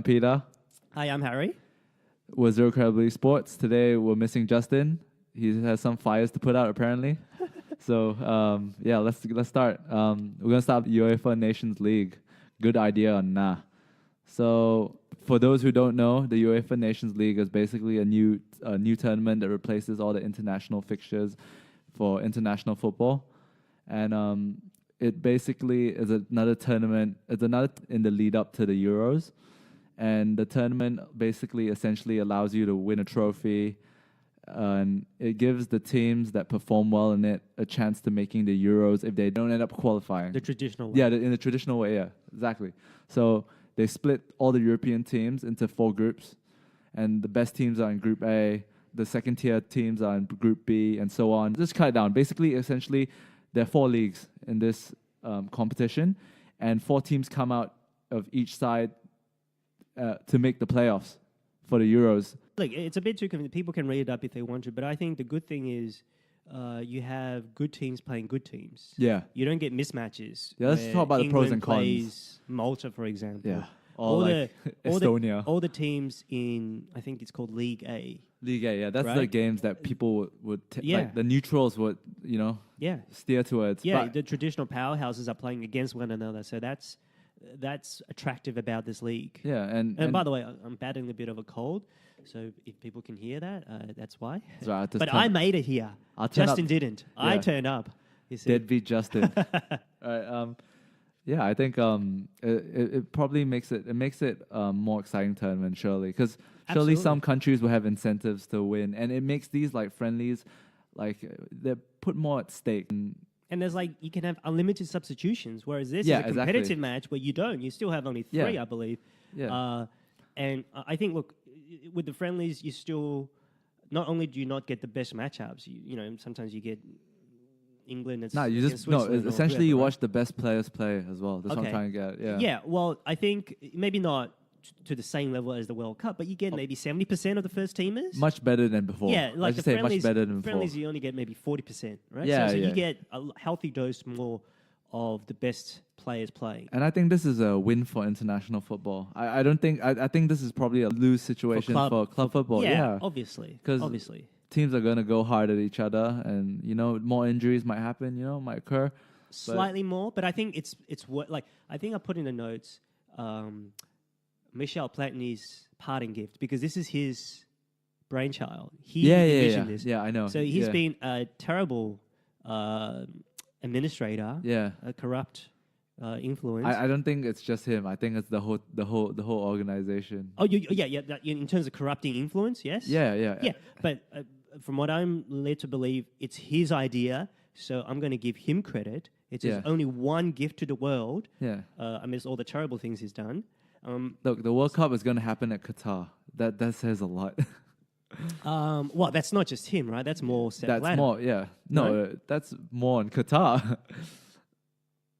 Peter. Hi, I'm Harry. We're Zero Credibility Sports. Today we're missing Justin. He has some fires to put out apparently. So let's start. We're gonna start the UEFA Nations League. Good idea or nah? So for those who don't know, the UEFA Nations League is basically a new tournament that replaces all the international fixtures for international football, and it basically is another tournament. It's another in the lead up to the Euros, and the tournament basically essentially allows you to win a trophy, and it gives the teams that perform well in it a chance to making the Euros if they don't end up qualifying. The traditional way. Yeah, in the traditional way, yeah, exactly. So they split all the European teams into 4 groups, and the best teams are in Group A, the second tier teams are in Group B, and so on. Just cut it down. Basically, essentially, there are 4 leagues in this competition, and 4 teams come out of each side to make the playoffs for the Euros. Look, it's a bit too confusing. People can read it up if they want to, but I think the good thing is you have good teams playing good teams. Yeah. You don't get mismatches. Yeah, let's talk about the pros and cons. Plays Malta, for example. Yeah. Estonia. All the teams in, I think it's called League A. League A, yeah. That's the games that people would like the neutrals would, steer towards. Yeah, but the traditional powerhouses are playing against one another, so that's attractive about this league. Yeah, and by the way, I'm battling a bit of a cold, so if people can hear that, that's why. Right, but I made it here. Justin didn't. Yeah. I turned up. You see? Deadbeat Justin. All right. Yeah, I think it probably makes it more exciting tournament, surely, because surely some countries will have incentives to win, and it makes these like friendlies, like they put more at stake. And there's you can have unlimited substitutions, whereas this is a competitive match where you don't. You still have only 3, I believe. Yeah. And I think, look, with the friendlies, you still not only do you not get the best matchups. You know, sometimes you get England and essentially you watch the best players play as well. That's what I'm trying to get. Yeah. Yeah. Well, I think maybe not to the same level as the World Cup, but you get maybe 70% of the first teamers. Much better than before. Yeah, like the friendlies, much better than before. Friendlies, you only get maybe 40%, right? Yeah, so you get a healthy dose more of the best players playing. And I think this is a win for international football. I think this is probably a lose situation for club football. Yeah, obviously. Teams are going to go hard at each other, and more injuries might happen. Might occur. Slightly more, but I think it's I think I put in the notes Michel Platini's parting gift, because this is his brainchild. He envisioned this. Yeah, I know. So he's been a terrible administrator. Yeah, a corrupt influence. I don't think it's just him. I think it's the whole organization. Oh, yeah. In terms of corrupting influence, yes. Yeah. But from what I'm led to believe, it's his idea. So I'm going to give him credit. It's his only one gift to the world. Yeah. Amidst all the terrible things he's done. Look, the World Cup is going to happen at Qatar. That says a lot. Well, that's not just him, right? That's more Sepp Blatter. That's more, yeah. No, that's more in Qatar.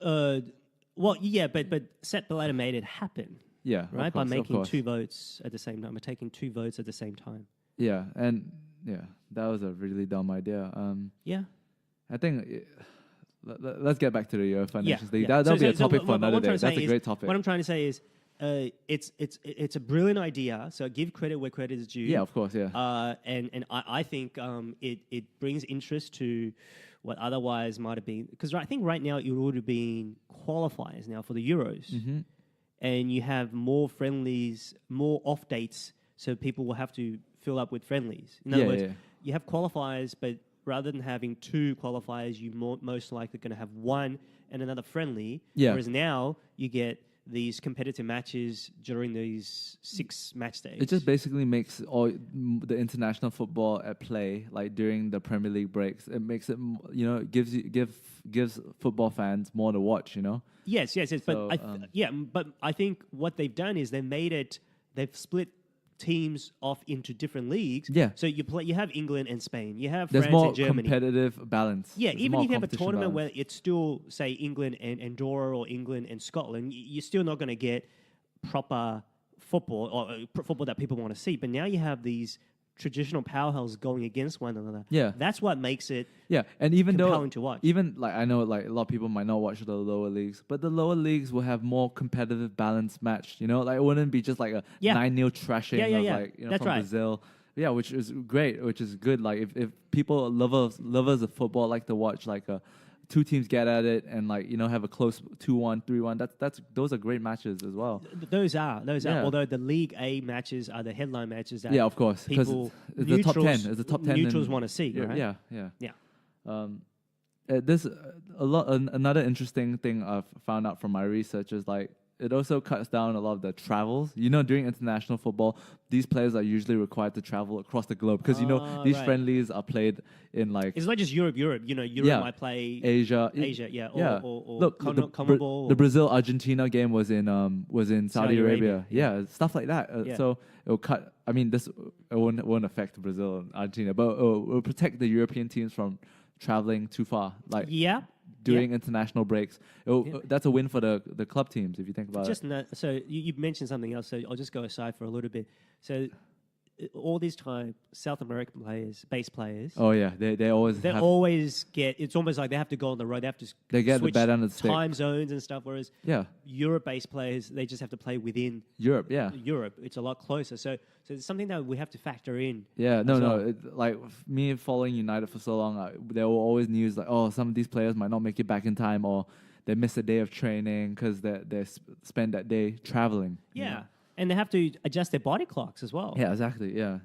Well, yeah, but Sepp Blatter made it happen. Yeah, right, by making 2 votes at the same time, by taking 2 votes at the same time. Yeah, and that was a really dumb idea. I think. Let's get back to the UEFA Nations League. That'll be a topic for another day. That's a great topic. What I'm trying to say is, it's a brilliant idea. So give credit where credit is due. Yeah, of course. Yeah. And I think it brings interest to what otherwise might have been, because I think right now it would have been qualifiers now for the Euros, and you have more friendlies, more off dates, so people will have to fill up with friendlies. In other words, you have qualifiers, but rather than having 2 qualifiers, you most likely going to have 1 and another friendly. Yeah. Whereas now you get these competitive matches during these 6 match days. It just basically makes all the international football at play, like during the Premier League breaks. It makes it, gives football fans more to watch. Yes. So, but I think what they've done is they've split teams off into different leagues. Yeah. So you have England and Spain. You have There's France more and Germany. Competitive balance. Yeah, There's even if you have a tournament balance. where it's still, say, England and Andorra or England and Scotland, you're still not going to get proper football or football that people want to see. But now you have these traditional powerhouses going against one another. Yeah. That's what makes it Yeah, and even compelling though, to watch. even like I know like a lot of people might not watch the lower leagues, but the lower leagues will have more competitive, balanced match. You know, like it wouldn't be just like a 9-0 trashing of like That's from right. Brazil. Yeah, which is great, which is good. Like if people lovers of football like to watch like two teams get at it and like have a close 2-1, 3-1. That's those are great matches as well. Those are. Although the League A matches are the headline matches that of course, because it's the top 10. It's the top 10. Neutrals want to see, right? Yeah. This another interesting thing I've found out from my research is like it also cuts down a lot of the travels. During international football, these players are usually required to travel across the globe because these friendlies are played in like it's not just Europe. Europe might play Asia, or look, CONMEBOL. the Brazil-Argentina game was in Saudi Arabia. Yeah, stuff like that. So it'll cut. I mean, it won't affect Brazil and Argentina, but it'll protect the European teams from traveling too far. Like during international breaks. That's a win for the club teams, if you think about it. So you mentioned something else, so I'll just go aside for a little bit. So all these time, South American players, base players. Oh, yeah. They always get... It's almost like they have to go on the road. They get switch the bad end of the stick. Time zones and stuff, whereas Europe-based players, they just have to play within Europe, Europe. It's a lot closer. So it's something that we have to factor in. Yeah, like me following United for so long, there were always news like, some of these players might not make it back in time or they miss a day of training because they spend that day traveling. Yeah. And they have to adjust their body clocks as well. Yeah, exactly. Yeah,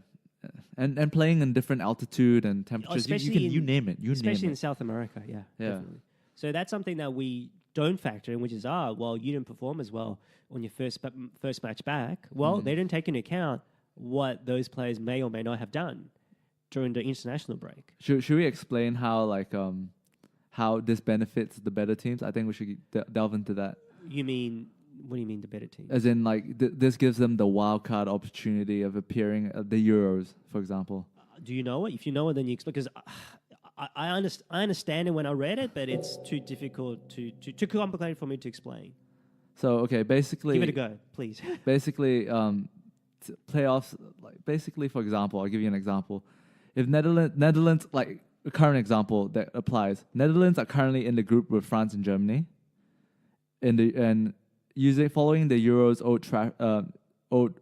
and playing in different altitude and temperatures. You name it. Especially in South America. Yeah, definitely. So that's something that we don't factor in, which is you didn't perform as well on your first match back. Well, they didn't take into account what those players may or may not have done during the international break. Should we explain how how this benefits the better teams? I think we should delve into that. What do you mean the better team? As in, like, this gives them the wild card opportunity of appearing at the Euros, for example. Do you know it? If you know it, then you explain. Because I understand it when I read it, but it's too difficult, too complicated for me to explain. So, okay, basically... Give it a go, please. Basically, playoffs... Basically, for example, I'll give you an example. If Netherlands, like, a current example that applies. Netherlands are currently in the group with France and Germany. Following the Euros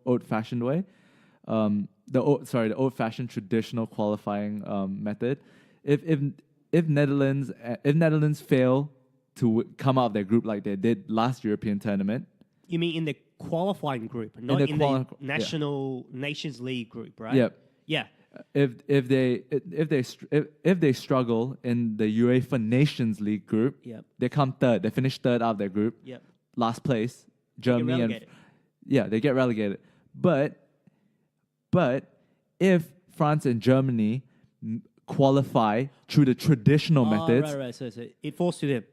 old-fashioned way, the old-fashioned traditional qualifying method. If Netherlands fail to come out of their group like they did last European tournament, you mean in the qualifying group, not in the Nations League group, right? Yep. Yeah. If they struggle in the UEFA Nations League group, they come third. They finish third out of their group. Yep. Last place, Germany they get relegated. But if France and Germany qualify through the traditional methods, right. So it falls to them.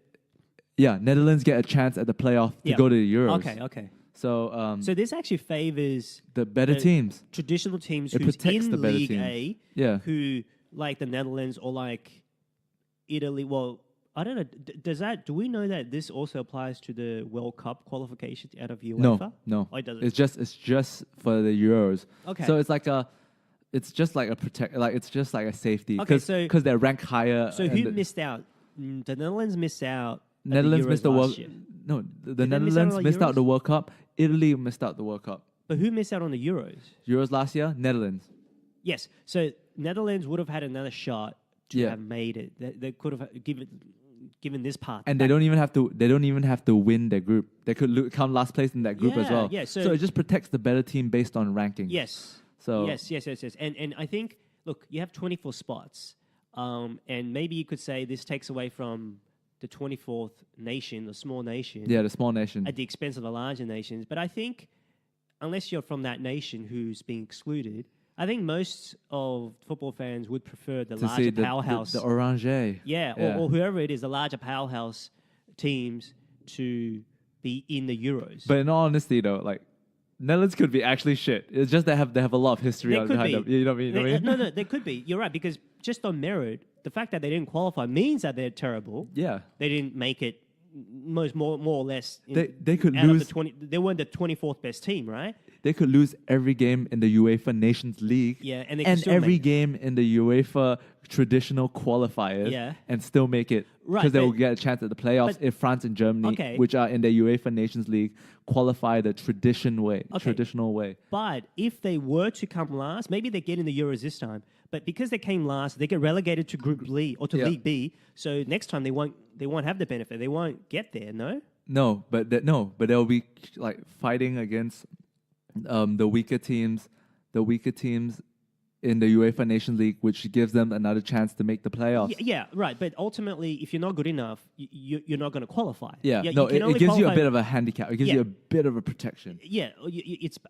Yeah, Netherlands get a chance at the playoff to go to the Euros. Okay. So this actually favors the better teams, traditional teams it who's protects in the better League teams. A, who like the Netherlands or like Italy. Well, I don't know. Do we know that this also applies to the World Cup qualification out of UEFA? No. Oh, it doesn't. It's just for the Euros. Okay. So it's just like a safety because they're ranked higher. So who missed out? The Netherlands missed out. Netherlands missed the World. No, the Netherlands missed out the World Cup. Italy missed out the World Cup. But who missed out on the Euros? Euros last year, Netherlands. Yes. So Netherlands would have had another shot to have made it. They could have given this part. And they don't even have to win their group. They could come last place in that group as well. Yeah, so it just protects the better team based on ranking. Yes. So yes. And I think, look, you have 24 spots. And maybe you could say this takes away from the 24th nation, the small nation. Yeah, the small nation. At the expense of the larger nations. But I think unless you're from that nation who's being excluded, I think most of football fans would prefer the larger powerhouse. The orange. Yeah, or whoever it is, the larger powerhouse teams to be in the Euros. But in all honesty, though, like, Netherlands could be actually shit. It's just they have a lot of history behind them. You know what I mean? No, they could be. You're right, because just on merit, the fact that they didn't qualify means that they're terrible. Yeah. They didn't make it more or less. They could lose. They weren't the 24th best team, right? they could lose every game in the UEFA Nations League, Yeah, and they can and still every make- game in the UEFA traditional qualifiers, Yeah. and still make it Right, because they will but- get a chance at the playoffs but- if France and Germany, Okay. which are in the UEFA Nations League, qualify the traditional way. But if they were to come last, maybe they get in the Euros this time. But because they came last, they get relegated to Group B or to Yeah. League B. So next time they won't have the benefit. They won't get there. No. But they'll be like fighting against the weaker teams in the UEFA Nations League, which gives them another chance to make the playoffs. Yeah, right. But ultimately, if you're not good enough, you're not going to qualify. Yeah, you no, can it only gives you a qualify- bit of a handicap. It gives Yeah. you a bit of a protection. Yeah,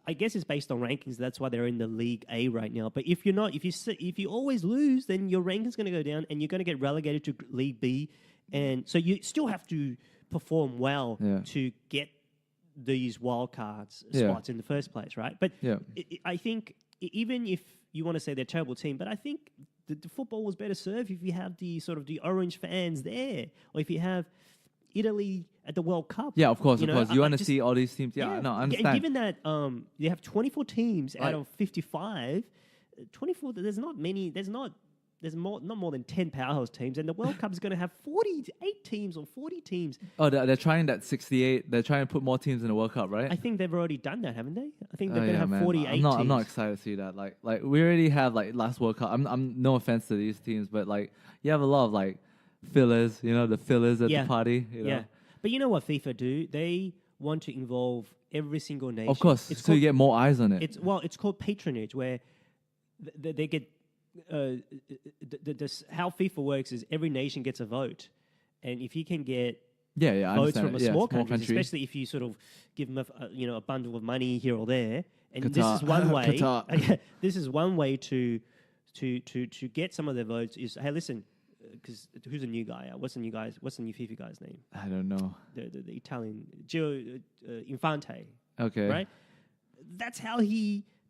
I guess it's based on rankings. That's why they're in the League A right now. But if you always lose, then your ranking's going to go down, and you're going to get relegated to League B, and so you still have to perform well Yeah. to get these wild cards Yeah. spots in the first place, right? But Yeah. I think even if you want to say they're a terrible team, but I think the football was better served if you have the sort of the orange fans there, or if you have Italy at the World Cup. Yeah, of course. You You want to just- see all these teams. Yeah, no, I understand. And given that you have 24 teams out Right. of 55, 24, there's not more than 10 powerhouse teams, and the World Cup is going to have 48 teams or 40 teams. Oh, they're trying that 68. They're trying to put more teams in the World Cup, right? I think they've already done that, haven't they? I think they're Oh, going to yeah, have man. 48 I'm not teams. excited to see that. Like we already have like last World Cup. I'm no offense to these teams, but like you have a lot of like fillers. You know, the fillers at Yeah. the party. You know? Yeah. But you know what FIFA do? They want to involve every single nation. Of course. It's So you called- get more eyes on it. It's called patronage, where they get how FIFA works is every nation gets a vote, and if you can get yeah, I votes understand from it. a Yeah, small country, especially if you sort of give them a bundle of money here or there, and this Qatar. is one way. Qatar. This is one way to get some of their votes. Is hey, listen, because who's the new guy? What's the new FIFA guy's name? I don't know. The Italian Infante. Okay. Right?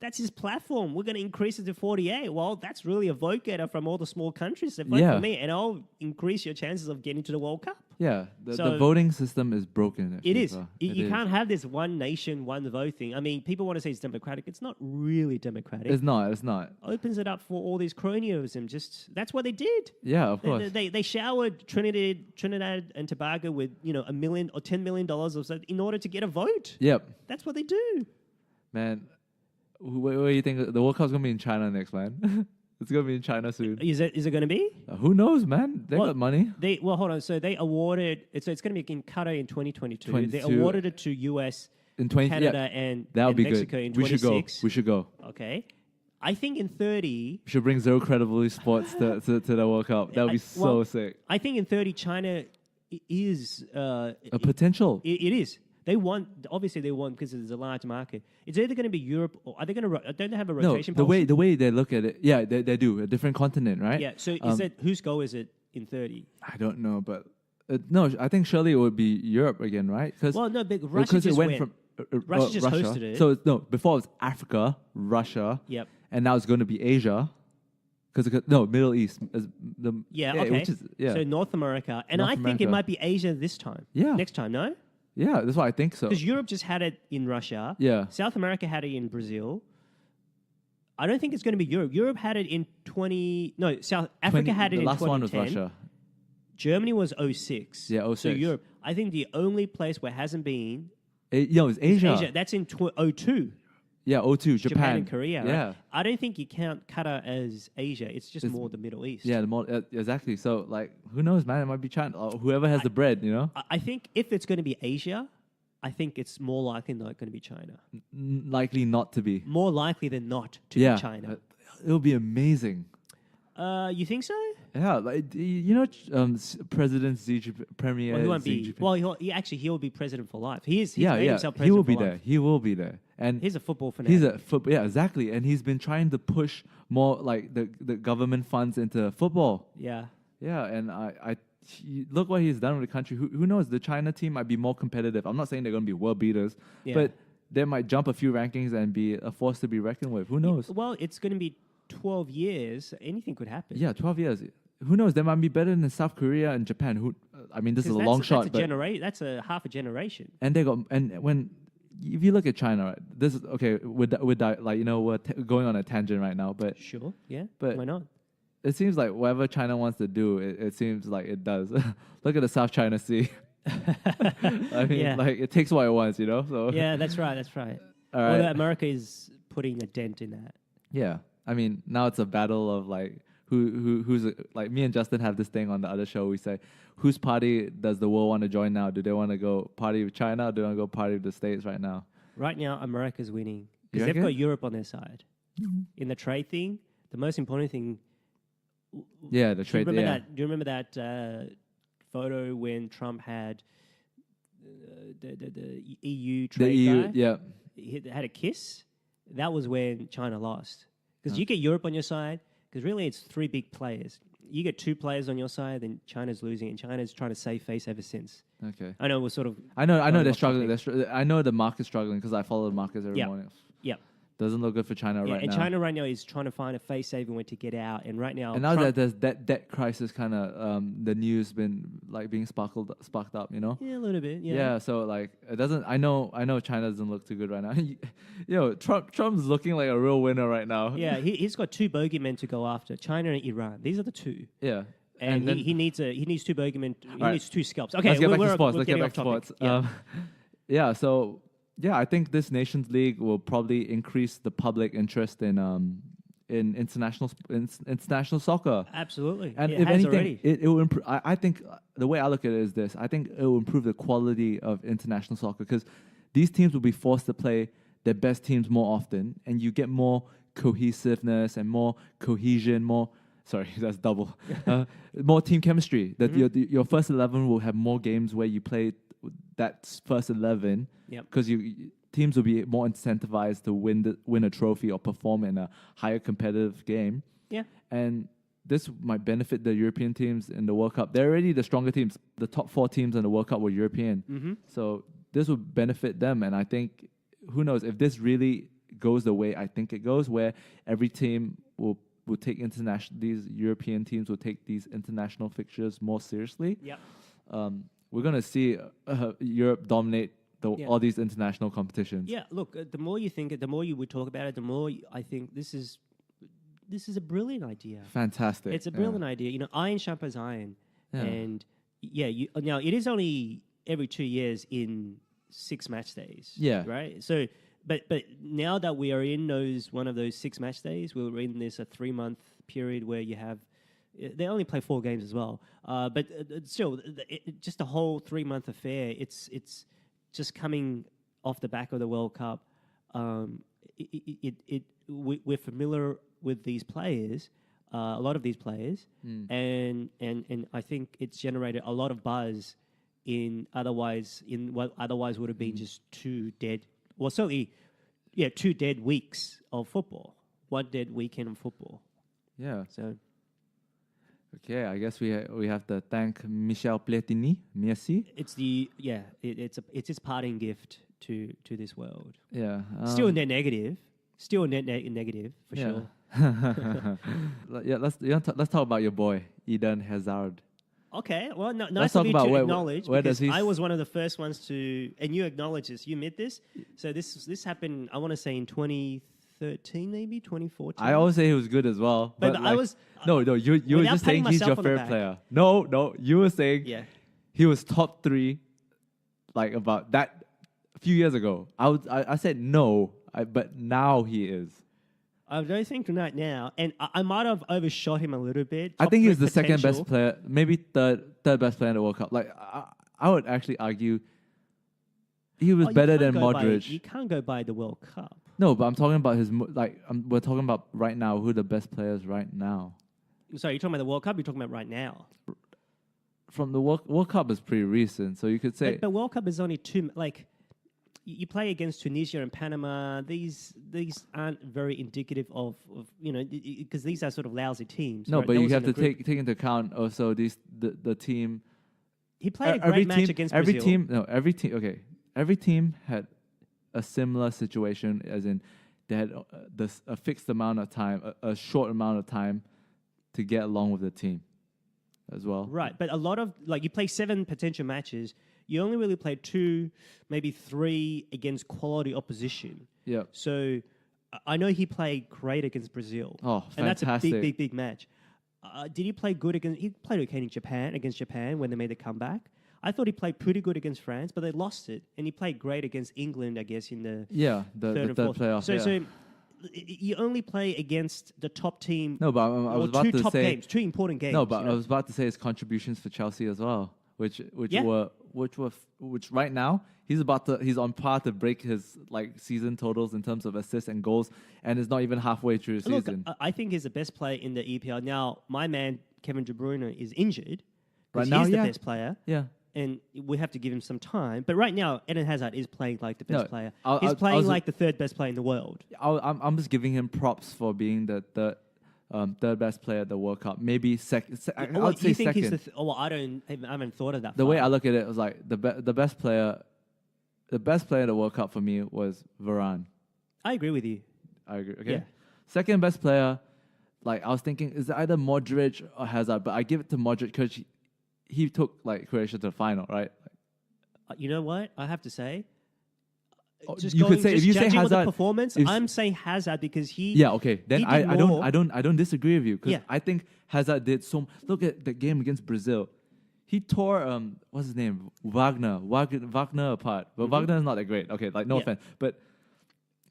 That's his platform. We're going to increase it to 48. Well, that's really a vote getter from all the small countries that vote Yeah. for me, and I'll increase your chances of getting to the World Cup. Yeah, the So- voting system is broken. At It is. FIFA. You can't have this one nation, one vote thing. I mean, people want to say it's democratic. It's not really democratic. It's not. Opens it up for all these cronyism. That's what they did. Yeah, of course. They showered Trinidad and Tobago with $1 million or $10 million or so in order to get a vote. Yep. That's what they do. Man, what do you think? The World Cup's going to be in China next, man. It's going to be in China soon. Is it going to be? Who knows, man? They Well, got money. Hold on. So they awarded it. So it's going to be in Qatar in 2022. They 22. awarded it to US, In 20, Canada, yeah, and that would and be Mexico good. in We should go. 26. We should go. Okay. I think in 30. We should bring Zero Credibility Sports to the World Cup. That would be so sick. I think in 30, China is A potential. It is. They want, obviously they want, because it's a large market. It's either going to be Europe, or are they going to, don't they have a No, rotation the policy? way they look at it, yeah, they do. A different continent, right? Yeah, so is it, whose goal is it in 30? I don't know, but no, I think surely it would be Europe again, right? Well, no, but Russia because just it went went. from Russia just Russia. hosted it. So before it was Africa, Russia, Yep. and now it's going to be Asia. Because Middle East. Yeah, okay. Which is, So North America. And North I think America. it might be Asia this time. Yeah. Next time, no? Yeah, that's what I think so. Because Europe just had it in Russia. Yeah. South America had it in Brazil. I don't think it's going to be Europe. Europe had it in South Africa had it the in 2010. last one was Russia. Germany was 06. Yeah, So 06. Europe. I think the only place where it hasn't been It's Asia. is Asia. That's in 02. Yeah, 02, Japan. And Korea. Right? Yeah. I don't think you count Qatar as Asia. It's just more the Middle East. Yeah, exactly. So, who knows, man? It might be China. Or whoever has the bread, you know? I think if it's going to be Asia, I think it's more likely not going to be China. Likely not to be. More likely than not to be China. It'll be amazing. You think so? Yeah, President Xi Jinping, Premier Well, he won't Xi be. Jinping. Well, he'll be president for life. He's made himself president he will for be life. there. He will be there. And He's a football fanatic. yeah, exactly. And he's been trying to push more the government funds into football. Yeah. Yeah, and look what he's done with the country. Who knows? The China team might be more competitive. I'm not saying they're going to be world beaters, but they might jump a few rankings and be a force to be reckoned with. Who knows? Well, it's going to be 12 years. Anything could happen. Yeah, 12 years. Who knows? They might be better than South Korea and Japan. This is a long shot, but That's a half a generation. and when if you look at China, right, this is okay. With that, like we're going on a tangent right now, but Sure, yeah. but Why not? it seems like whatever China wants to do, it seems like it does. Look at the South China Sea. I mean, Yeah. like it takes what it wants, So Yeah, that's right. That's right. all right. Although America is putting a dent in that. Yeah, I mean, now it's a battle of like who's like me and Justin have this thing on the other show. We say, whose party does the world want to join now? Do they want to go party with China, or do they want to go party with the States right now? Right now, America's winning You because they've reckon? got Europe on their side. In the trade thing, the most important thing. Yeah, the trade. Do you remember Yeah, that? Do you remember that photo when Trump had the EU the trade EU. guy? Yeah, He had a kiss. That was when China lost. Because you get Europe on your side, because really it's three big players. You get two players on your side, then China's losing, and China's trying to save face ever since. okay. I know we're sort of... I know they're off struggling. topic. I know the market's struggling because I follow the markets every Yep. morning. Yep. Doesn't look good for China Yeah, right and now. China right now is trying to find a face-saving way to get out. And right now... And now Trump, that there's that debt crisis, kind of the news been like being sparked up, Yeah, a little bit, yeah. Yeah, so like it doesn't. I know China doesn't look too good right now. Trump's looking like a real winner right now. Yeah, he's got two bogeymen to go after, China and Iran. These are the two. Yeah, And then, he needs two bogeymen. He right. needs two scalps. Okay, let's get back to we're sports. we're Let's get getting back to off topic. sports. Yeah. Yeah, so yeah, I think this Nations League will probably increase the public interest in international soccer. Absolutely. And it if has anything, already. it will improve. I think the way I look at it is this: I think it will improve the quality of international soccer because these teams will be forced to play their best teams more often, and you get more cohesiveness and more cohesion. Sorry, that's double. More team chemistry. That your first 11 will have more games where you play that first 11. Yep. Because teams will be more incentivized to win a trophy or perform in a higher competitive game. Yeah. And this might benefit the European teams in the World Cup. They're already the stronger teams. The top 4 teams in the World Cup were European. Mm-hmm. So this will benefit them. And I think, who knows, if this really goes the way I think it goes, where every team will take these European teams will take these international fixtures more seriously. Yep. We're going to see Europe dominate all these international competitions. Yeah, look, the more you think it, the more you would talk about it, the more I think this is a brilliant idea. Fantastic. It's a brilliant idea. Iron sharpens iron. Yeah. And now it is only every 2 years in 6 match days. Yeah. Right? So, but now that we are in one of those 6 match days, we're in this a 3-month period where you have, they only play 4 games as well. But still, just a whole 3-month affair, it's just coming off the back of the World Cup. We're familiar with these players, a lot of these players, and I think it's generated a lot of buzz in what otherwise would have been just 2 dead, well, certainly, 2 dead weeks of football, 1 dead weekend of football. Yeah. So. Okay, I guess we have to thank Michel Platini. Merci. It's it's his parting gift to this world. Yeah. Still net negative. Still net negative for sure. Yeah. Let's talk about your boy Eden Hazard. Okay. Well, nice Let's of talk you about to where acknowledge does because he I was one of the first ones to, and you acknowledge this. You admit this. So this happened. I want to say in 2013, maybe 2014. I always say he was good as well. But I was no. You were without just saying patting he's your myself on the favorite back. player. No. You were saying he was top 3, like about that a few years ago. I said no, but now he is. I don't think right now, and I might have overshot him a little bit. I think he's the second potential. best player, maybe third best player in the World Cup. Like I would actually argue he was better than Modric. You can't go by the World Cup. No, but I'm talking about we're talking about right now. Who are the best players right now? Sorry, you're talking about the World Cup. You're talking about right now. From the World Cup is pretty recent, so you could say. But World Cup is only 2. Like you play against Tunisia and Panama. These aren't very indicative of because these are sort of lousy teams. No, right? but Those you in have the to group. take into account also the team. He played a great match against Brazil. Every team had a similar situation, as in they had a fixed amount of time, a short amount of time to get along with the team as well. Right, but a lot of you play 7 potential matches. you only really played 2, maybe 3 against quality opposition. Yeah. So I know he played great against Brazil. Oh, and that's fantastic. a big match. Did he play good against? He played okay against Japan when they made the comeback. I thought he played pretty good against France, but they lost it, and he played great against England, I guess, in the third playoff. So you only play against the top team. No, but I was about to say 2 important games. No, but I was about to say his contributions for Chelsea as well, which right now he's on par to break his season totals in terms of assists and goals, and it's not even halfway through the season. I think he's the best player in the EPL now. My man Kevin De Bruyne is injured. Right now, he's the best player. Yeah. And we have to give him some time. But right now, Eden Hazard is playing like the best player. He's I playing was like the third best player in the world. I'm just giving him props for being the third best player at the World Cup. Maybe second. I would say second. He's I haven't thought of that. The way I look at it was like the best player in the World Cup for me was Varane. I agree with you. I agree. Okay. Yeah. Second best player, I was thinking, is it either Modric or Hazard? But I give it to Modric because he took Croatia to the final, right? You know what? I have to say, if you say Hazard, the performance, I'm saying Hazard because he. Yeah, okay. Then he I don't disagree with you because I think Hazard did so. Look at the game against Brazil. He tore what's his name, Wagner apart. But Wagner is not that great. Okay, no offense, but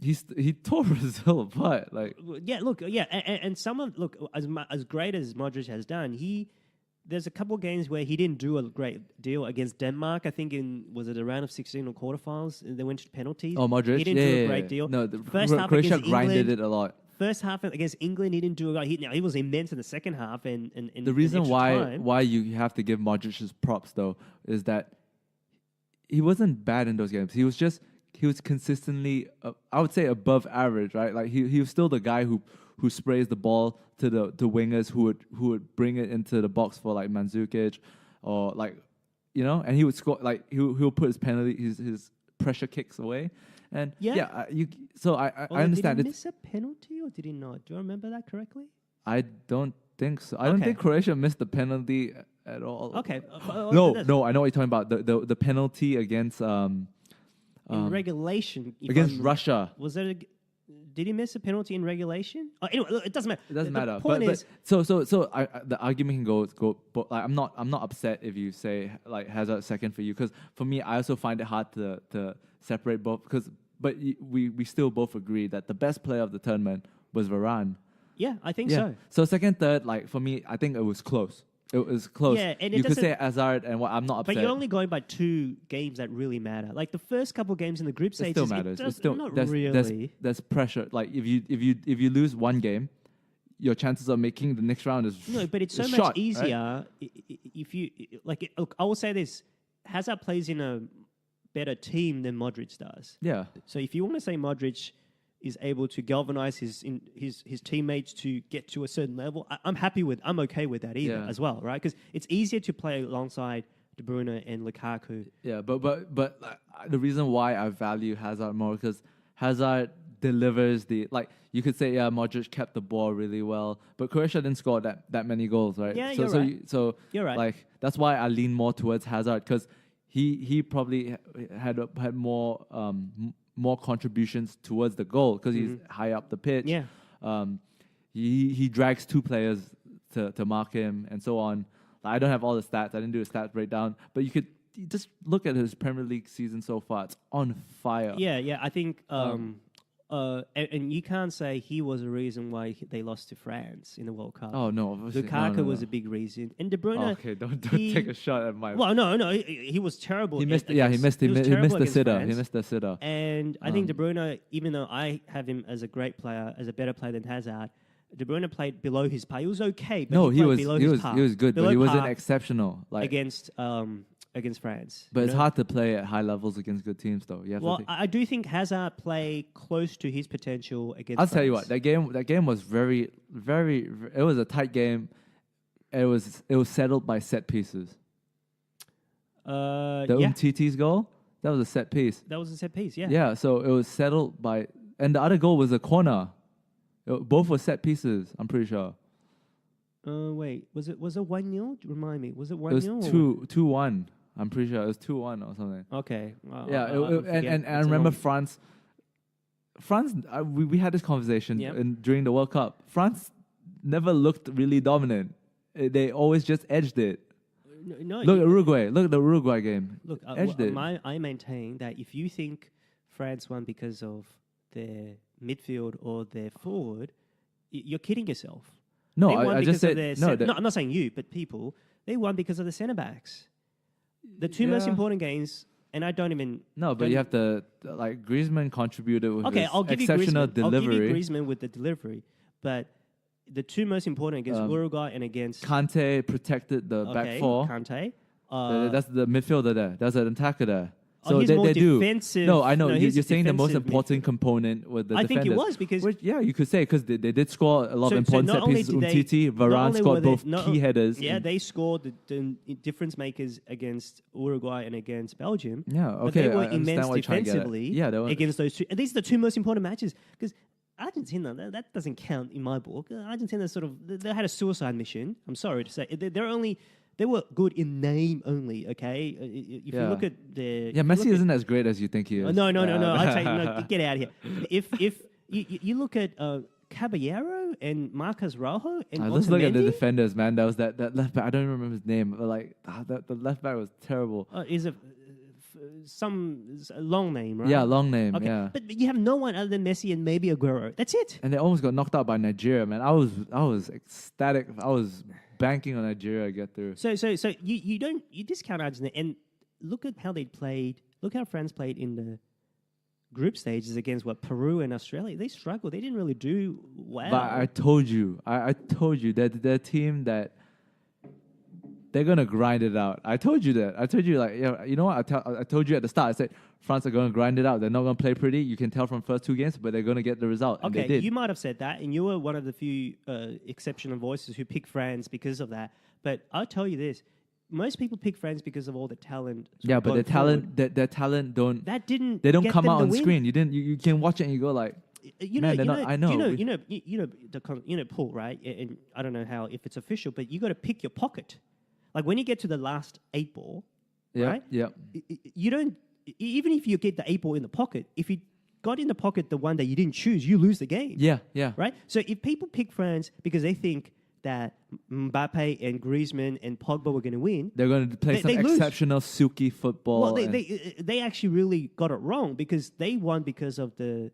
he tore Brazil apart. And as great as Modric has done, there's a couple of games where he didn't do a great deal against Denmark. I think was it a round of 16 or quarterfinals? And they went to penalties. Oh, Modric? He didn't do a great deal. No, Croatia grinded it a lot. First half against England, he didn't do a lot. He was immense in the second half. And the reason why you have to give Modric his props, though, is that he wasn't bad in those games. He was consistently, I would say, above average, right? He was still the guy who sprays the ball to the wingers who would bring it into the box for Mandzukic or and he would score he'll put his penalty his pressure kicks away and I understand. Did he miss a penalty or did he not? Do I remember that correctly? I don't think so. I don't think Croatia missed the penalty at all. Okay. No, I know what you're talking about. The penalty against in regulation against Russia. Was there did he miss a penalty in regulation? Anyway, it doesn't matter. It doesn't matter. The point is, the argument can go. But I'm not upset if you say Hazard second for you because for me I also find it hard to separate both but we still both agree that the best player of the tournament was Varane. Yeah, I think so. So second, third, for me, I think it was close. It was close. Yeah, and you could say Hazard, and I'm not upset. But you're only going by 2 games that really matter. The first couple games in the group stages, it still matters. Not really. There's pressure. If you lose one game, your chances of making the next round is but it's so much easier if you Look, I will say this: Hazard plays in a better team than Modric does. Yeah. So if you want to say Modric is able to galvanize his teammates to get to a certain level, I'm okay with that as well, right? Because it's easier to play alongside De Bruyne and Lukaku. Yeah, but the reason why I value Hazard more because Hazard delivers you could say Modric kept the ball really well, but Croatia didn't score that many goals, right? Yeah, so you're right. That's why I lean more towards Hazard because he probably had more contributions towards the goal because he's high up the pitch. Yeah. He drags 2 players to mark him and so on. I don't have all the stats. I didn't do a stats breakdown, but you just look at his Premier League season so far. It's on fire. Yeah. I think and you can't say he was a reason why they lost to France in the World Cup. Oh no, Lukaku was a big reason, and De Bruyne. Okay, don't take a shot at my. Well, no, he was terrible. He missed. He missed the sitter. He missed the sitter. And I think De Bruyne, even though I have him as a great player, as a better player than Hazard, De Bruyne played below his par. He was okay, but he was good, but he wasn't exceptional. Against France. But it's hard to play at high levels against good teams, though. I do think Hazard played close to his potential against I'll France. tell you what, that game was very, very, it was a tight game. It was settled by set pieces. Umtiti's goal, that was a set piece. That was a set piece, yeah. Yeah, so it was settled by, and the other goal was a corner. Both were set pieces, I'm pretty sure. Wait, was it 1-0? Remind me, was it 1-0? It was 2-1. I'm pretty sure it was 2-1 or something. Okay. And I remember France. We had this conversation during the World Cup. France never looked really dominant. They always just edged it. No, look at Uruguay. Look at the Uruguay game. Look, edged it. I maintain that if you think France won because of their midfield or their forward, you're kidding yourself. No, I just said no. I'm not saying you, but people. They won because of the centre backs. The two most important games, and I don't even. No, but you have to Griezmann contributed with I'll give exceptional delivery. I'll give you Griezmann with the delivery, but the two most important against Uruguay and against Kante protected the back four. Kante, that's the midfielder there. That's an attacker there. So he's more defensive. No, I know. You're saying the most important component with the defenders. I think it was because... you could say because they did score a lot of important set pieces. Umtiti, Varane scored both key headers. Yeah, they scored the difference makers against Uruguay and against Belgium. Yeah, okay. But they were immense defensively against those two. And these are the two most important matches because Argentina, that doesn't count in my book. Argentina they had a suicide mission. I'm sorry to say. They were good in name only, okay? If you look at the... Yeah, Messi isn't as great as you think he is. No. I'll tell you, get out of here. If you look at Caballero and Marcos Rojo and let's look at the defenders, man. That was that left back. I don't even remember his name, but the left back was terrible. Is it some long name, right? Yeah, long name, okay. yeah. But you have no one other than Messi and maybe Aguero. That's it. And they almost got knocked out by Nigeria, man. I was ecstatic. I was banking on Nigeria to get through. So you discount Argentina and look at how they played. Look how France played in the group stages against Peru and Australia. They struggled. They didn't really do well. But I told you that they're a team that they're gonna grind it out. I told you that. I told you you know what? I told you at the start. I said France are gonna grind it out. They're not gonna play pretty. You can tell from first two games, but they're gonna get the result. Okay, and they did. You might have said that, and you were one of the few exceptional voices who picked France because of that. But I'll tell you this: most people pick France because of all the talent. Yeah, but their talent don't. That didn't. They don't come out on screen. You can watch it and you go like. I know. Paul, right? And I don't know if it's official, but you got to pick your pocket. Like when you get to the last 8 ball, right? Yeah. You don't. Even if you get the 8 ball in the pocket, if you got in the pocket the one that you didn't choose, you lose the game. Yeah. Right. So if people pick France because they think that Mbappe and Griezmann and Pogba were going to win, they're going to play some exceptional silky football. Well, they actually really got it wrong because they won because of the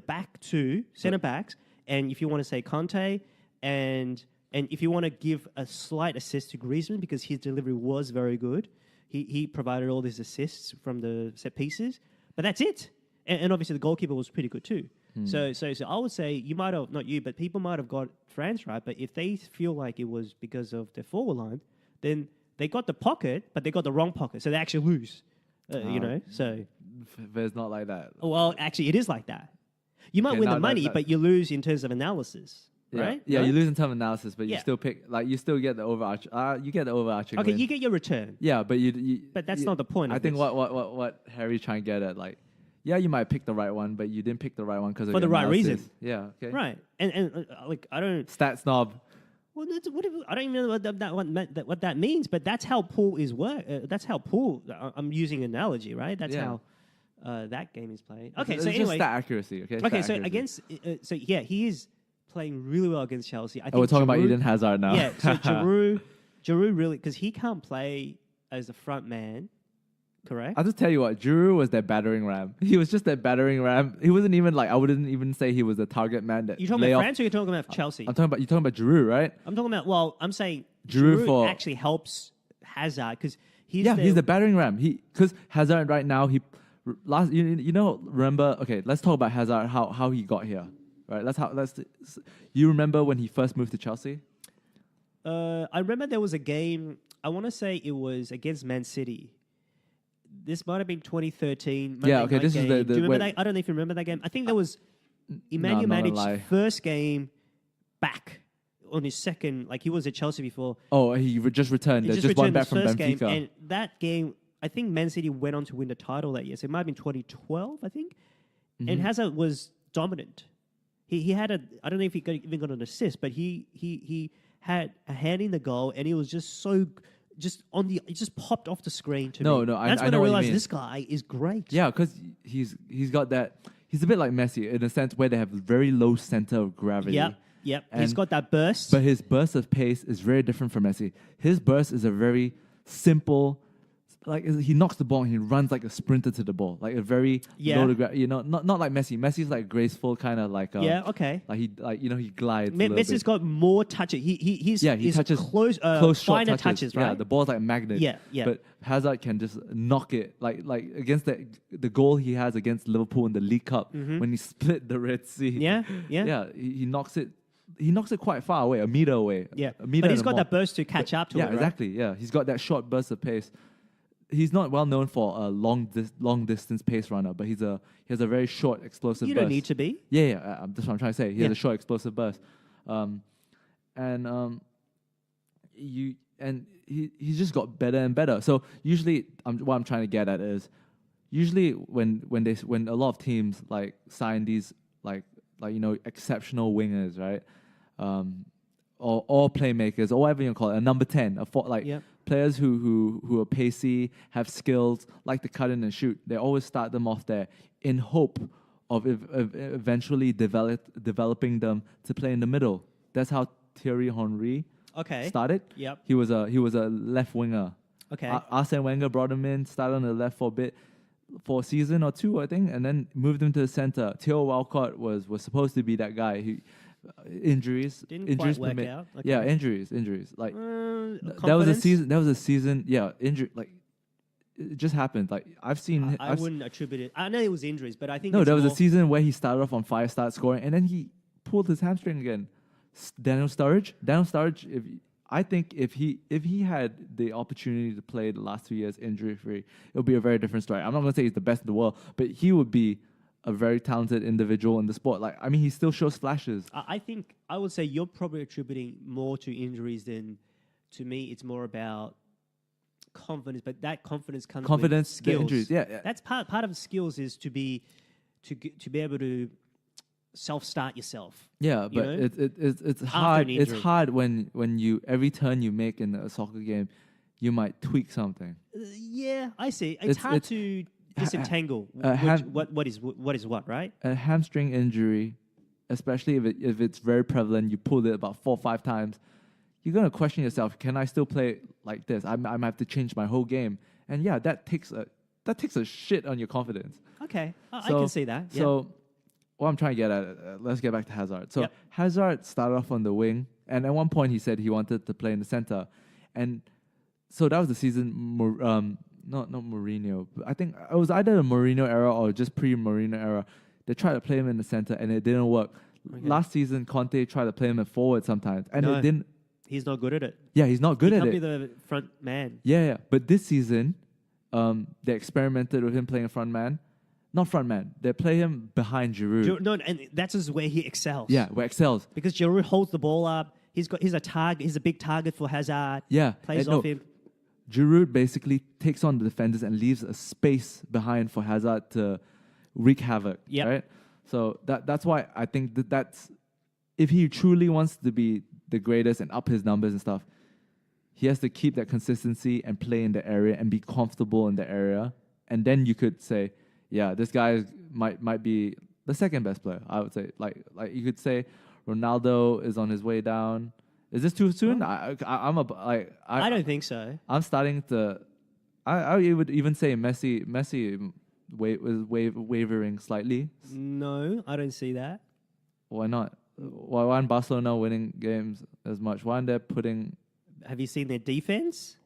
back two centre backs, and if you want to say Conte and if you want to give a slight assist to Griezmann because his delivery was very good, he provided all these assists from the set pieces, but that's it. And obviously the goalkeeper was pretty good too. So I would say you might have, not you, but people might have got France right. But if they feel like it was because of their forward line, then they got the pocket, but they got the wrong pocket, so they actually lose. So but it's not like that. Well, actually, it is like that. You might win the money, but you lose in terms of analysis. Right? Yeah, you lose in terms of analysis, but you still pick, you still get the overarching. You get the overarching. Okay, win. you get your return. Yeah, but But that's not the point. I think what Harry's trying to get at, you might pick the right one, but you didn't pick the right one because of for the right reason. Yeah. Okay. Right, and I don't stat snob. Well, I don't even know what that means, but that's how pool is work. That's how pool. I'm using an analogy, right? That's how that game is played. Okay, so anyway, just stat accuracy. Okay. Okay, so against, he is playing really well against Chelsea. I think we're talking about Eden Hazard now. Yeah, so Giroud really, because he can't play as a front man, correct? I'll just tell you what, Giroud was that battering ram. He was just that battering ram. He wasn't even I wouldn't even say he was a target man. You're talking about France or you're talking about Chelsea? You're talking about Giroud, right? I'm saying Giroud actually helps Hazard because he's the battering ram. Because Hazard right now, remember, okay, let's talk about Hazard, how he got here. Right, you remember when he first moved to Chelsea? I remember there was a game, I want to say it was against Man City. This might have been 2013. Yeah, okay, this game. is Do you remember that? I don't know if you remember that game. I think that was Emmanuel Matic's first game back on his second, he was at Chelsea before. Oh, he just returned. He just won back from Benfica. Game, and that game, I think Man City went on to win the title that year. So it might have been 2012, I think. Mm-hmm. And Hazard was dominant. He had I don't know if he even got an assist, but he had a hand in the goal, and he was just so it just popped off the screen to No, me. no, That's I when know I what you realized mean. this guy is great. Yeah, because he's got that. He's a bit like Messi in a sense where they have very low center of gravity. Yep. And- He's got that burst. But his burst of pace is very different from Messi. His burst is a very simple, like he knocks the ball and he runs like a sprinter to the ball, like a very low to gravity. Not like Messi. Messi's like graceful, kind of like okay. like he glides. a little Messi's bit. got more touches. He touches close short finer touches, right? Yeah, the ball's like a magnet. Yeah. But Hazard can just knock it like against the goal he has against Liverpool in the League Cup when he split the Red Sea. Yeah. He knocks it. He knocks it quite far away, a meter away. Yeah, a meter but he's and got more. that burst to catch up to it. Yeah, right? exactly. Yeah, he's got that short burst of pace. He's not well known for a long distance pace runner, but he has a very short explosive You burst. don't need to be. Yeah. That's what I'm trying to say. He has a short explosive burst, he's just got better and better. So usually, what I'm trying to get at is usually when a lot of teams like sign these like exceptional wingers, right? Or playmakers, or whatever you call it, a number 10, players who are pacey, have skills, like to cut in and shoot. They always start them off there in hope of eventually developing them to play in the middle. That's how Thierry Henry started. Yep. He was a left winger. Okay. Arsene Wenger brought him in, started on the left for a bit, for a season or two, I think, and then moved him to the center. Theo Walcott was supposed to be that guy. Injuries quite work permit. out. Okay. Yeah, injuries. Like that was a season. Yeah, injury. Like it just happened. Like I've seen. I wouldn't attribute it. I know it was injuries, but I think there was a season where he started off on fire, started scoring, and then he pulled his hamstring again. Daniel Sturridge. I think if he had the opportunity to play the last 2 years injury free, it would be a very different story. I'm not gonna say he's the best in the world, but he would be a very talented individual in the sport. Like, I mean, he still shows flashes. I think I would say you're probably attributing more to injuries than to me. It's more about confidence, but that confidence comes with skills. Injuries. Yeah. That's part of the skills is to be able to self-start yourself. Yeah, but it's hard. It's hard when you every turn you make in a soccer game, you might tweak something. Yeah, I see. It's hard to disentangle what is what, right? A hamstring injury, especially if it's very prevalent, you pulled it about 4 or 5 times, you're gonna question yourself. Can I still play like this? I might have to change my whole game, and yeah, that takes a shit on your confidence. Okay, I can see that. Yeah. So, what I'm trying to get at, let's get back to Hazard. So Hazard started off on the wing, and at one point he said he wanted to play in the center, and so that was the season. Not Mourinho. I think it was either the Mourinho era or just pre-Mourinho era. They tried to play him in the center and it didn't work. Okay. Last season, Conte tried to play him at forward sometimes and it didn't. He's not good at it. Yeah, he's not good at it. He can't be the front man. Yeah. But this season, they experimented with him playing a front man. Not front man. They play him behind Giroud. No, and that's just where he excels. Yeah, where excels. Because Giroud holds the ball up. He's a target. He's a big target for Hazard. Yeah. Plays off him. Giroud basically takes on the defenders and leaves a space behind for Hazard to wreak havoc. Yep. Right? So that's why I think that's if he truly wants to be the greatest and up his numbers and stuff, he has to keep that consistency and play in the area and be comfortable in the area. And then you could say, yeah, this guy might be the second best player. I would say, like you could say, Ronaldo is on his way down. Is this too soon? I don't think so. I'm starting to. I would even say Messi was wavering slightly. No, I don't see that. Why not? Why aren't Barcelona winning games as much? Why aren't they putting? Have you seen their defense?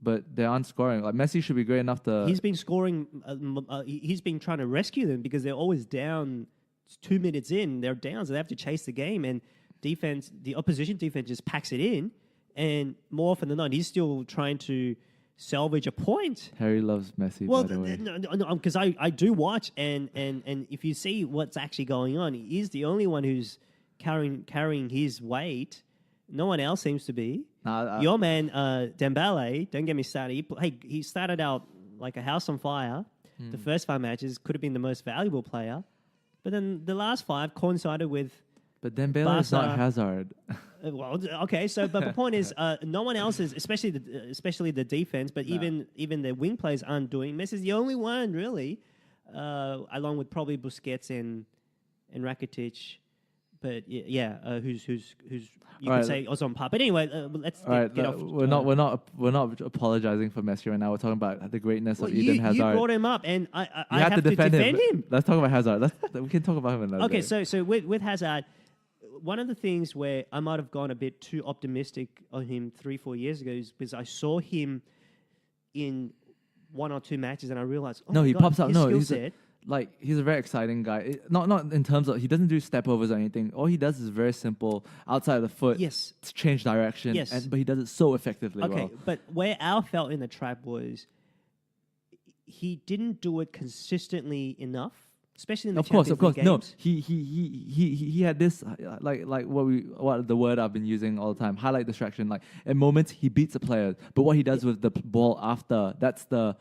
But they aren't scoring. Like Messi should be great enough to. He's been scoring. He's been trying to rescue them because they're always down. 2 minutes in, they're down, so they have to chase the game and. The opposition defense just packs it in, and more often than not, he's still trying to salvage a point. Harry loves Messi, by the way. No, because I do watch, and if you see what's actually going on, he's the only one who's carrying his weight. No one else seems to be. Your man, Dembele, don't get me started. He started out like a house on fire. The first 5 matches could have been the most valuable player, but then the last 5 coincided with. But Dembele is not Hazard. Well, okay. So, but the point is, no one else is, especially the defense, but even the wing players aren't doing. Messi's the only one really, along with probably Busquets and Rakitic. But who's you can say was on par. But anyway, let's get off. We're not apologizing for Messi right now. We're talking about the greatness of Eden Hazard. You brought him up, and I have to defend him. Let's talk about Hazard. We can talk about him another day. So with Hazard, one of the things where I might have gone a bit too optimistic on him 3-4 years ago is because I saw him in 1 or 2 matches, and I realized, he pops up. He's a very exciting guy. Not in terms of he doesn't do step overs or anything. All he does is very simple, outside of the foot. Yes. To change direction. Yes. But he does it so effectively. Okay, but where Al fell in the trap was he didn't do it consistently enough, especially in the Champions League games. No, he had this what the word I've been using all the time, highlight distraction. Like at moments he beats a player, but what he does with the ball after, that's the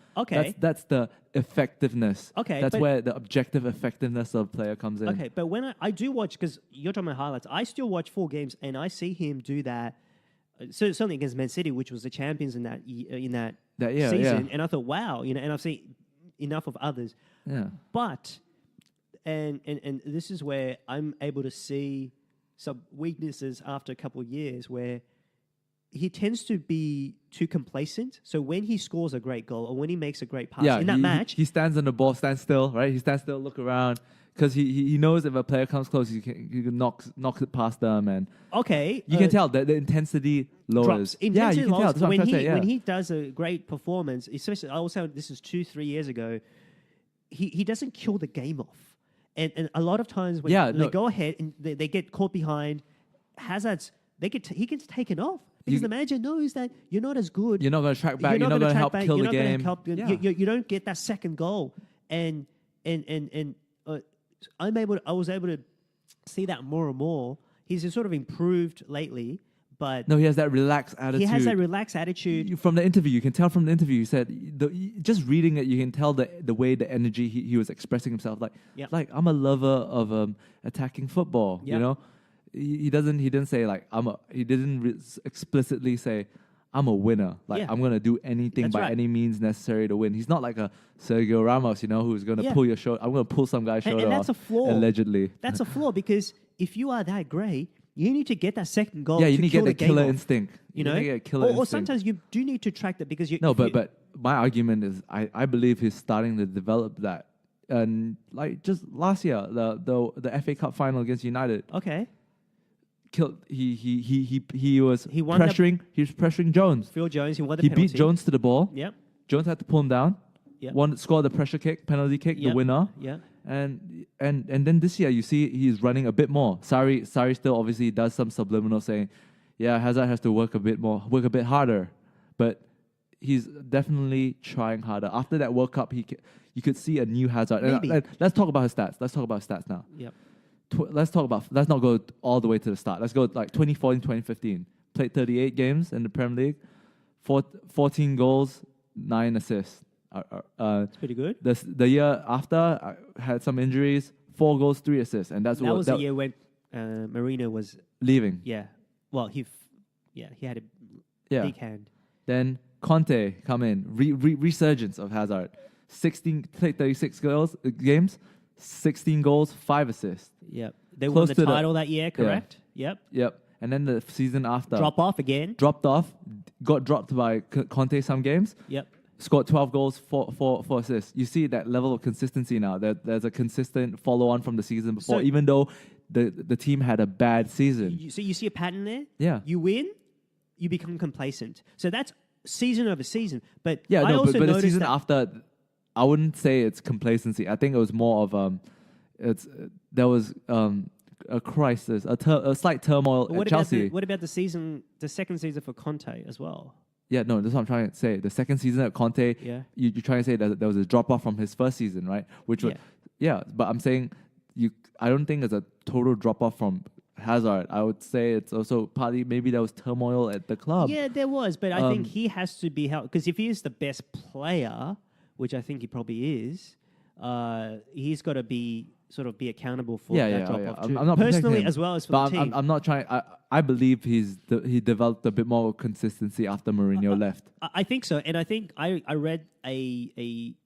effectiveness. Okay, that's where the objective effectiveness of player comes in. Okay, but when I do watch, because you're talking about highlights, I still watch 4 games and I see him do that. So certainly against Man City, which was the champions in that season, and I thought, wow, and I've seen enough of others. Yeah, but. And this is where I'm able to see some weaknesses after a couple of years where he tends to be too complacent. So when he scores a great goal or when he makes a great pass in that match... He stands on the ball, stands still, right? He stands still, look around. Because he knows if a player comes close, he can knock it past them. And you can tell that the intensity lowers. Drops. Intensity you can lowers. tell. When he does a great performance, especially, I also, this is 2-3 years ago, he doesn't kill the game off. And a lot of times when they go ahead and they get caught behind, Hazard's he gets taken off because the manager knows that you're not as good. You're not going to track back. You're not going to help kill the game. You don't get that second goal. And I was able to see that more and more. He's sort of improved lately. But no, he has that relaxed attitude. He has that relaxed attitude. From the interview, you can tell from the interview, he said, just reading it, you can tell the way, the energy he was expressing himself. Like I'm a lover of attacking football, you know? He didn't say he didn't explicitly say, I'm a winner. I'm going to do anything any means necessary to win. He's not like a Sergio Ramos, who's going to pull your shoulder. I'm going to pull some guy's shoulder off. And that's a flaw. Allegedly. That's a flaw because if you are that great, you need to get that second goal. You need to get the killer off. instinct. You know, or sometimes you do need to track that because you. No, but my argument is I believe he's starting to develop that, and just last year the FA Cup final against United. Okay. He was pressuring Jones. Phil Jones. He won the penalty. He beat Jones to the ball. Yep. Jones had to pull him down. Yep. Scored the pressure kick, penalty kick, the winner. Yeah. And then this year you see he's running a bit more. Sarri still obviously does some subliminal saying, Hazard has to work a bit harder, but he's definitely trying harder. After that World Cup, you could see a new Hazard. And let's talk about his stats. Let's talk about his stats now. Yep. Let's not go all the way to the start. Let's go 2014, 2015. Played 38 games in the Premier League, 14 goals, 9 assists. It's pretty good. The year after, I had some injuries, 4 goals, 3 assists, and that was the year when Marino was leaving. Yeah, well, he had a big hand. Then Conte come in, resurgence of Hazard, played 36 games, 16 goals, 5 assists. Yep, they won the title that year, correct? Yeah. Yep. And then the season after, dropped off, got dropped by Conte some games. Yep. Scored 12 goals, 4 assists. You see that level of consistency now. There's a consistent follow-on from the season before, even though the team had a bad season. So you see a pattern there? Yeah. You win, you become complacent. So that's season over season. But but the season after, I wouldn't say it's complacency. I think it was more of there was a crisis, a slight turmoil at Chelsea. What about the second season for Conte as well? Yeah, no, that's what I'm trying to say. The second season at Conte, you're trying to say that there was a drop-off from his first season, right? But I'm saying I don't think it's a total drop-off from Hazard. I would say it's also partly maybe there was turmoil at the club. Yeah, there was, but I think he has to be helped because if he is the best player, which I think he probably is, he's got to be sort of be accountable for Yeah, that yeah, drop yeah. off too. I'm not protecting Personally him, as well as for but the team. I'm not trying. I believe he developed a bit more consistency after Mourinho left. I think so, and I think I read an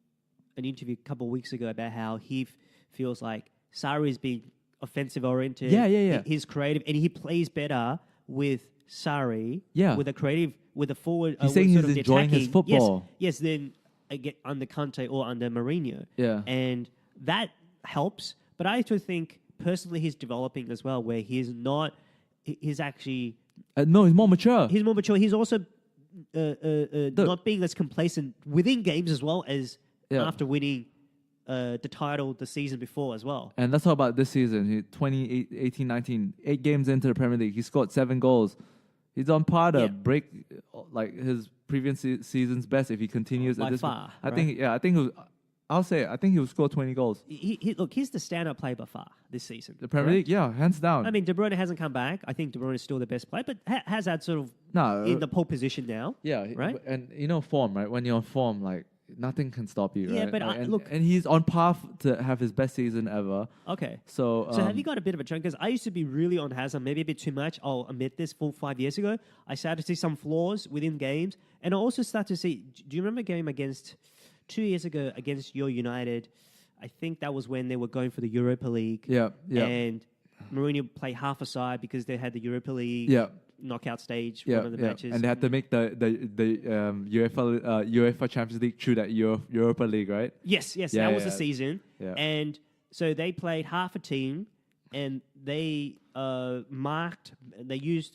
interview a couple of weeks ago about how he feels like Sarri's being offensive oriented. Yeah. He's creative, and he plays better with Sarri. Yeah. With a forward. He's saying he's enjoying his football. Yes. Then get under Conte or under Mourinho. Yeah. And that helps, but I also think personally he's developing as well, where he's actually No, he's more mature. he's more mature. He's also not being as complacent within games as well as after winning the title the season before as well. And let's talk about this season. 2018-19, 8 games into the Premier League, he scored 7 goals. He's on par to break like his previous season's best if he continues By at this. far, I think I think he will score 20 goals. Look, he's the standout player by far this season. The Premier League, yeah, hands down. I mean, De Bruyne hasn't come back. I think De Bruyne is still the best player, but Hazard sort of in the pole position now. Yeah, right. And form, right? When you're on form, like nothing can stop you, Yeah, right? but and he's on path to have his best season ever. Okay. So have you got a bit of a trend? Because I used to be really on Hazard, maybe a bit too much. I'll admit this. 5 years ago, I started to see some flaws within games, and I also started to see. Do you remember a game against 2 years ago against your United? I think that was when they were going for the Europa League. Yeah. And Mourinho played half a side because they had the Europa League knockout stage, one of the matches. And they had to make the UEFA Champions League through that Europa League, right? Yes, that was the season. Yeah. And so they played half a team, and they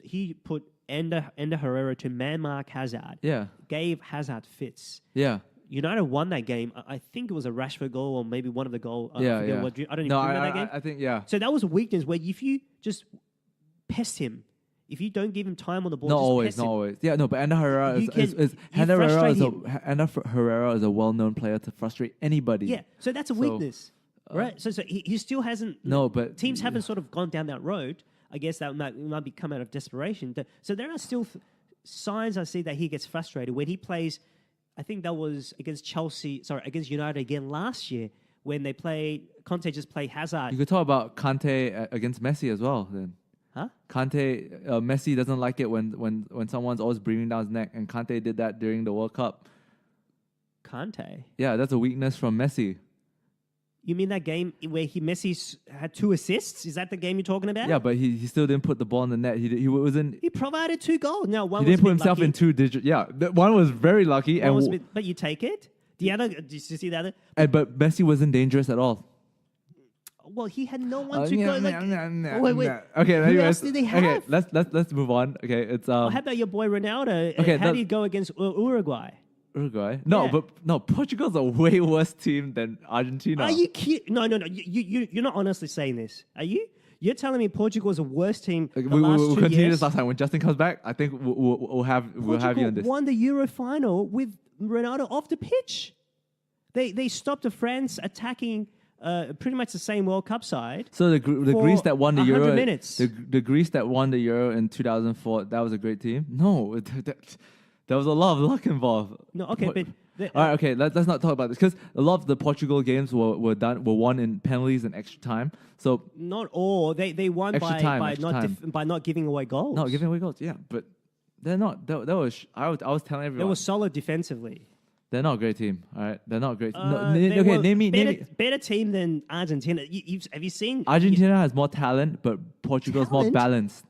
he put Ender Herrera to man mark Hazard. Yeah. Gave Hazard fits. Yeah. United won that game. I think it was a Rashford goal or maybe one of the goals. I don't even remember that game. I think, So that was a weakness where if you just pest him, if you don't give him time on the ball, not just always. pest him. Yeah, no, but Ender Herrera Ender Herrera is a well-known player to frustrate anybody. Yeah, so that's a weakness, right? So he still hasn't. No, but teams haven't sort of gone down that road. I guess that might be come out of desperation. So there are still signs I see that he gets frustrated when he plays. I think that was against United again last year when they played. Conte just played Hazard. You could talk about Kante against Messi as well. Then, huh? Kante, Messi doesn't like it when someone's always breathing down his neck, and Kante did that during the World Cup. Kante. Yeah, that's a weakness from Messi. You mean that game where Messi had 2 assists? Is that the game you're talking about? Yeah, but he still didn't put the ball in the net. He wasn't. He provided 2 goals. No, one he didn't put himself lucky. in 2 digits. Yeah, one was very lucky, But you take it. The other, did you see the other? But Messi wasn't dangerous at all. Well, he had no one to go. Wait. Okay, who else did they have? Okay, let's move on. Okay, it's how about your boy Ronaldo? Okay, how do you go against Uruguay? Uruguay? Yeah. No, Portugal's a way worse team than Argentina. Are you kidding? No. You're not honestly saying this, are you? You're telling me Portugal is a worse team the last 2 years? We'll continue this last time. When Justin comes back, I think we'll have you on this. Portugal won the Euro final with Ronaldo off the pitch. They stopped the France attacking pretty much the same World Cup side. So the Greece that won the Euro, minutes. the Greece that won the Euro in 2004, that was a great team. No, there was a lot of luck involved. No, okay, but all right, okay. Let's not talk about this because a lot of the Portugal games were won in penalties and extra time. So not all they won by not giving away goals. No, giving away goals. Yeah, but they're not. I was telling everyone they were solid defensively. They're not a great team. All right, they're not a great. Name me better team than Argentina. Have you seen? Argentina has more talent, but Portugal's more balanced.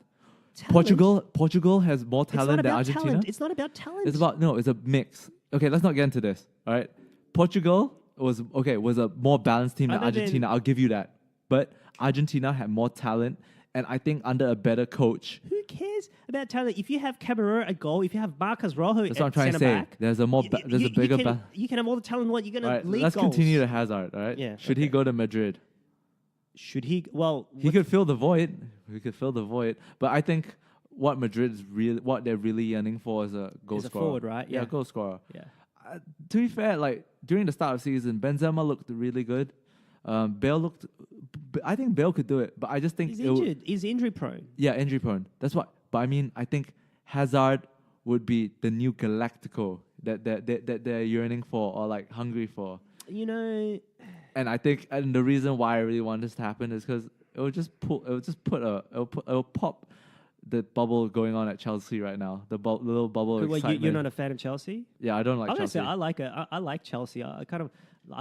Portugal has more talent than Argentina. Talent. It's not about talent. It's a mix. Okay, let's not get into this. All right, Portugal was a more balanced team than Argentina. I'll give you that. But Argentina had more talent, and I think under a better coach. Who cares about talent? If you have Caballero at goal, if you have Marcos Rojo that's what I'm trying to say. Back, there's a bigger. You can have all the talent. What you're gonna lead let's goals. continue to Hazard. All right. Yeah. Should he go to Madrid? Should he? Well, he could fill the void. He could fill the void. But I think what they're really yearning for is a goal scorer. A forward, right? Yeah, goal scorer. Yeah. To be fair, like during the start of the season, Benzema looked really good. Bale looked. I think Bale could do it, but I just think he's injured. He's injury prone. Yeah, injury prone. That's what. But I mean, I think Hazard would be the new Galactico that they're yearning for or like hungry for. You know, And I think, and the reason why I really want this to happen is because it'll pop the bubble going on at Chelsea right now. The little bubble of excitement. you're not a fan of Chelsea? Yeah, I don't like Chelsea. I like it. I like Chelsea. I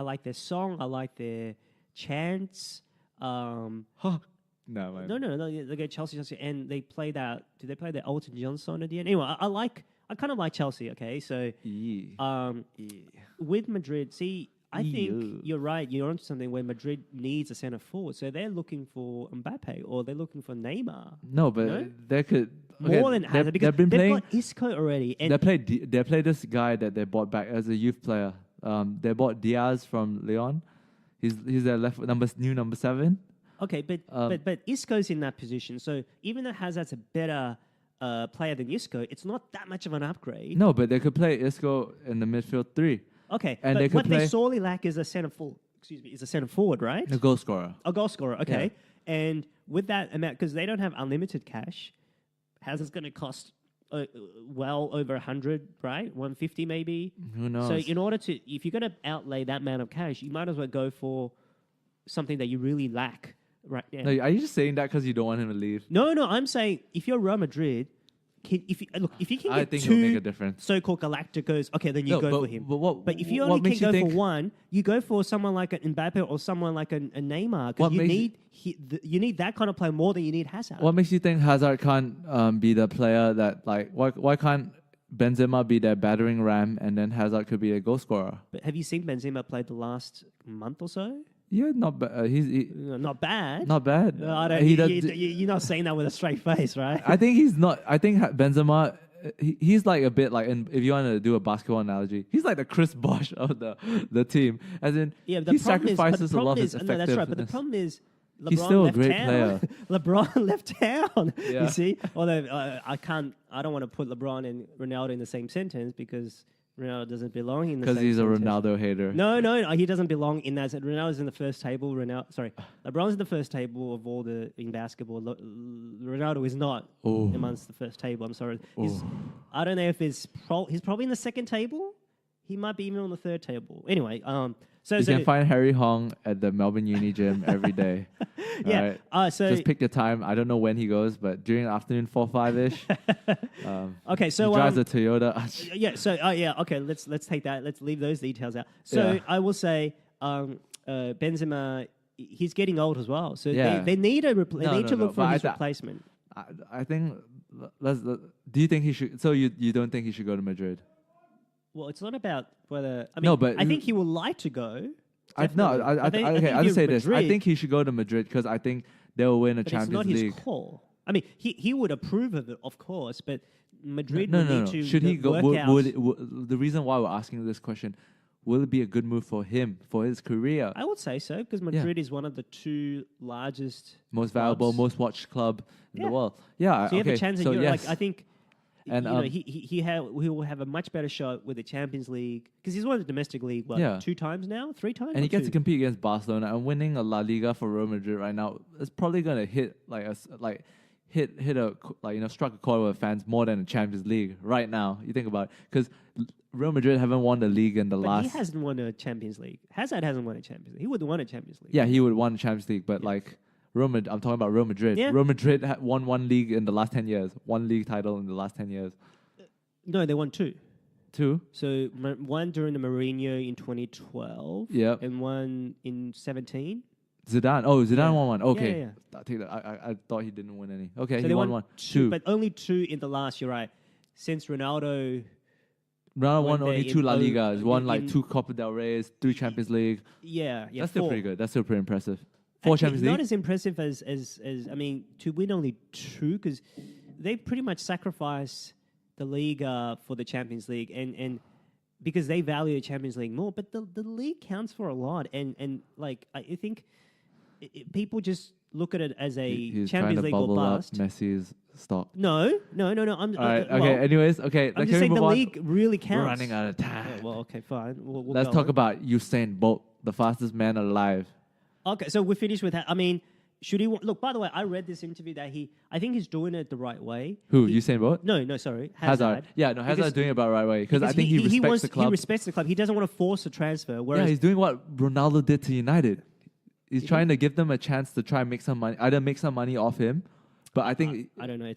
like their song. I like their chants. No, man. No. They get Chelsea, and they play that. Did they play the Elton John song at the end? Anyway, I kind of like Chelsea. Okay, so with Madrid, see, I think you're right. You're onto something where Madrid needs a centre forward, so they're looking for Mbappe or they're looking for Neymar. No, but they could more than Hazard because they've got Isco already. And they played this guy that they bought back as a youth player. They bought Diaz from Lyon. He's their new number 7. Okay, but Isco's in that position, so even though Hazard's a better player than Isco, it's not that much of an upgrade. No, but they could play Isco in the midfield 3. Okay, and but what they sorely lack is a centre forward. Is a centre forward, right? A goal scorer. A goal scorer. Okay, yeah. And with that amount, because they don't have unlimited cash, Hazard's going to cost well over 100, right? 150 maybe. Who knows? So in order to, if you're going to outlay that amount of cash, you might as well go for something that you really lack right now. No, are you just saying that because you don't want him to leave? No. I'm saying if you're Real Madrid. If you can get it'll make a difference. So-called Galacticos, okay, then you go for him. But if you what only can go think for one, you go for someone like an Mbappe or someone like a Neymar because you need that kind of player more than you need Hazard. What makes you think Hazard can't be the player that like why can't Benzema be their battering ram and then Hazard could be a goal scorer? But have you seen Benzema play the last month or so? Yeah, not bad. Not bad. Not bad. You're not saying that with a straight face, right? I think he's not. I think Benzema, he's like a bit like, if you want to do a basketball analogy, he's like the Chris Bosh of the team. As in, he sacrifices a lot of his effectiveness. No, that's right. But the problem is, LeBron he's still a left great town. player. LeBron left town. Yeah. You see, although I don't want to put LeBron and Ronaldo in the same sentence because Ronaldo doesn't belong in the same. Because he's a sentence. Ronaldo hater. No, he doesn't belong in that. Ronaldo's in the first table. LeBron's in the first table of all in basketball. Ronaldo is not amongst the first table. I'm sorry. I don't know if he's probably in the second table. He might be even on the third table. Anyway, you can find Harry Hong at the Melbourne Uni gym every day. Yeah. Right? So just pick the time. I don't know when he goes, but during the afternoon, 4-5ish. Okay, so he drives a Toyota. Yeah. So okay. Let's take that. Let's leave those details out. So I will say, Benzema, he's getting old as well. So they need to look for his replacement. I think. Do you think he should? So you don't think he should go to Madrid? Well, it's not about whether. I mean, I think he would like to go. I'll just say this. I think he should go to Madrid because I think they'll win a Champions League. It's not his call. I mean, he would approve of it, of course, but Madrid no. need to should he go? work out. The reason why we're asking this question, will it be a good move for him, for his career? I would say so because Madrid is one of the 2 largest, most valuable, most watched club in the world. Yeah, so you have a chance in Europe. Yes. Like, I think. And he will have a much better shot with the Champions League because he's won the domestic league 2 times now, 3 times, and he gets to compete against Barcelona and winning a La Liga for Real Madrid right now. It's probably gonna hit struck a chord with fans more than the Champions League right now. You think about it because Real Madrid haven't won the league in the last. He hasn't won a Champions League. Hazard hasn't won a Champions League. He would have won a Champions League. Yeah, he would have won a Champions League, but I'm talking about Real Madrid. Yeah. Real Madrid won 1 league in the last 10 years. 1 league title in the last 10 years. No, they won 2. 2? So one during the Mourinho in 2012. Yep. And one in 17. Zidane won 1. Okay. Yeah. I'll take that. I thought he didn't win any. Okay, so he won 1. 2. But only 2 in the last, you're right. Since Ronaldo won only 2 La Ligas. Won 2 Copa del Reyes, 3 Champions League. Yeah. That's still pretty good. That's still pretty impressive. 4 Champions League? Not as impressive as I mean, to win only 2 because they pretty much sacrifice the league for the Champions League and because they value the Champions League more. But the league counts for a lot and I think people just look at it as a Champions League or bust. Messi's stock. No. Anyways, okay. I'm just saying the league really counts. We're running out of time. Oh, well, okay, fine. We'll Let's talk about Usain Bolt, the fastest man alive. Okay, so we're finished with that. I mean, should he look? By the way, I read this interview that I think he's doing it the right way. Who, Usain Bolt? No, sorry, Hazard. Yeah, no, Hazard's doing it about the right way because I think he respects the club. He respects the club. He doesn't want to force a transfer. Whereas he's doing what Ronaldo did to United. He's trying to give them a chance to try and make some money, either make some money off him. But I think I don't know.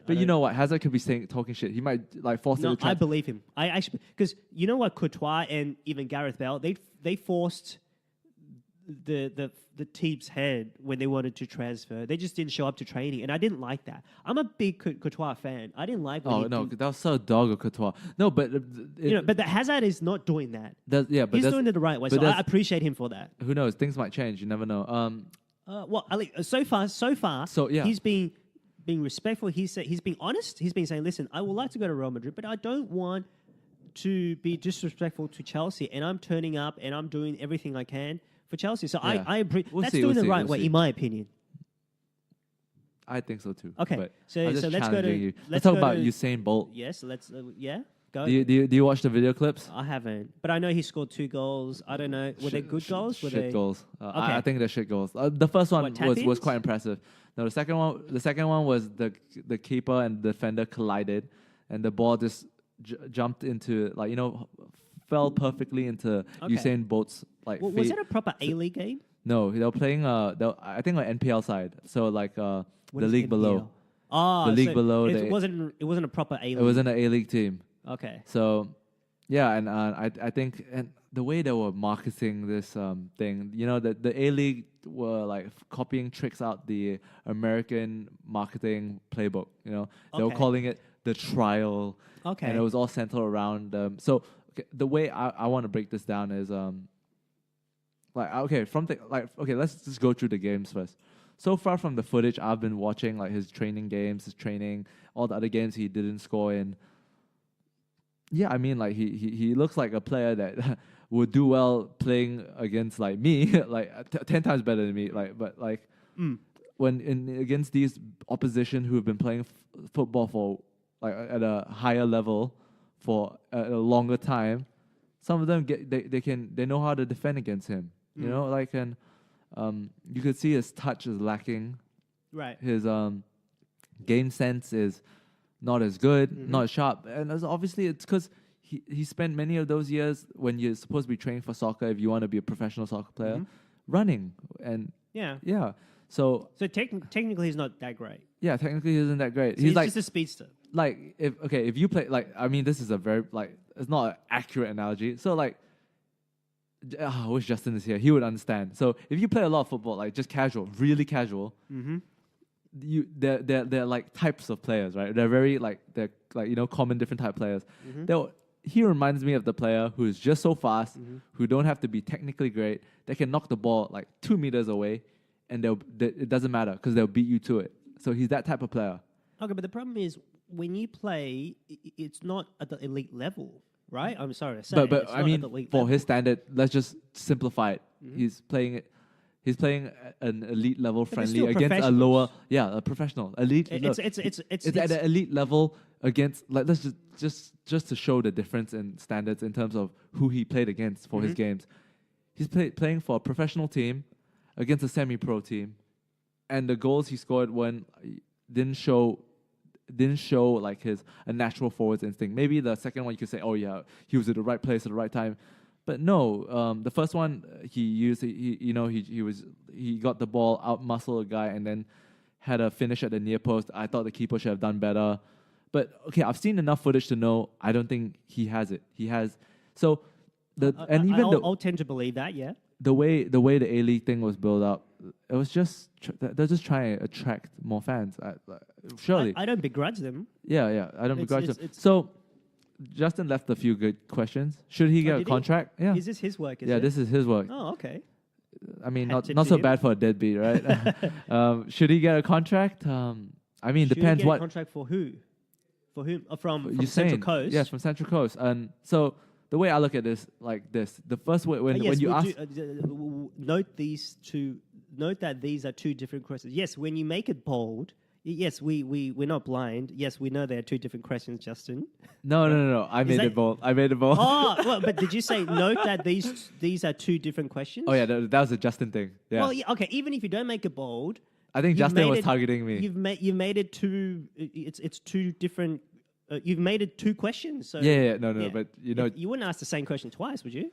But you know what? Hazard could be talking shit. He might force it. No, I believe him. I actually, because you know what, Courtois and even Gareth Bale, they forced the team's hand when they wanted to transfer. They just didn't show up to training, and I didn't like that. I'm a big Courtois fan. I didn't like. That was so dog of Courtois. No, but but the Hazard is not doing that. But he's doing it the right way. So I appreciate him for that. Who knows? Things might change. You never know. So far, yeah. he's being respectful. He's being honest. He's been saying, listen, I would like to go to Real Madrid, but I don't want to be disrespectful to Chelsea, and I'm turning up and I'm doing everything I can for Chelsea. So yeah. That's doing the right way, in my opinion. I think so too. Okay, so let's go to you. Let's talk about Usain Bolt. Yes, let's go. Do you watch the video clips? I haven't, but I know he scored 2 goals. I don't know, were they good goals? Shit goals. Okay. I think they're shit goals. The first one was quite impressive. No, the second one was the keeper and the defender collided, and the ball just jumped into fell perfectly into Usain Bolt's feet. Was it a proper A-League game? No, they were playing I think NPL side, so the league NPL? below. The league below. It wasn't a proper A-League. It wasn't an A-League team. Okay. So, yeah, and I think and the way they were marketing this thing, the A-League were copying tricks out the American marketing playbook. They were calling it the trial. Okay. And it was all centered around so the way I want to break this down is let's just go through the games first. So far from the footage I've been watching, his training games, his training, all the other games he didn't score in. Yeah, I mean, he looks like a player that would do well playing against me, 10 times better than me. When against these opposition who have been playing football for at a higher level for a longer time, some of them they know how to defend against him. And you could see his touch is lacking. Right. His game sense is not as good, not as sharp, and obviously it's because he spent many of those years when you're supposed to be training for soccer if you want to be a professional soccer player, running and yeah. So technically he's not that great. Yeah, technically he isn't that great. So he's just a speedster. If you play this is a very it's not an accurate analogy. So I wish Justin is here. He would understand. So if you play a lot of football, just casual, really casual, they're types of players, right? They're very common different type of players. He reminds me of the player who is just so fast, who don't have to be technically great. They can knock the ball 2 meters away, and it doesn't matter because they'll beat you to it. So he's that type of player. Okay, but the problem is when you play, it's not at the elite level, right? I'm sorry to say. But I mean, for his standard, let's just simplify it. He's playing an elite level friendly against a lower, a professional elite. It's at an elite level against let's just to show the difference in standards in terms of who he played against for his games. He's playing for a professional team against a semi-pro team, and the goals he scored didn't show his a natural forwards instinct. Maybe the second one you could say, oh yeah, he was at the right place at the right time. But no, the first one he got the ball, out muscle a guy, and then had a finish at the near post. I thought the keeper should have done better. But okay, I've seen enough footage to know I don't think he has it. He has I'll tend to believe that. Yeah. The way the A-League thing was built up, it was just they're just trying to attract more fans. Surely, I don't begrudge them. Yeah, I don't begrudge them. So, Justin left a few good questions. Should he get a contract? Yeah. Is this his work? This is his work. Oh, okay. I mean, not so bad for a deadbeat, right? Should he get a contract? I mean, depends what contract for who? For whom? From Central saying, Coast. Yes, from Central Coast. And so the way I look at this, the first way when you ask, note that these are two different questions. Yes, when you make it bold, Yes, we're not blind. Yes, we know there are two different questions, Justin. No. I made it bold. Oh, well, but did you say note that these are two different questions? Oh yeah, that was a Justin thing. Yeah. Well, yeah, okay. Even if you don't make it bold, I think you've Justin made was it- targeting me. You've made it two. It's two different. You've made it two questions. So Yeah, no, yeah. but you know, You wouldn't ask the same question twice, would you?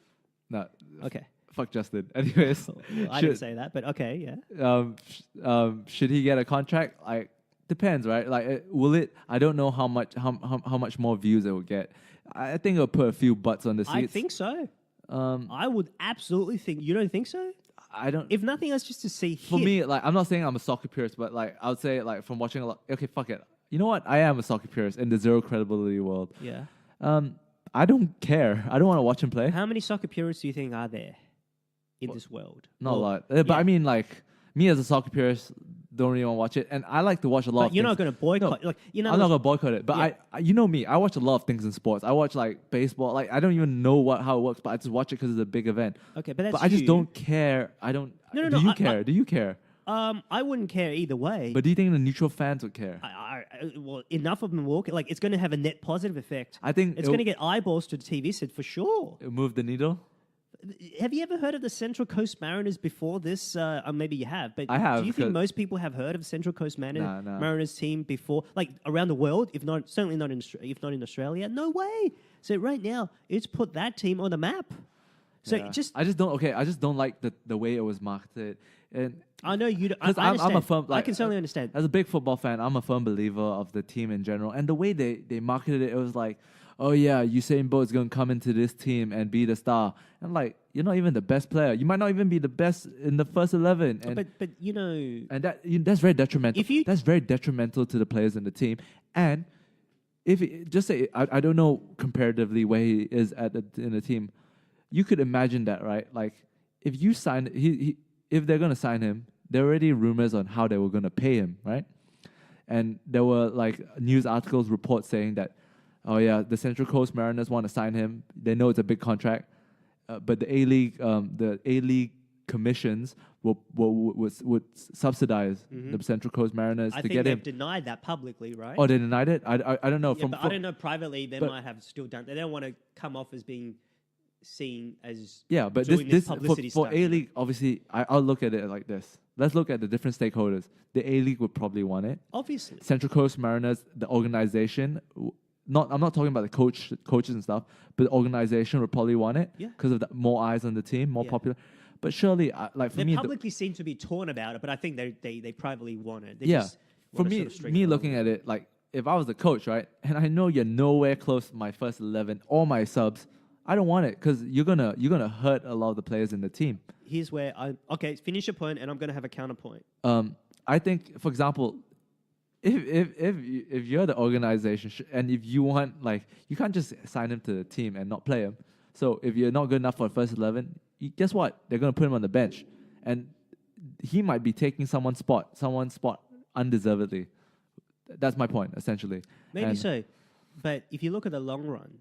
no. Okay. Fuck Justin. Anyways, I didn't say that, but okay, yeah. should he get a contract? Like, depends, right? Like, will it? I don't know how much more views it will get. I think it'll put a few butts on the seats. I think so. I would absolutely think. You don't think so? I don't. If nothing else, just to see. For me, like, I'm not saying I'm a soccer purist, but like, I would say, like, from watching a lot. Okay, fuck it. You know what? I am a soccer purist in the zero credibility world. Yeah. I don't care. I don't want to watch him play. How many soccer purists do you think are there in this world? Not a lot. But I mean, like, me as a soccer purist, don't really want to watch it. And I like to watch a lot of But you're things. not going to boycott. No, like, you know, I'm not going to boycott it. But Yeah. I, you know me, I watch a lot of things in sports. I watch, like, baseball. Like, I don't even know how it works, but I just watch it because it's a big event. Okay, but that's But I just you. don't care. I don't. No, do you I- care? Do you care? I wouldn't care either way. But do you think the neutral fans would care? Well, enough of them walk. Like, it's going to have a net positive effect. I think It's going to get eyeballs to the TV set for sure. it'll move the needle. Have you ever heard of the Central Coast Mariners before this? Maybe you have, but I have, do you think 'cause- most people have heard of Central Coast Nah. Mariners team before, like around the world? If not, certainly not if not in Australia. No way. So right now, it's put that team on the map. So Yeah. just, I just don't like the way it was marketed. And I know you. I 'cause I'm a understand. firm, I like, can certainly understand. as a big football fan, I'm a firm believer of the team in general. And the way they marketed it, it was like, oh yeah, Usain Bolt is going to come into this team and be the star. And like, you're not even the best player. You might not even be the best in the first 11. And But you know, and that's very detrimental. If you- That's very detrimental to the players in the team. And if just say I don't know comparatively where he is in the team, you could imagine that, right? Like, if you sign if they're gonna sign him, there are already rumors on how they were gonna pay him, right? And there were like news articles, reports saying that, oh yeah, the Central Coast Mariners want to sign him. They know it's a big contract, but the A League commissions would subsidize the Central Coast Mariners I to think get they've him. denied that publicly, right? Oh, they denied it. I don't know. Yeah, but I don't know. Privately, they might have still done. They don't want to come off as being seen as Yeah, but doing this publicity for stunt. A League, obviously, I'll look at it like this. Let's look at the different stakeholders. The A League would probably want it. Obviously, Central Coast Mariners, the organization. I'm not talking about the coaches and stuff, but the organization would probably want it Yeah. because of more eyes on the team, more Yeah. popular. But surely, like for they me, publicly seem to be torn about it, but I think they privately want it. They yeah, just for wanna me, sort of string me it looking along. at it, like if I was the coach, right, and I know you're nowhere close to my first 11 or my subs, I don't want it because you're gonna hurt a lot of the players in the team. Here's where finish your point, and I'm going to have a counterpoint. I think, for example, if you're the organization and if you want, like, you can't just sign him to the team and not play him. So if you're not good enough for the first 11, guess what? They're gonna put him on the bench, and he might be taking someone's spot undeservedly. That's my point, essentially. Maybe And- so, but if you look at the long run,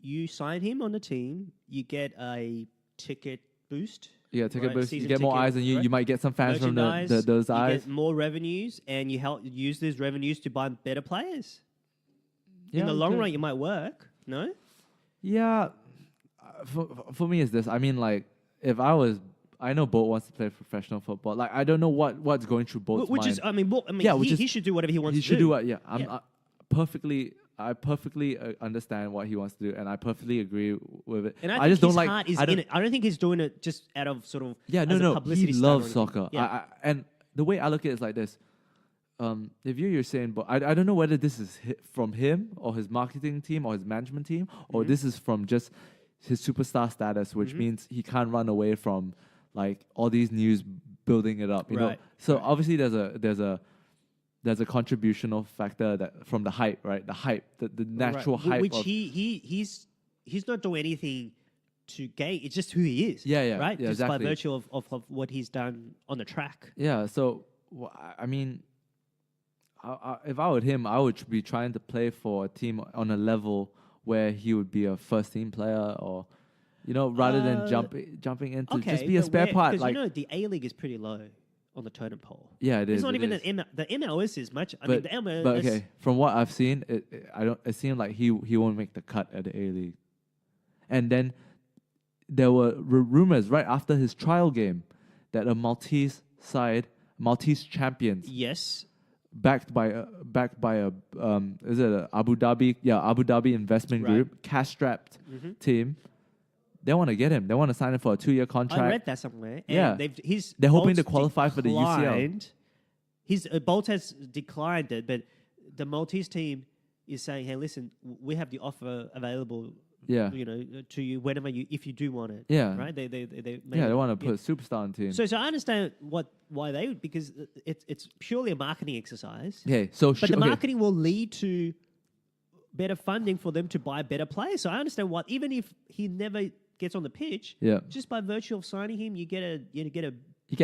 you sign him on the team, you get a ticket boost. Yeah, ticket right? boost. You Season get more ticket, eyes on you. right? You might get some fans from Merchandise, those you eyes. get more revenues, and you help use those revenues to buy better players. In the long run, you might work. No, Yeah, for me, it's this. I mean, like, if I know Bolt wants to play professional football. Like, I don't know what's going through Bolt's which mind. is, I mean, Yeah, which he should do whatever he wants He to should do. do what? Yeah, Yeah. I perfectly understand what he wants to do, and I perfectly agree with it. And I I think just don't his like. heart is I don't, in it. I don't think he's doing it just out of sort of Yeah, as a no. publicity He stunt or loves anything. soccer. Yeah. And the way I look at it is like this. If you're saying, but I don't know whether this is from him or his marketing team or his management team, or this is from just his superstar status, which means he can't run away from like all these news building it up. You know, Right, so obviously there's a contributional factor that from the hype, right? The hype, the natural Right. hype. Which of, he's not doing anything to gain. It's just who he is. Yeah, Right. yeah, just by exactly. virtue of what he's done on the track. Yeah, so I mean, if I were him, I would be trying to play for a team on a level where he would be a first team player, or rather than jumping into just be a spare part. Because Like, the A League is pretty low. on the totem pole. Yeah, it is. It's not even is. the MLS is much. I But, mean, the MLS. but okay, from what I've seen, it seemed like he won't make the cut at the A League. And then there were rumors right after his trial game that a Maltese champions, Yes. backed by a is it a Abu Dhabi investment Right. group, cash-strapped team. They want to get him. They want to sign him for a 2-year contract. I read that somewhere. And Yeah. they're hoping to qualify for the UCL. Bolt has declined it, but the Maltese team is saying, "Hey, listen, we have the offer available. Yeah. To you whenever if you do want it. Yeah. Right. They want to put a superstar on the team. So I understand why they would, because it's purely a marketing exercise. Okay, so But the marketing will lead to better funding for them to buy better players. So I understand even if he never gets on the pitch, just by virtue of signing him, you get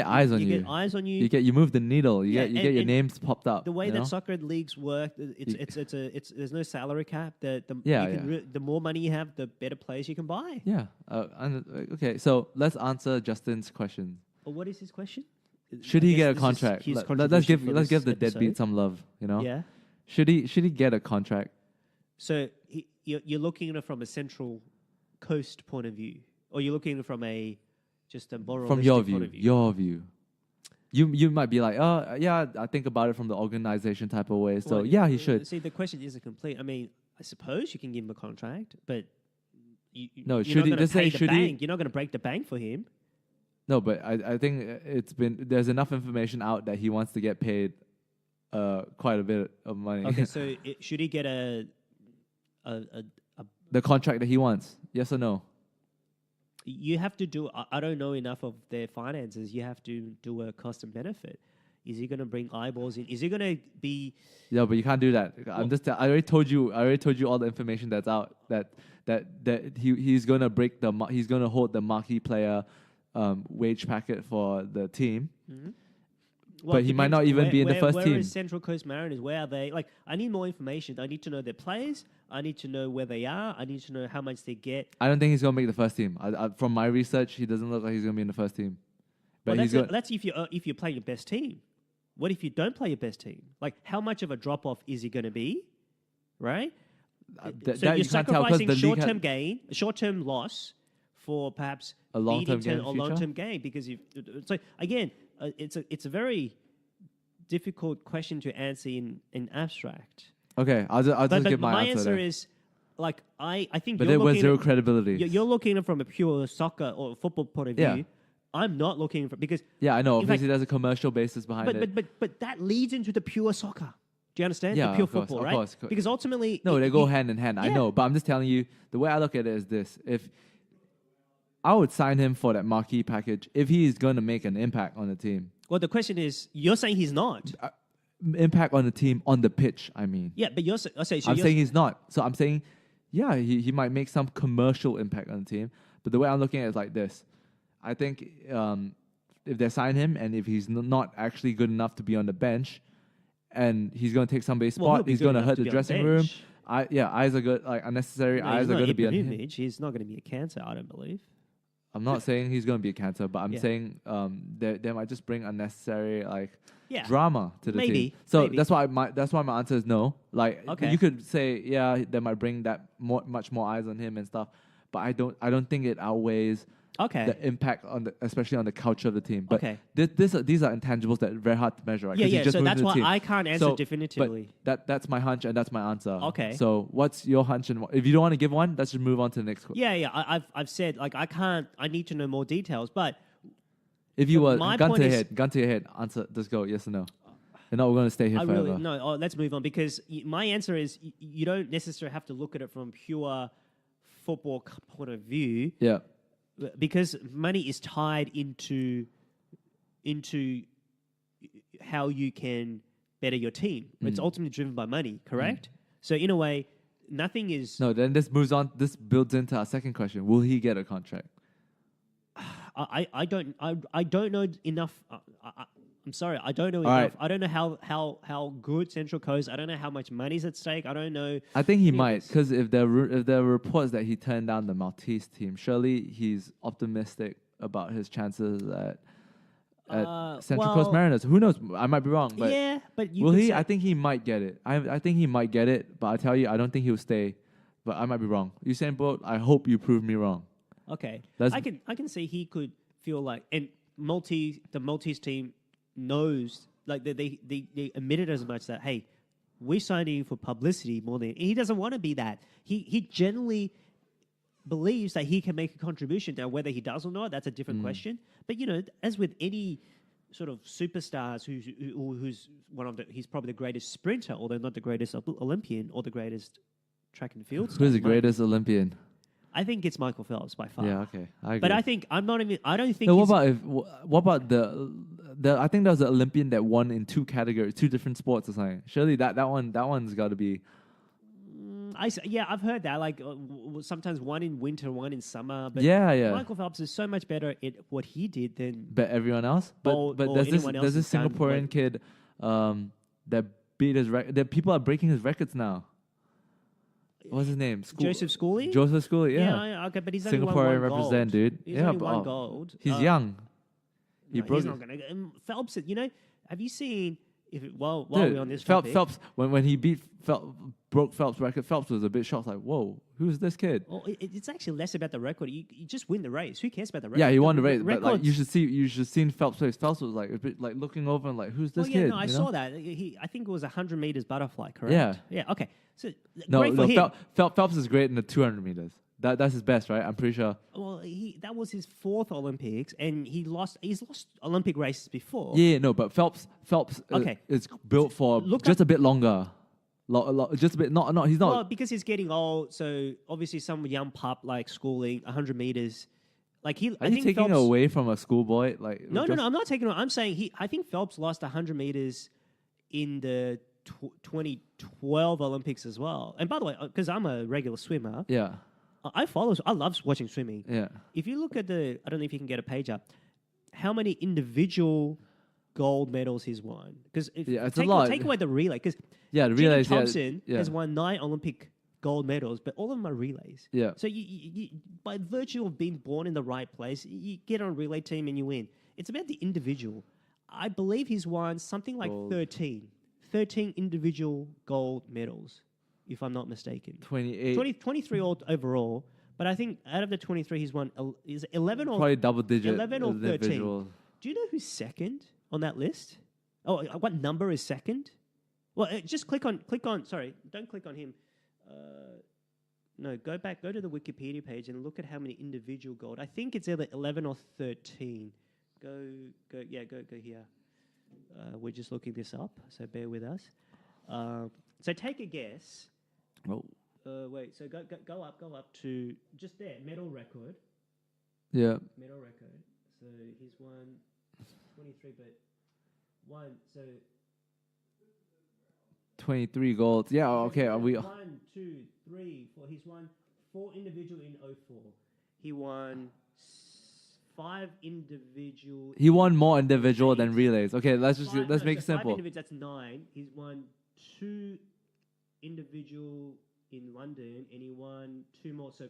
eyes on you. You get eyes on you. You move the needle. You get your and names popped up. The way that soccer leagues work, there's no salary cap. The more money you have, the better players you can buy. Yeah. Okay. So let's answer Justin's question. Well, what is his question? Should he get a contract? Let's give the deadbeat some love. Yeah. Should he get a contract? So you're looking at it from a Central Coast point of view, or you're looking at it from just a moralistic from your point of view. Your view. You might be like, oh yeah, I think about it from the organization type of way. So he should. See, the question isn't complete. I mean, I suppose you can give him a contract, but you're not going to break the bank for him. No, but I think there's enough information out that he wants to get paid quite a bit of money. Okay, so should he get the contract that he wants? Yes or no? You have to do. I don't know enough of their finances. You have to do a cost and benefit. Is he going to bring eyeballs in? Is he going to be? Yeah, but you can't do that. I already told you all the information that's out. That he's going to he's going to hold the marquee player wage packet for the team. Mm-hmm. Well, but he might not even be in the first team. Where is Central Coast Mariners? Where are they? Like, I need more information. I need to know their players. I need to know where they are. I need to know how much they get. I don't think he's going to make the first team. From my research, he doesn't look like he's going to be in the first team. But that's if you play your best team. What if you don't play your best team? Like, how much of a drop off is he going to be? Right. So you're sacrificing short-term gain, short-term loss for perhaps a long-term gain, or long-term gain, because so again, it's a very difficult question to answer in abstract. Okay, I'll just give my answer. My answer is, like, I think. But there was zero credibility. You're looking at it from a pure soccer or football point of view. I'm not looking for, because I know obviously there's a commercial basis behind it. But that leads into the pure soccer. Do you understand? Yeah, the pure of course, football, of right? course. Because ultimately, they go hand in hand. I know, but I'm just telling you the way I look at it is this: if I would sign him for that marquee package if he is going to make an impact on the team. Well, the question is, you're saying he's not. Impact on the team on the pitch, I mean. Yeah, but I'm saying he's not. So I'm saying, he might make some commercial impact on the team. But the way I'm looking at it is like this. I think if they sign him and if he's not actually good enough to be on the bench and he's going to take somebody's spot, he's going to hurt the dressing room. Eyes are good, like unnecessary eyes are going to be on him. He's not going to be a cancer, I don't believe. I'm not saying he's going to be a cancer, but I'm saying they might just bring unnecessary drama to the team. So that's why my answer is no. Like you could say they might bring that much more eyes on him and stuff, but I don't think it outweighs the impact especially on the culture of the team. But these are intangibles that are very hard to measure, right? So that's why I can't answer definitively. But that's my hunch and that's my answer. Okay. So what's your hunch? And if you don't want to give one, let's just move on to the next one. I've said, like, I can't. I need to know more details. But if you were gun to your head, answer. Just go yes or no. And no, we're going to stay here forever. Let's move on, because my answer is you don't necessarily have to look at it from pure football point of view. Yeah. Because money is tied into how you can better your team. It's ultimately driven by money, correct? So in a way, nothing is... No, then this moves on. This builds into our second question. Will he get a contract? I don't know enough. I'm sorry, I don't know enough. Right. I don't know how good Central Coast. I don't know how much money's at stake. I don't know. I think he might, because if there are reports that he turned down the Maltese team, surely he's optimistic about his chances that at Central Coast Mariners. Who knows? I might be wrong, but yeah, but will he? I think he might get it. I think he might get it, but I tell you, I don't think he'll stay. But I might be wrong. Usain Bolt, I hope you prove me wrong. Okay, I can see he could feel like, and the Maltese team knows, like they admitted as much that, hey, we're signing for publicity more than he doesn't want to be that. He generally believes that he can make a contribution. Now, whether he does or not, that's a different question. But as with any sort of superstars, who's he's probably the greatest sprinter, although not the greatest Olympian or the greatest track and field star. Who's the greatest Olympian? I think it's Michael Phelps by far. Yeah, okay, I agree. But I don't think. No, what about the? I think there was an Olympian that won in two categories, two different sports or something. Surely that one's got to be. I've heard that. Like sometimes one in winter, one in summer. But yeah. Michael Phelps is so much better at what he did than everyone else. But there's this Singaporean kid that beat his record. That people are breaking his records now. What's his name? Joseph Schooley? Joseph Schooley, yeah. Yeah, okay, but he's only Singaporean won one represent, gold. dude. He's only won gold. He's young. He's not going to. Phelps, have you seen, while we're on this topic? Phelps, when he broke Phelps' record, Phelps was a bit shocked, like, whoa, who's this kid? Well, it's actually less about the record. You just win the race. Who cares about the record? Yeah, he won the race, but like, you should see Phelps' face. Phelps was like a bit like looking over and like, who's this kid? No, I saw that. I think it was 100 meters butterfly, correct? Yeah, okay. So great for him. Phelps is great in the 200 meters. That's his best, right? I'm pretty sure. Well, that was his fourth Olympics, and he's lost Olympic races before. Yeah, no, but Phelps is built for just a bit longer. Just a bit. Not. He's not. Well, because he's getting old, so obviously some young pup like Schooling 100 meters. Like Are you taking away from a schoolboy? Like no, I'm not taking it. I'm saying I think Phelps lost 100 meters in the 2012 Olympics as well. And by the way, because I'm a regular swimmer, I love watching swimming. Yeah. If you look at I don't know if you can get a page up, how many individual gold medals he's won? Because it's a lot. Take away the relay, because the relays. Thompson has won 9 Olympic gold medals, but all of them are relays. Yeah. So you by virtue of being born in the right place, you get on a relay team and you win. It's about the individual. I believe he's won something like 13 individual gold medals, if I'm not mistaken. 23 overall. But I think out of the 23, he's won 11 or probably double digit. 11 or 13. Do you know who's second on that list? Oh, what number is second? Well, just click on. Sorry, don't click on him. No, go to the Wikipedia page and look at how many individual gold. I think it's either 11 or 13. Go here. We're just looking this up, so bear with us. So take a guess. Oh. Wait, so go up to just there, medal record. Yeah. Medal record. So he's won 23, but one, so 23 golds. Yeah, okay. 1, 2, 3, 4. He's won 4 individual in 04. He won 5 individual. He won more individual than relays. Okay, let's make it simple. 5 that's 9. He's won 2 individual in London, and he won 2 more. So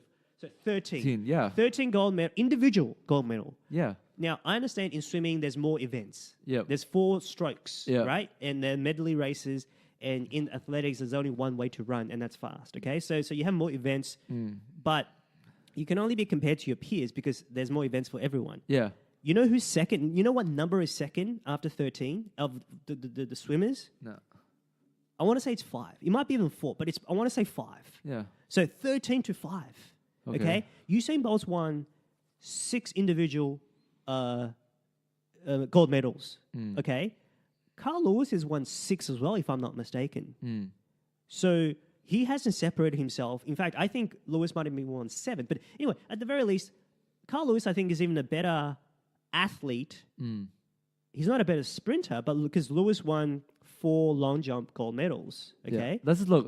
13. 13 gold medal, individual gold medal. Yeah. Now, I understand in swimming there's more events. Yeah. There's 4 strokes, right? And then medley races. And in athletics, there's only one way to run, and that's fast, okay? So you have more events, but you can only be compared to your peers because there's more events for everyone. Yeah. You know who's second? You know what number is second after 13 of the swimmers? No. I want to say it's 5. It might be even 4, but I want to say 5. Yeah. So 13 to 5, okay? Usain Bolt's won 6 individual gold medals, okay? Carl Lewis has won 6 as well, if I'm not mistaken. So he hasn't separated himself. In fact, I think Lewis might have been won 7. But anyway, at the very least, Carl Lewis, I think, is even a better athlete. He's not a better sprinter, but because Lewis won 4 long jump gold medals. Okay, let's look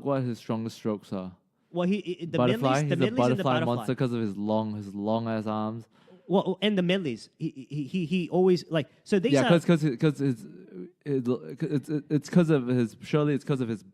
what his strongest strokes are. Well, the butterfly. Medleys, He's a butterfly monster because of his long ass arms. Well, and the medleys, he always like so. These because it's because of his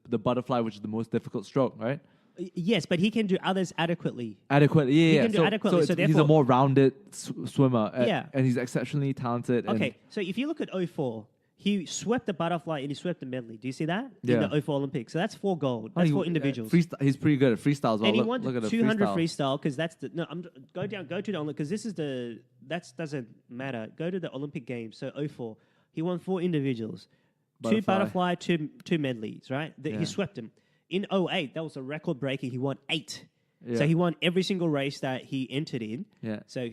the butterfly, which is the most difficult stroke, right? Yes, but he can do others adequately. Adequately, He yeah. can do adequately, so he's a therefore- more rounded swimmer. Yeah. And he's exceptionally talented. Okay, so if you look at 04, he swept the butterfly and he swept the medley. Do you see that? Yeah. In the 04 Olympics. So that's 4 gold. That's 4 individuals. He's pretty good at freestyle as well. And he Look won at the 200 freestyle. freestyle because that's the go to the Olympic because this is that doesn't matter. Go to the Olympic Games. So 04, he won 4 individuals, 2 butterfly, 2 medleys. Right, he swept them. In 08, that was a record breaking. He won 8. Yeah. So he won every single race that he entered in. Yeah. So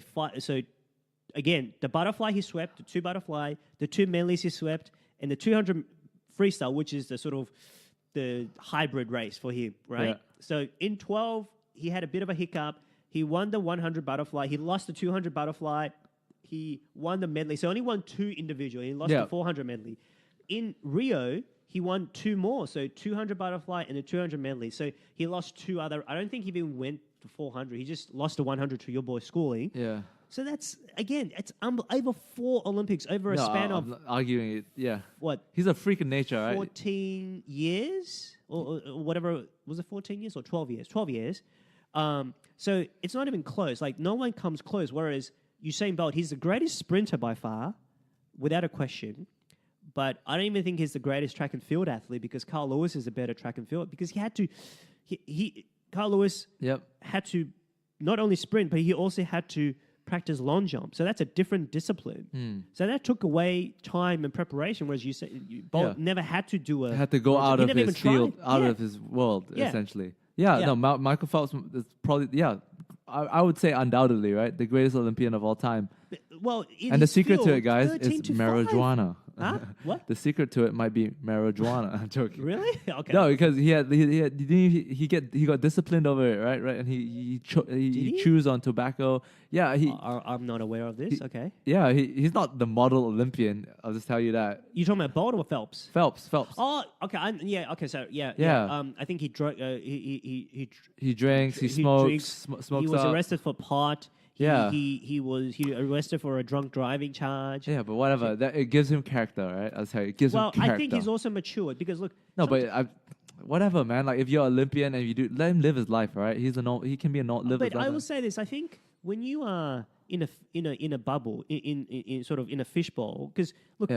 again, the butterfly he swept, the 2 butterfly, the 2 medleys he swept, and the 200 freestyle, which is the sort of the hybrid race for him, right? Yeah. So in 12, he had a bit of a hiccup. He won the 100 butterfly. He lost the 200 butterfly. He won the medley. So only won 2 individual. He lost the 400 medley. In Rio, he won 2 more. So 200 butterfly and the 200 medley. So he lost 2 other. I don't think he even went to 400. He just lost the 100 to your boy Schooling. Yeah. So that's, again, it's over 4 Olympics over a span of... I'm not arguing it. Yeah. What? He's a freak of nature, right? 14 years? Or whatever. Was it 14 years or 12 years? 12 years. So it's not even close. Like, no one comes close. Whereas Usain Bolt, he's the greatest sprinter by far, without a question. But I don't even think he's the greatest track and field athlete because Carl Lewis is a better track and field because he had to... Carl Lewis had to not only sprint, but he also had to practice long jump. So that's a different discipline. So that took away time and preparation, whereas Bolt never had to do a... Had to go out of his field, out Yeah. of his world, Yeah. essentially. Yeah, no, Michael Phelps is probably, I would say undoubtedly, right? The greatest Olympian of all time. Well, And the secret to it, guys, is 13-5. marijuana. Huh? What? The secret to it might be marijuana. I'm joking. Really? Okay. No, because he got disciplined over it, right? And he chews on tobacco. Yeah, I'm not aware of this. Okay. Yeah, he's not the model Olympian. I'll just tell you that. You talking about Bolt or Phelps? Phelps. Oh, okay. Okay. So yeah. I think he drank. He drinks. He smokes. Smokes. He was arrested for pot. Yeah. He was arrested for a drunk driving charge. Yeah, but whatever. That it gives him character, right? I'll tell you, it gives him character. I think he's also matured because look. No, but whatever, man. Like if you're Olympian and let him live his life, right? He can be a live his life. But I will say this: I think when you are in a bubble, in sort of in a fishbowl, because look,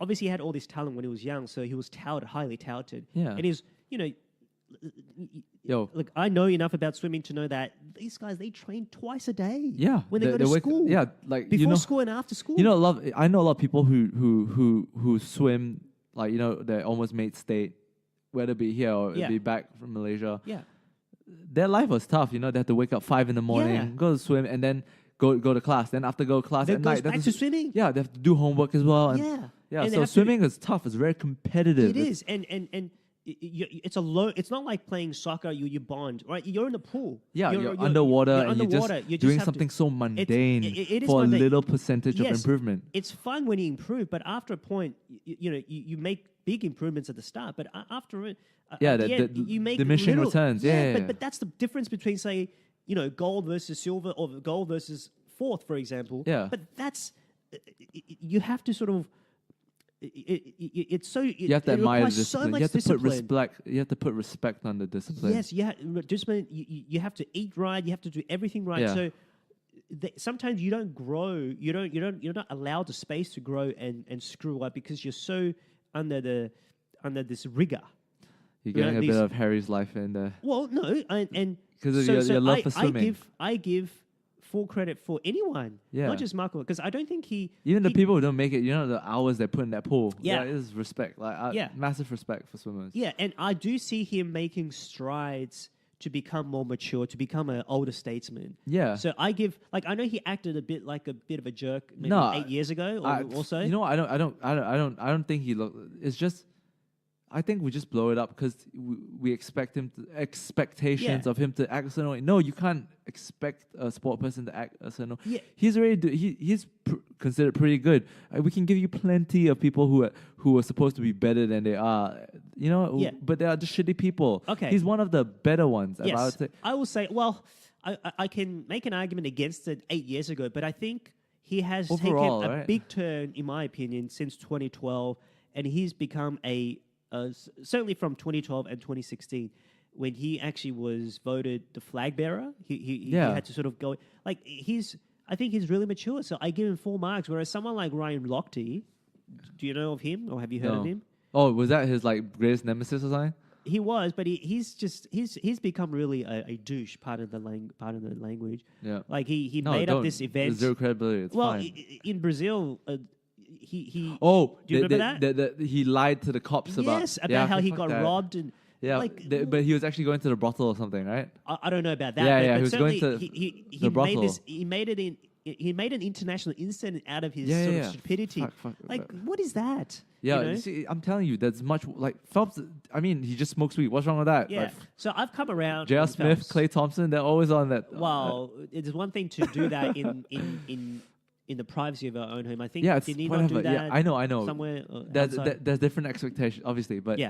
obviously he had all this talent when he was young, so he was highly touted. Yeah, and he's look, I know enough about swimming to know that these guys they train twice a day. Yeah, when they go to school. Yeah, like before school and after school. I know a lot of people who swim like they're almost made state, whether it be here or it be back from Malaysia. Yeah, their life was tough. They had to wake up 5 a.m, go to swim, and then go to class. Then after go to class at night, back to swimming. Yeah, they have to do homework as well. And And so swimming is tough. It's very competitive. It is, and it's not like playing soccer. You bond, right? You're in the pool. Yeah, you're underwater, and you're just doing something so mundane for a little percentage of improvement. It's fun when you improve, but after a point, you make big improvements at the start, but after it, you make diminishing returns. But that's the difference between say gold versus silver or gold versus fourth, for example. Yeah, but that's you have to sort of. It's so you have to admire the discipline. So you have to discipline. put respect. You have to put respect on the discipline. Yes, discipline. You have to eat right. You have to do everything right. Yeah. So sometimes you don't grow. You're not allowed the space to grow and screw up because you're so under this rigor. You're getting a bit of Harry's life in there. Well, no, and because of your love for swimming. I give full credit for anyone, not just Michael, because I don't think even the people who don't make it, the hours they put in that pool. Yeah, it is respect. Massive respect for swimmers. Yeah, and I do see him making strides to become more mature, to become an older statesman. Yeah. So I know he acted a bit of a jerk maybe 8 years ago or so. I don't think he looked. It's just. I think we just blow it up because we expect expectations of him to act a certain way. No, you can't expect a sport person to act a certain way. Yeah. He's already he's considered pretty good. We can give you plenty of people who are supposed to be better than they are. But they are just shitty people. Okay, he's one of the better ones. Yes, I will say. Well, I can make an argument against it 8 years ago, but I think he has taken a big turn, in my opinion, since 2012, and he's become certainly from 2012 and 2016, when he actually was voted the flag bearer, he had to sort of go like I think he's really mature. So I give him 4 marks. Whereas someone like Ryan Lochte, do you know of him or have you heard of him? Oh, was that his like greatest nemesis or something? He was, but he's become really a douche. Pardon the language. Yeah, like he made up this event. Zero credibility. It's fine. In Brazil, he. Oh, do you remember that? He lied to the cops about how he got robbed and. Yeah, but he was actually going to the brothel or something, right? I don't know about that. Yeah, but he was going to the brothel. He made an international incident out of his sort of stupidity. Fuck, what is that? Yeah, you know? you see, I'm telling you, there's much like Phelps. I mean, he just smokes weed. What's wrong with that? Yeah. Like, so I've come around. J.R. Smith, Klay Thompson, they're always on that. Well, it's one thing to do that in the privacy of our own home. I think it's you need whatever. to do that. Yeah, I know. Somewhere. There's different expectations, obviously, but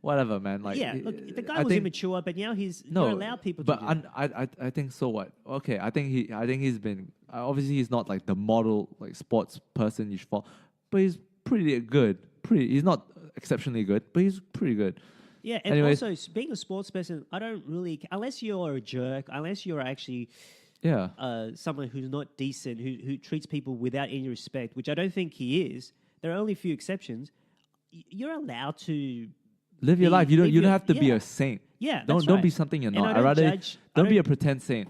whatever, man. Like, look, the guy was immature, but now you allow people to do that. I think so. What? Okay, I think he's been obviously he's not like the model like sports person you should follow, but he's pretty good. He's not exceptionally good, but he's pretty good. Yeah, and also being a sports person, I don't really unless you're a jerk, unless you're actually someone who's not decent, who treats people without any respect, which I don't think he is. There are only a few exceptions. You're allowed to live your life. You don't have to be a saint. Yeah, don't be something you're not. Don't be a pretend saint.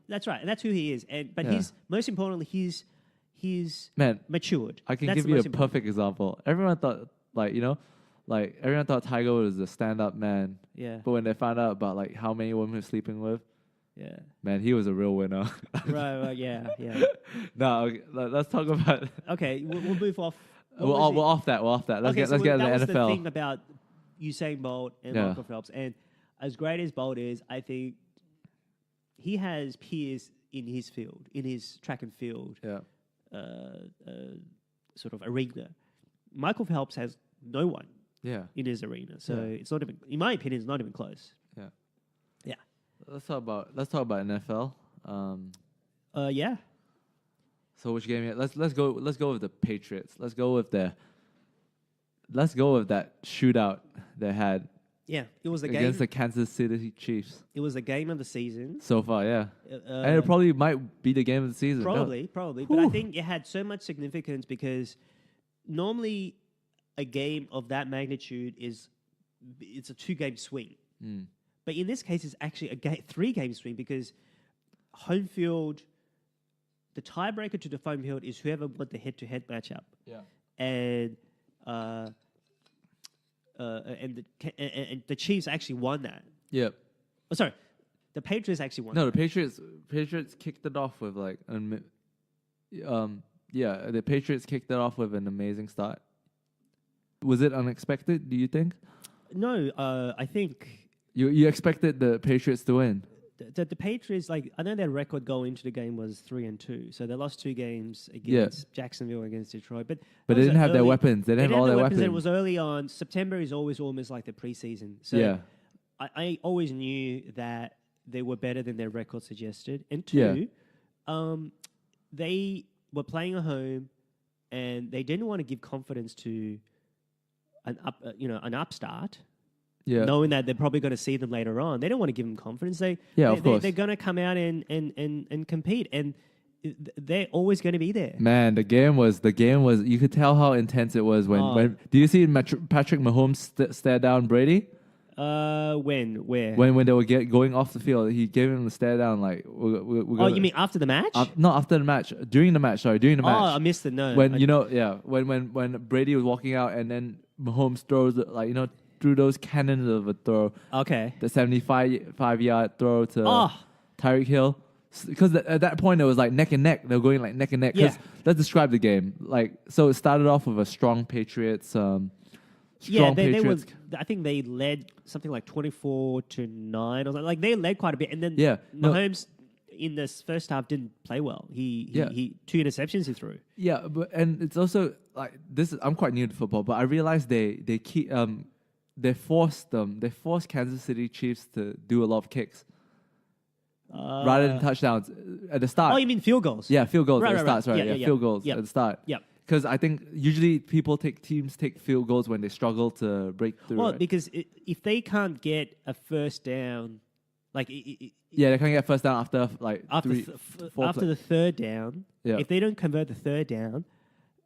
That's right. And that's who he is. But he's most importantly he's matured. I can give you a perfect example. Everyone thought everyone thought Tiger was a stand-up man. Yeah. But when they found out about like how many women he was sleeping with, man, he was a real winner. right. Yeah. No, okay, let's talk about. Okay, we'll move off. We're off that. Let's get into the NFL. That was the thing about Usain Bolt and Michael Phelps. And as great as Bolt is, I think he has peers in his field, in his track and field sort of arena. Michael Phelps has no one in his arena. So it's not even, in my opinion, it's not even close. Yeah. Let's talk about NFL. Yeah. So which game? Let's go with the Patriots. Let's go with that shootout they had. Yeah, it was the against the Kansas City Chiefs. It was the game of the season so far. Yeah, and it probably might be the game of the season. Probably. But I think it had so much significance because normally a game of that magnitude it's a 2-game swing. But in this case, it's actually a 3-game swing because home field. The tiebreaker to the home field is whoever won the head-to-head matchup. Yeah, and the Chiefs actually won that. Yeah. Oh, sorry, the Patriots actually won. No, the Patriots kicked it off with like the Patriots kicked it off with an amazing start. Was it unexpected? Do you think? No, I think you expected the Patriots to win. The Patriots, like I know their record going into the game was 3-2, so they lost 2 games against Jacksonville, against Detroit, but they didn't have their weapons. They didn't have all their weapons. It was early on. September is always almost like the preseason. So I always knew that they were better than their record suggested. And 2, they were playing at home, and they didn't want to give confidence to an upstart. Yeah. Knowing that they're probably going to see them later on, they don't want to give them confidence. Of course. They're going to come out and compete, and they're always going to be there. Man, the game was. You could tell how intense it was when. Do you see Patrick Mahomes stare down Brady? When? Where? When they were going off the field, he gave him the stare down. Like, we're gonna, you mean after the match? Not after the match. During the match. Sorry, during the match. Oh, I missed it. No. When Brady was walking out, and then Mahomes throws through those cannons of a throw. Okay. The 75-yard throw to Tyreek Hill. Because at that point, it was like neck and neck. They were going like neck and neck. Yeah. Let's describe the game. So it started off with a strong Patriots. Patriots. I think they led something like 24-9 or something. Like they led quite a bit. And then Mahomes in this first half didn't play well. He 2 interceptions he threw. Yeah, and it's also like this. I'm quite new to football, but I realized they forced Kansas City Chiefs to do a lot of kicks rather than touchdowns at the start. Oh, you mean field goals? Yeah, field goals at the start. Sorry, field goals at the start. Yeah. Because I think usually teams take field goals when they struggle to break through. Well, right? because if they can't get a first down, like Yeah, they can't get first down after like after the third down, if they don't convert the third down,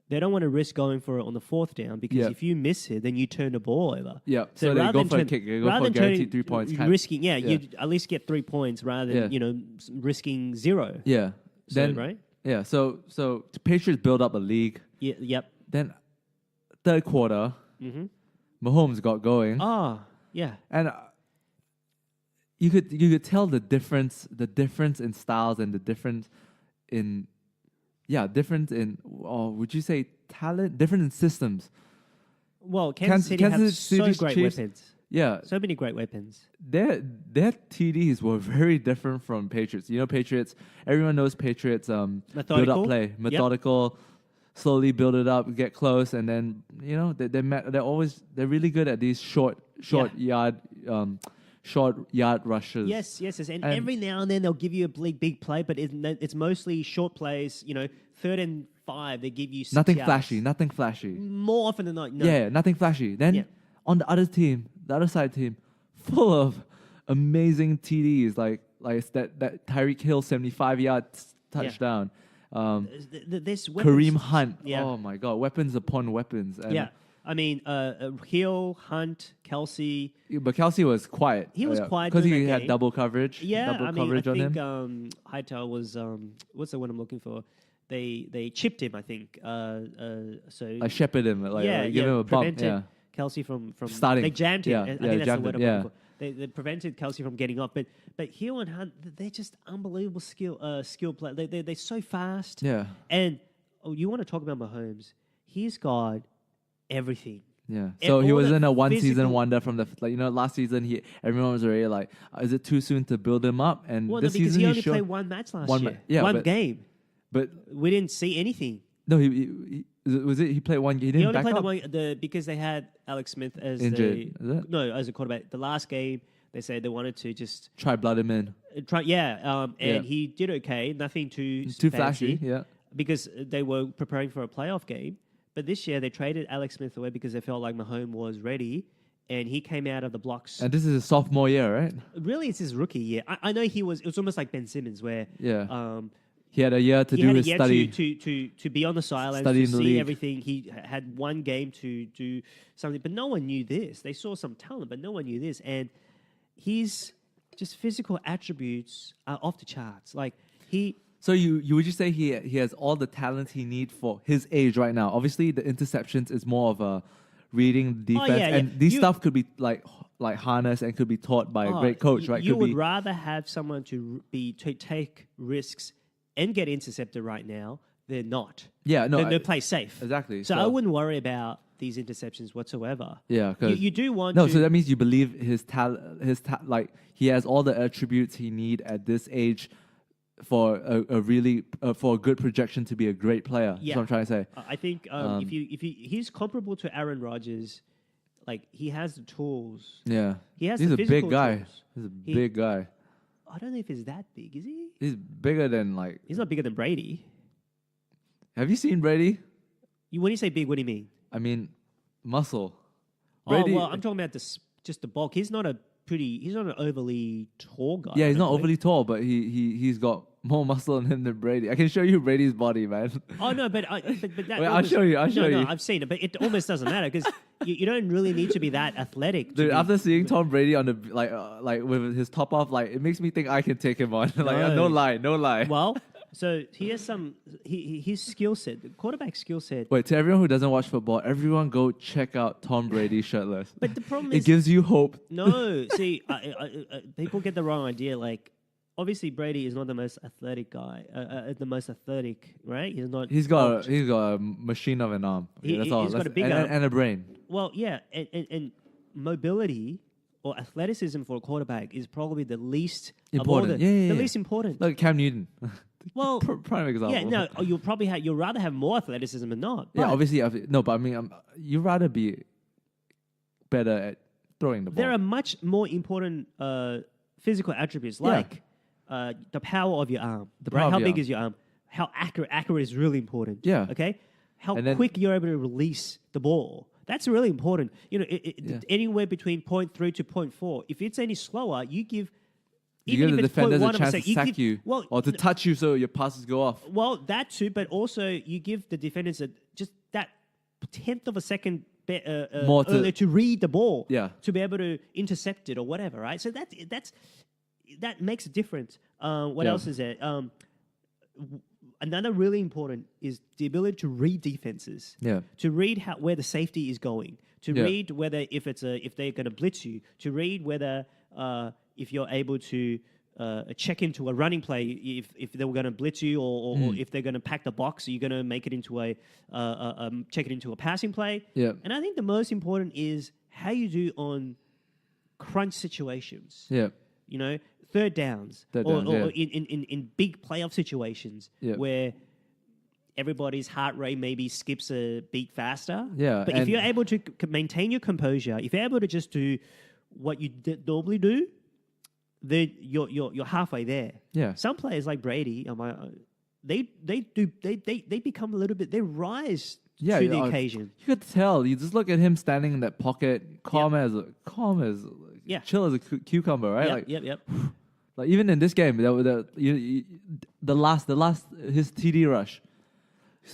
they don't want to risk going for it on the fourth down because if you miss it, then you turn the ball over. Yeah, so they go for a kick. They go for a guaranteed 3 points. Risking, you at least get 3 points rather than risking 0. Yeah. So, Then right. Yeah. So the Patriots build up a league. Yeah. Yep. Then third quarter, Mahomes got going. Oh, yeah. And you could tell the difference in styles and the difference in would you say talent, different in systems. Well, Kansas City have so great Chiefs, weapons. Yeah, so many great weapons. Their TDs were very different from Patriots. Patriots. Everyone knows Patriots. Build up play, methodical. Yep. Slowly build it up, get close, and then they're really good at these short yard rushes. Yes, and every now and then they'll give you a big play, but it's mostly short plays. 3rd and 5, they give you 6 nothing yards. flashy. More often than not, no. Yeah, nothing flashy. Then on the other side team, full of amazing TDs like that Tyreek Hill 75-yard touchdown. This Kareem Hunt. Yeah. Oh my God, weapons upon weapons. And I mean, Hill, Hunt, Kelsey. But Kelsey was quiet. He was quiet because he had game. double coverage. Yeah, double coverage I think on him. Hightower was what's the one I'm looking for? They chipped him, I think. So I shepherded him, give him a bump. Yeah. Kelsey from starting. They jammed him. Yeah, I think that's the word I'm looking for. They prevented Kelsey from getting up, but Hill and Hunt, they're just unbelievable skill play. They're so fast. Yeah. And you want to talk about Mahomes? He's got everything. Yeah. So he wasn't a one-season wonder from the last season. Everyone was already like, is it too soon to build him up? And this season he only played one match last year. One game. But we didn't see anything. No, he played one game. He only played because they had Alex Smith as injured. As a quarterback. The last game, they said they wanted to just try blood him in. And he did okay. Nothing too flashy. Yeah, because they were preparing for a playoff game. But this year they traded Alex Smith away because they felt like Mahomes was ready, and he came out of the blocks. And this is his sophomore year, right? Really, it's his rookie year. I know he was. It was almost like Ben Simmons, where he had a year to do his study. To be on the sidelines, to see everything. He had one game to do something, but no one knew this. They saw some talent, but no one knew this. And his just physical attributes are off the charts. Like he. So you would you say he has all the talent he needs for his age right now? Obviously, the interceptions is more of a reading the defense, and these stuff could be like harnessed and could be taught by a great coach, right? You would rather have someone to take risks and get intercepted right now than not. Yeah, no, they play safe. Exactly. So I wouldn't worry about these interceptions whatsoever. Yeah, because you do want so that means you believe his talent, like he has all the attributes he need at this age for a good projection to be a great player. Yeah. That's what I'm trying to say. I think he's comparable to Aaron Rodgers. Like he has the tools. Yeah, he's a big guy. Tools. He's a big guy. I don't know if he's that big. Is he? He's bigger than like. He's not bigger than Brady. Have you seen Brady? When you say big, what do you mean? I mean, muscle. Brady, I'm talking about just the bulk. He's not an overly tall guy. Yeah, he's not overly tall, but he's got more muscle in him than Brady. I can show you Brady's body, man. Oh no, but that. Wait, I'll show you. No, I've seen it, but it almost doesn't matter because you don't really need to be that athletic. Dude, after seeing Tom Brady on the like with his top off, like it makes me think I can take him on. No lie. Well, so he has his skill set, the quarterback skill set. Wait, to everyone who doesn't watch football, everyone go check out Tom Brady shirtless. But the problem is, it gives you hope. No, see, people get the wrong idea. Like, obviously, Brady is not the most athletic guy. Right? He's not. He's got a machine of an arm. Okay, that's all. He's got a big arm and a brain. Well, yeah, and mobility or athleticism for a quarterback is probably the least important. The least important. Like Cam Newton. Well, prime example. Yeah, no, you'll rather have more athleticism than not. Yeah, obviously, no, but I mean, you'd rather be better at throwing the ball. There are much more important physical attributes like the power of your arm. How big is your arm? How accurate is really important. Yeah. Okay. how And then- quick you're able to release the ball. That's really important. You know, anywhere between 0.3 to 0.4. If it's any slower, you give the if it's defenders a 0.1 of chance to second, sack you well, or to touch you so your passes go off. Well, that too, but also you give the defenders just that tenth of a second More earlier to read the ball, Yeah. to be able to intercept it or whatever, right? So that makes a difference. What Yeah. else is there? Another really important is the ability to read defenses. Yeah. To read where the safety is going. To Yeah. read whether if they're going to blitz you. To read whether if you're able to check into a running play, if they were going to blitz you or if they're going to pack the box, you're going to make it into check it into a passing play. Yeah. And I think the most important is how you do on crunch situations. Yeah. You know, third downs, Third or, downs, or yeah. in big playoff situations Yeah. where everybody's heart rate maybe skips a beat faster. Yeah, But if and- you're able to maintain your composure, if you're able to just do what you normally do, then you're halfway there. Yeah. Some players like Brady, they become a little bit, they rise Yeah, to the occasion. You could tell. You just look at him standing in that pocket, calm as Yeah. chill as a cucumber, right? Yep. Like even in this game, the last his TD rush,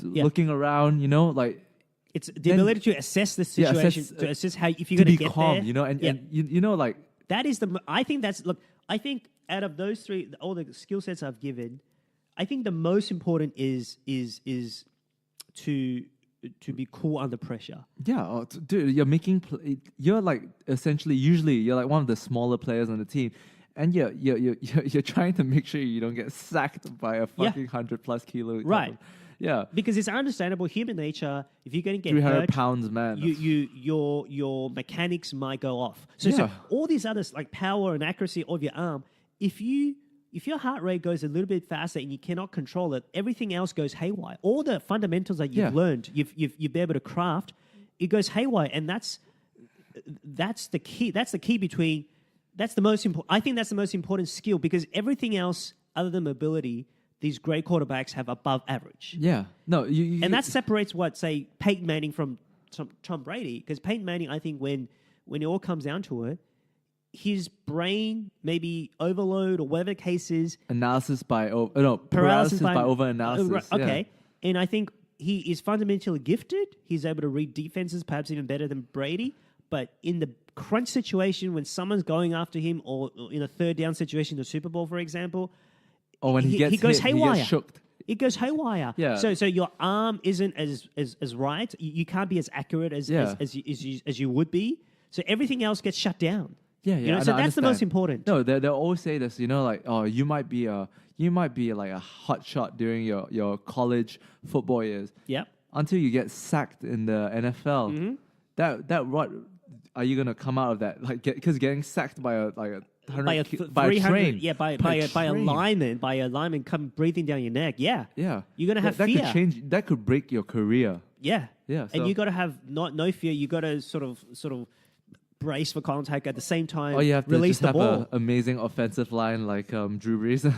Yeah. looking around, like It's the Then- ability to assess the Yeah, situation, assess, to assess how if you're to going be to get calm, there. and Yeah. like That is I think that's, look, I think out of those three, all the skill sets I've given, I think the most important is to be cool under pressure. yeah, dude, you're like essentially usually you're like one of the smaller players on the team. And you're trying to make sure you don't get sacked by a fucking 100+ kilo. Right. Yeah. Because it's understandable, human nature, if you're going to get 300 hurt, pounds, man. your mechanics might go off. So Yeah. all these others, like power and accuracy of your arm, if your heart rate goes a little bit faster and you cannot control it, everything else goes haywire. All the fundamentals that you've learned, you've been able to craft, it goes haywire, and that's the key. That's the key between. That's the most important. I think that's the most important skill, because everything else, other than mobility, these great quarterbacks have above average. Yeah. No, And that separates say Peyton Manning from Tom Brady, because Peyton Manning, I think when it all comes down to it, his brain maybe overload or whatever the case is. paralysis by over-analysis. Okay. And I think he is fundamentally gifted. He's able to read defenses perhaps even better than Brady. But in the crunch situation, when someone's going after him, or in a third down situation, the Super Bowl, for example, Or when he gets goes hit, haywire. he gets shook. It goes haywire. Yeah. So your arm isn't as right. You can't be as accurate as you would be. So everything else gets shut down. Yeah, You know, I so that's the understand. most important. No, they always say this. Like, oh, you might be like a hot shot during your college football years. Yep. Until you get sacked in the NFL. Mm-hmm. That what are you gonna come out of that? Like, because getting sacked by a by a a train. Yeah, by a train. lineman come breathing down your neck. Yeah. Yeah, You're gonna have that fear. could change. That could break your career. Yeah. Yeah, so- And you got to have no fear. You got to sort of brace for contact at the same time. Or you have to release just the have ball. an amazing offensive line like Drew Brees.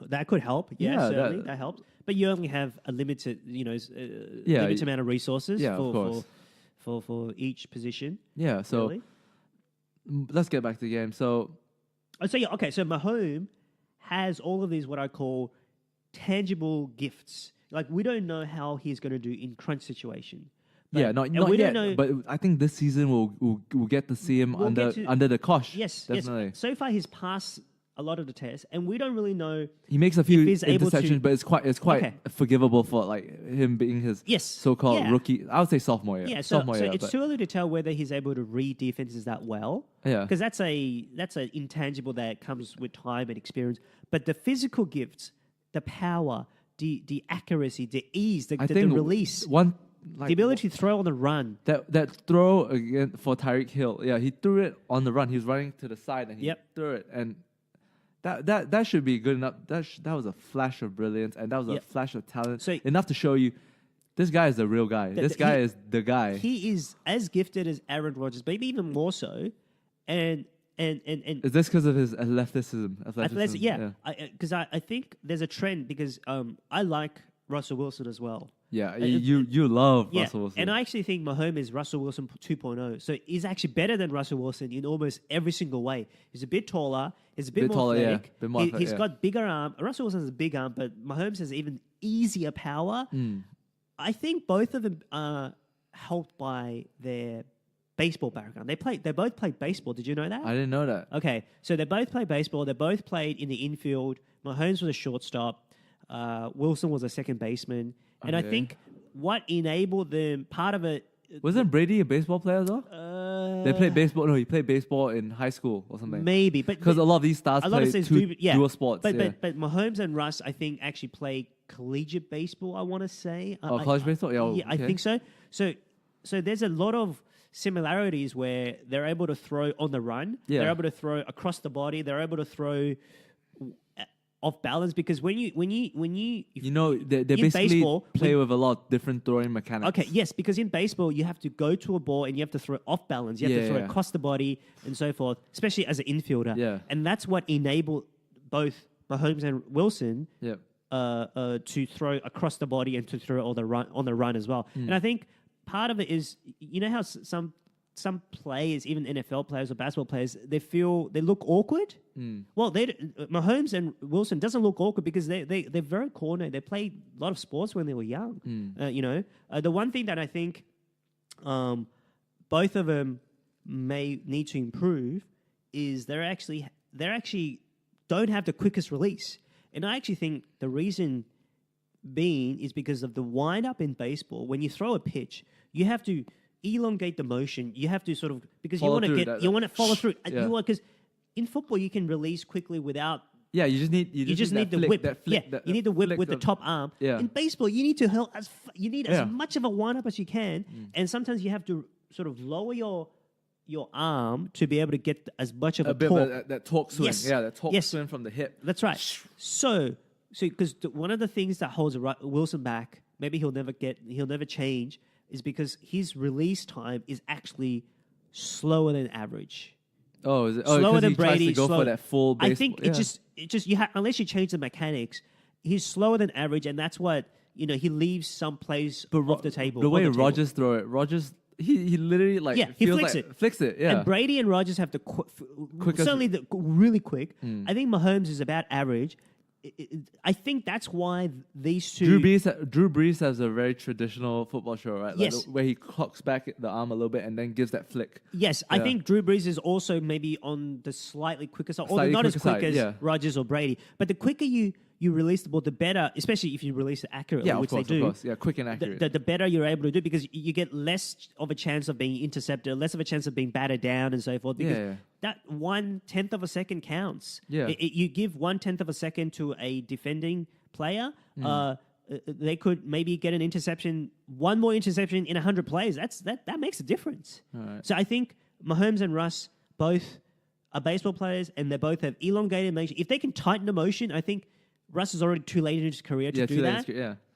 That could help. Yeah, Yeah, certainly that helps. But you only have a limited, limited amount of resources Yeah, of course. for each position. Yeah, so really. Let's get back to the game. So So Mahomes has all of these what I call tangible gifts. Like, we don't know how he's going to do in crunch situation. yeah, not we yet. don't know. But I think this season we'll get to see him We'll get to- under the cosh. Yes, definitely. yes. So far, he's passed a lot of the tests, and we don't really know. He makes a few he's able to- interceptions, but it's quite Okay. forgivable for like him being his Yes, so-called yeah. rookie. I would say sophomore year. Yeah, so sophomore year, it's but- too early to tell whether he's able to read defenses that well. Yeah. Because that's an intangible that comes with time and experience. But the physical gifts, the power, the accuracy, the ease, the release, the ability to throw on the run. That throw again for Tyreek Hill. Yeah, he threw it on the run. He was running to the side and he Yep. threw it, and that should be good enough. That was a flash of brilliance, and that was a Yep. flash of talent. So- enough to show you this guy is the real guy. This guy is the guy. He is as gifted as Aaron Rodgers, maybe even more so. And Is this because of his athleticism? yeah. Because I think there's a trend, because I like Russell Wilson as well. Yeah, you love Yeah, Russell Wilson. and I actually think Mahomes is Russell Wilson 2.0. So he's actually better than Russell Wilson in almost every single way. He's a bit taller. He's a bit more taller, yeah. athletic. Bit more athletic, He's got bigger arm. Russell Wilson has a big arm, but Mahomes has even easier power. I think both of them are helped by their baseball background. They both played baseball. Did you know that? I didn't know that. Okay, so they both played baseball. They both played in the infield. Mahomes was a shortstop. Wilson was a second baseman. And I think what enabled them, part of it... Wasn't Brady a baseball player as well? They played baseball. No, he played baseball in high school or something. Maybe. Because a lot of these stars play dual sports. But Mahomes and Russ, I think, actually play collegiate baseball, I want to say. College baseball? Yeah, okay. I think so. So there's a lot of similarities where they're able to throw on the run. Yeah. They're able to throw across the body. They're able to throw off balance because when you they basically baseball, play with a lot of different throwing mechanics. Okay, yes, because in baseball you have to go to a ball and you have to throw off balance. You have to throw across the body and so forth, especially as an infielder. Yeah. And that's what enabled both Mahomes and Wilson to throw across the body and to throw on the run as well. And I think part of it is, you know how some players, even NFL players or basketball players, they look awkward. Well, Mahomes and Wilson doesn't look awkward because they're very coordinated. They played a lot of sports when they were young. The one thing that I think both of them may need to improve is they actually don't have the quickest release. And I actually think the reason being is because of the wind-up in baseball. When you throw a pitch, you have to elongate the motion. You have to sort of, because you want to follow through. Because in football you can release quickly without. Yeah, you just need the whip. You need the whip with the top arm. Yeah. In baseball, you need to as much of a wind up as you can, and sometimes you have to sort of lower your arm to be able to get as much of a bit torque. Of that torque swing. Yes. Yeah, that torque swing from the hip. That's right. So because one of the things that holds Wilson back, maybe he'll never change, is because his release time is actually slower than average. Oh, is it? Slower than he Brady. Tries to go for that full baseball. I think it just unless you change the mechanics, he's slower than average, and that's what he leaves some plays off the table. The way Rodgers throw it, he literally he flicks it. Yeah. And Brady and Rodgers have the certainly really quick. I think Mahomes is about average. I think that's why these two... Drew Brees has a very traditional football show, right? Yes. Where he cocks back the arm a little bit and then gives that flick. Yes, I think Drew Brees is also maybe on the slightly quicker side, although not as quick as Rodgers or Brady. But the quicker you release the ball, the better, especially if you release it accurately, which they do. Of course. Yeah, quick and accurate. The better you're able to do, because you get less of a chance of being intercepted, less of a chance of being batted down and so forth. Because that 1/10 of a second counts. Yeah. You give 1/10 of a second to a defending player, they could maybe get an interception, one more interception in 100 plays. That makes a difference. Right. So I think Mahomes and Russ both are baseball players, and they both have elongated motion. If they can tighten the motion, I think Russ is already too late in his career to do that.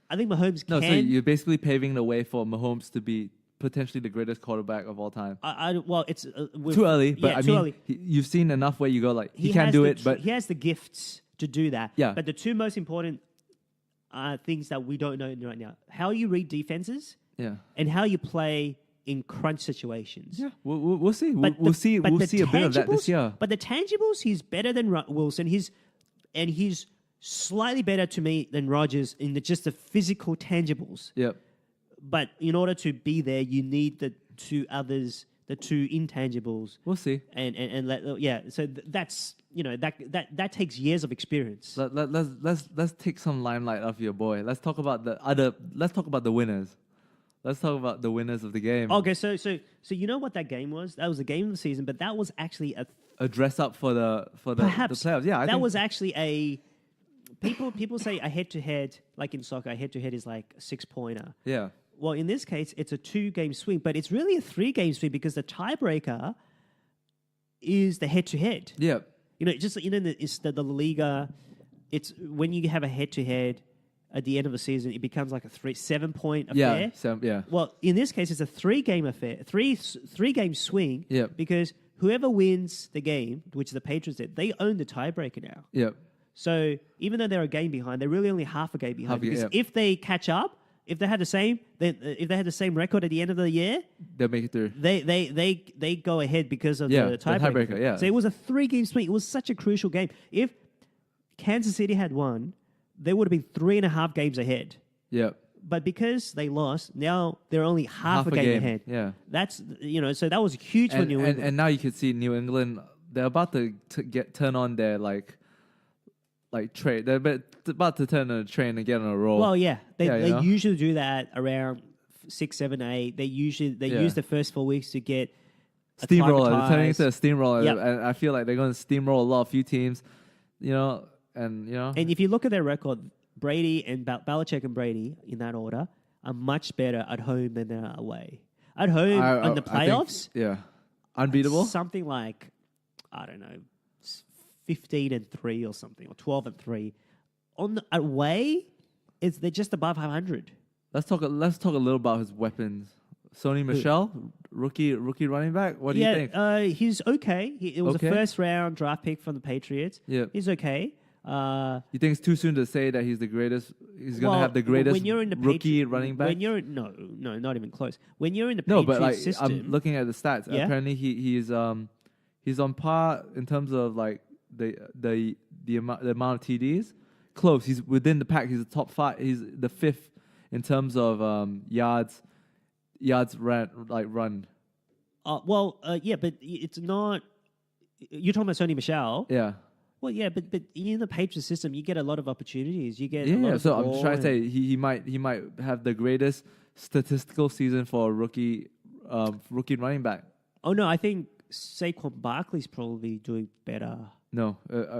I think Mahomes can. No, so you're basically paving the way for Mahomes to be potentially the greatest quarterback of all time. Well, it's too early, but you've seen enough where you go he can do it, but he has the gifts to do that. Yeah. But the two most important things that we don't know right now: how you read defenses, and how you play in crunch situations. Yeah, we'll see. We'll see a bit of that this year. But the tangibles, he's better than Wilson. He's slightly better to me than Rodgers in just the physical tangibles. Yep. But in order to be there, you need the two others, the two intangibles. We'll see. So that's that takes years of experience. Let's take some limelight off your boy. Let's talk about the winners. Let's talk about the winners of the game. Okay, so you know what that game was? That was a game of the season, but that was actually a dress up for the playoffs. Yeah, that was actually a. People say a head-to-head, like in soccer, a head-to-head is like a 6-pointer. Yeah. Well, in this case, it's a 2-game swing, but it's really a 3-game swing because the tiebreaker is the head-to-head. Yeah. It's the La Liga. It's when you have a head-to-head at the end of the season, it becomes like a 7-point affair. Yeah. Well, in this case, it's a 3-game affair, three-game swing. Yeah. Because whoever wins the game, which the Patriots did, they own the tiebreaker now. Yeah. So even though they're a game behind, they're really only half a game behind. Because if they catch up, if they had the same record at the end of the year, They'll make it through. they go ahead because of the tiebreaker. Yeah. So it was a 3-game swing. It was such a crucial game. If Kansas City had won, they would have been 3.5 games ahead. Yeah. But because they lost, now they're only half a game ahead. Yeah. That's so that was huge for New England. And now you can see New England. They're about to turn on their like train. They're about to turn on a train and get on a roll. Well, yeah, they know? usually do that around 6, 7, 8. They use the first 4 weeks to get steamroller. They're turning into a steamroller, Yep. and I feel like they're going to steamroll a few teams. And if you look at their record, Brady and Belichick and Brady in that order are much better at home than they are away. At home in the playoffs, unbeatable. Something like, I don't know, 15-3 or something, or 12-3. On the away, they're just above 500. Let's talk a little about his weapons. Sony Michel, rookie running back. What do you think? He's okay. It was Okay. a first round draft pick from the Patriots. Yeah. He's okay. You think it's too soon to say that he's the greatest? He's going to have the greatest when you're in the rookie running back. When you're no, not even close. When you're in the No, Patriots but like system, I'm looking at the stats. Yeah. Apparently, he's on par in terms of like the amount of TDs. Close. He's within the pack. He's the top 5. He's the 5th in terms of yards run. Yeah, but it's not. You're talking about Sony Michel. Yeah. Well, yeah, but in the Patriots system, you get a lot of opportunities. You get Yeah. So I'm trying to say he might have the greatest statistical season for a rookie running back. Oh no, I think Saquon Barkley's probably doing better. No,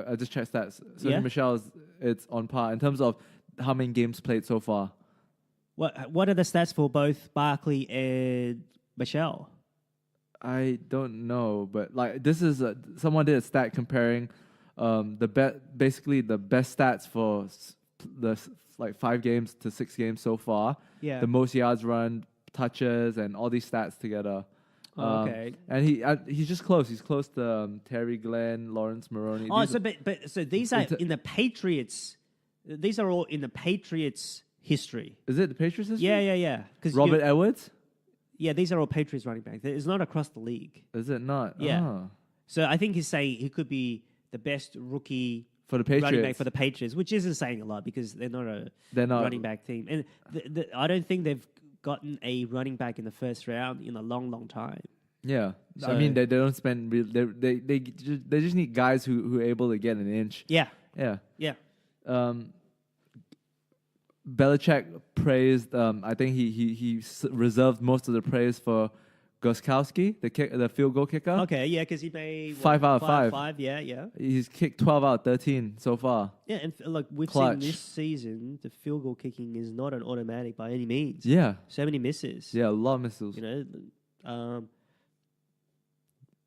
I just checked stats. So Yeah? Michel it's on par in terms of how many games played so far. What are the stats for both Barkley and Michel? I don't know, but like this is someone did a stat comparing basically the best stats for the 5 games to 6 games so far. Yeah. The most yards run, touches, and all these stats together. Okay. And he's just close. He's close to Terry Glenn, Lawrence Maroney. So these are in the Patriots. These are all in the Patriots history. Is it the Patriots history? Yeah. Robert Edwards? Yeah, these are all Patriots running backs. It's not across the league. Is it not? Yeah. Oh. So I think he's saying he could be the best rookie For the Patriots. running back for the Patriots, which isn't saying a lot because they're not a running back team. And I don't think they've gotten a running back in the first round in a long, long time. Yeah. So, I mean, they don't spend... They just need guys who are able to get an inch. Yeah. Yeah. Belichick praised... I think he reserved most of the praise for Gostkowski, the field goal kicker. Okay, yeah, because he made 5 out of 5. 5, yeah. He's kicked 12 out of 13 so far. Yeah, and look, we've Clutch. seen this season the field goal kicking is not an automatic by any means. Yeah. So many misses. Yeah, a lot of missiles.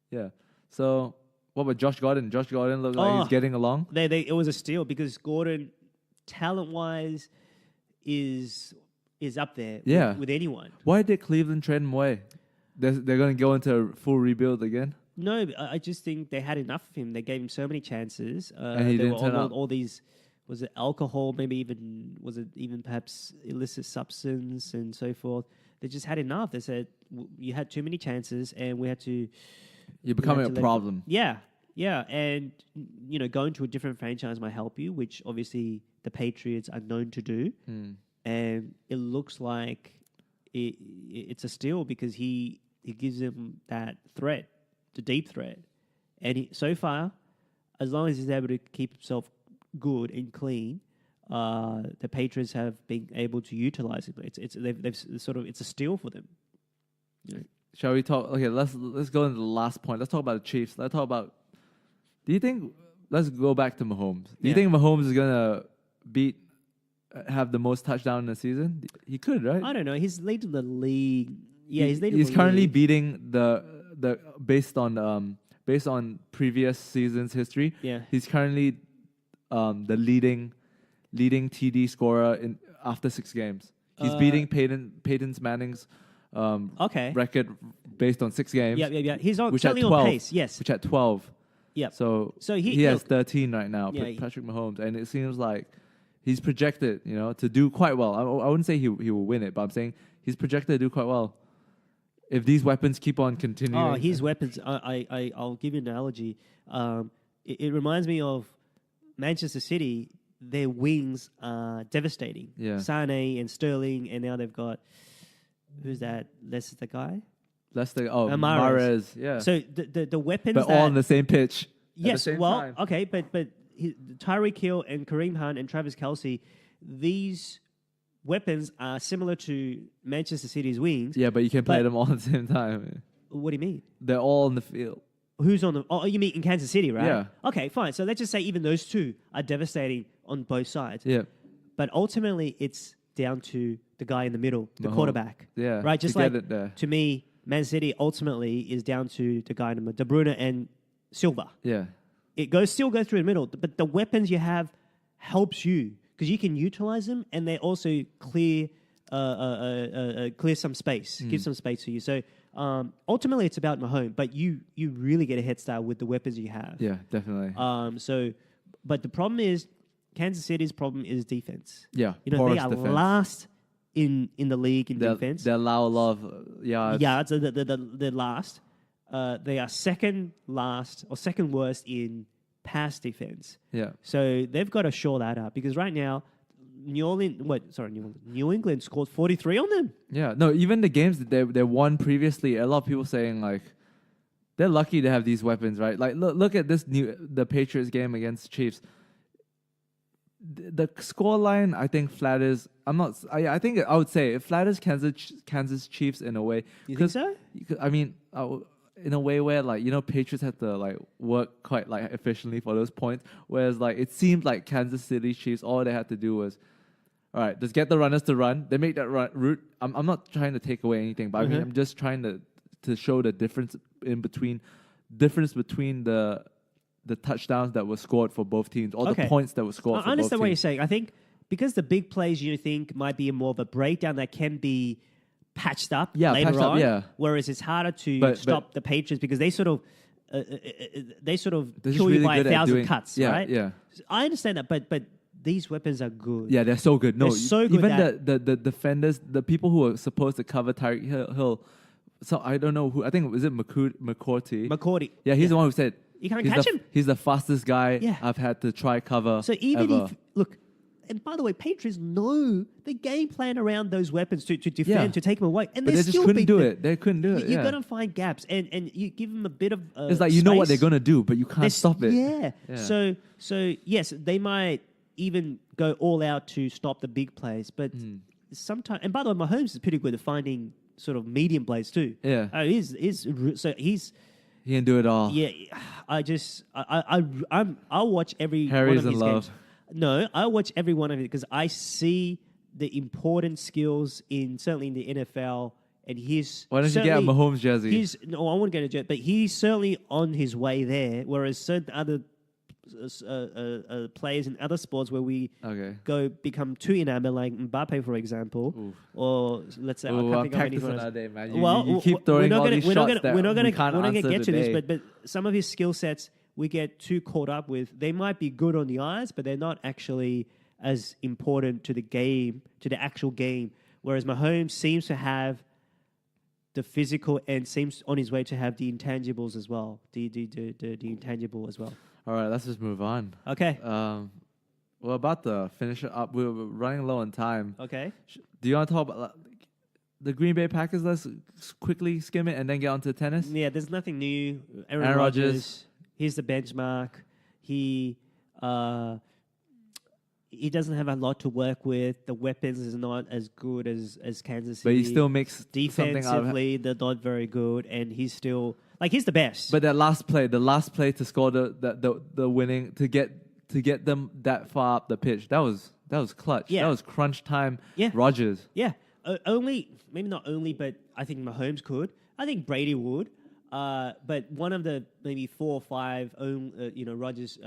Yeah. So, what about Josh Gordon? Josh Gordon looks like he's getting along. It was a steal because Gordon, talent-wise, is up there with anyone. Why did Cleveland trade him away? They're going to go into a full rebuild again? No, I just think they had enough of him. They gave him so many chances. And he didn't turn up. All these, was it alcohol, was it even perhaps illicit substance and so forth? They just had enough. They said, you had too many chances and we had to... You're becoming a problem. Yeah. And, going to a different franchise might help you, which obviously the Patriots are known to do. And it looks like it's a steal because he gives him that threat, the deep threat. And so far, as long as he's able to keep himself good and clean, the Patriots have been able to utilize him. It's a steal for them. Shall we talk? Okay, let's go into the last point. Let's talk about the Chiefs. Let's go back to Mahomes. Do you think Mahomes is gonna have the most touchdown in the season? He could, right? I don't know. He's leading the league. Yeah, he's currently beating the based on previous seasons' history. Yeah, he's currently the leading TD scorer after 6 games. He's beating Peyton Manning's record based on 6 games. Yeah. He's on 12, on pace. Yes, which at 12. Yeah. So he has 13 right now. Yeah, Patrick Mahomes, and it seems like He's projected, to do quite well. I wouldn't say he will win it, but I'm saying he's projected to do quite well. If these weapons keep on continuing. Oh, his weapons. I'll give you an analogy. It reminds me of Manchester City. Their wings are devastating. Yeah. Sane and Sterling, and now they've got, who's that? Leicester guy? Leicester. Oh, Mahrez. Yeah. So the weapons, but all on the same pitch. Yes. Time. Okay, but Tyreek Hill and Kareem Hunt and Travis Kelce, these weapons are similar to Manchester City's wings. Yeah, but you can play them all at the same time. What do you mean? They're all on the field. Who's on the... Oh, you mean in Kansas City, right? Yeah. Okay, fine. So let's just say even those two are devastating on both sides. Yeah. But ultimately, it's down to the guy in the middle, the Mahomes. Quarterback. Yeah. Right? Just to like, get it there. To me, Man City ultimately is down to the guy in the middle, De Bruyne and Silva. Yeah. It still goes through the middle, but the weapons you have helps you because you can utilize them, and they also clear some space, give some space for you. So ultimately, it's about Mahomes, but you really get a head start with the weapons you have. Yeah, definitely. But the problem is Kansas City's problem is defense. Yeah, they are defense. last in the league in defense. They allow a lot of yards. Yards, they're last. They are second last or second worst in pass defense. Yeah. So they've got to shore that up because right now, New England scored 43 on them. Yeah. No, even the games that they won previously, a lot of people saying like they're lucky to have these weapons, right? Like look at the Patriots game against Chiefs. The scoreline, I think, flatters. I think I would say it flatters Kansas Chiefs in a way. You think so? I mean, in a way where Patriots had to work quite efficiently for those points, whereas it seemed like Kansas City Chiefs, all they had to do was, all right, just get the runners to run. They make that route. I'm not trying to take away anything, but I mean I'm just trying to show the difference between the touchdowns that were scored for both teams, or the points that were scored for both teams. I understand what you're saying. I think because the big plays you think might be more of a breakdown that can be patched up later on, whereas it's harder to stop the Patriots because they sort of kill you by 1,000 cuts, right? Yeah. I understand that, but these weapons are good. Yeah, they're so good. No, they're so good even the defenders, the people who are supposed to cover Tyreek Hill, so I don't know who. I think was it McCourty. McCourty. Yeah, he's the one who said you can't catch him. He's the fastest guy I've had to try cover. So even ever. if look. And by the way, Patriots know the game plan around those weapons to defend, to take them away. And but they just couldn't do it. They couldn't do it. You're going to find gaps. And you give them a bit of it's like, you know what they're going to do, but you can't stop it. Yeah. So yes, they might even go all out to stop the big plays. But sometimes... And by the way, Mahomes is pretty good at finding sort of medium plays too. Yeah. He can do it all. Yeah. I'll watch every Harry's one of his in love. games. No, I watch every one of it because I see the important skills certainly in the NFL, and he's. Why don't you get a Mahomes jersey? No, I won't get a jersey, but he's certainly on his way there. Whereas certain other players in other sports where we become too enamored, like Mbappe, for example, or let's say I can't think of anyone else. Day, man. You keep throwing all these shots that we can't answer get to today. this, but some of his skill sets we get too caught up with. They might be good on the eyes, but they're not actually as important to the game, to the actual game. Whereas Mahomes seems to have the physical and seems on his way to have the intangibles as well. The intangible as well. All right, let's just move on. Okay. We're about to finish it up. We're running low on time. Okay. Do you want to talk about the Green Bay Packers? Let's quickly skim it and then get on to tennis. Yeah, there's nothing new. Aaron Rodgers. He's the benchmark. He doesn't have a lot to work with. The weapons is not as good as Kansas City. But he still makes defensively. They're not very good, and he's still he's the best. But that last play to score the winning to get them that far up the pitch, that was clutch. Yeah. That was crunch time. Yeah. Rodgers. Yeah, maybe not only, but I think Mahomes could. I think Brady would. But one of the maybe 4 or 5, Rodgers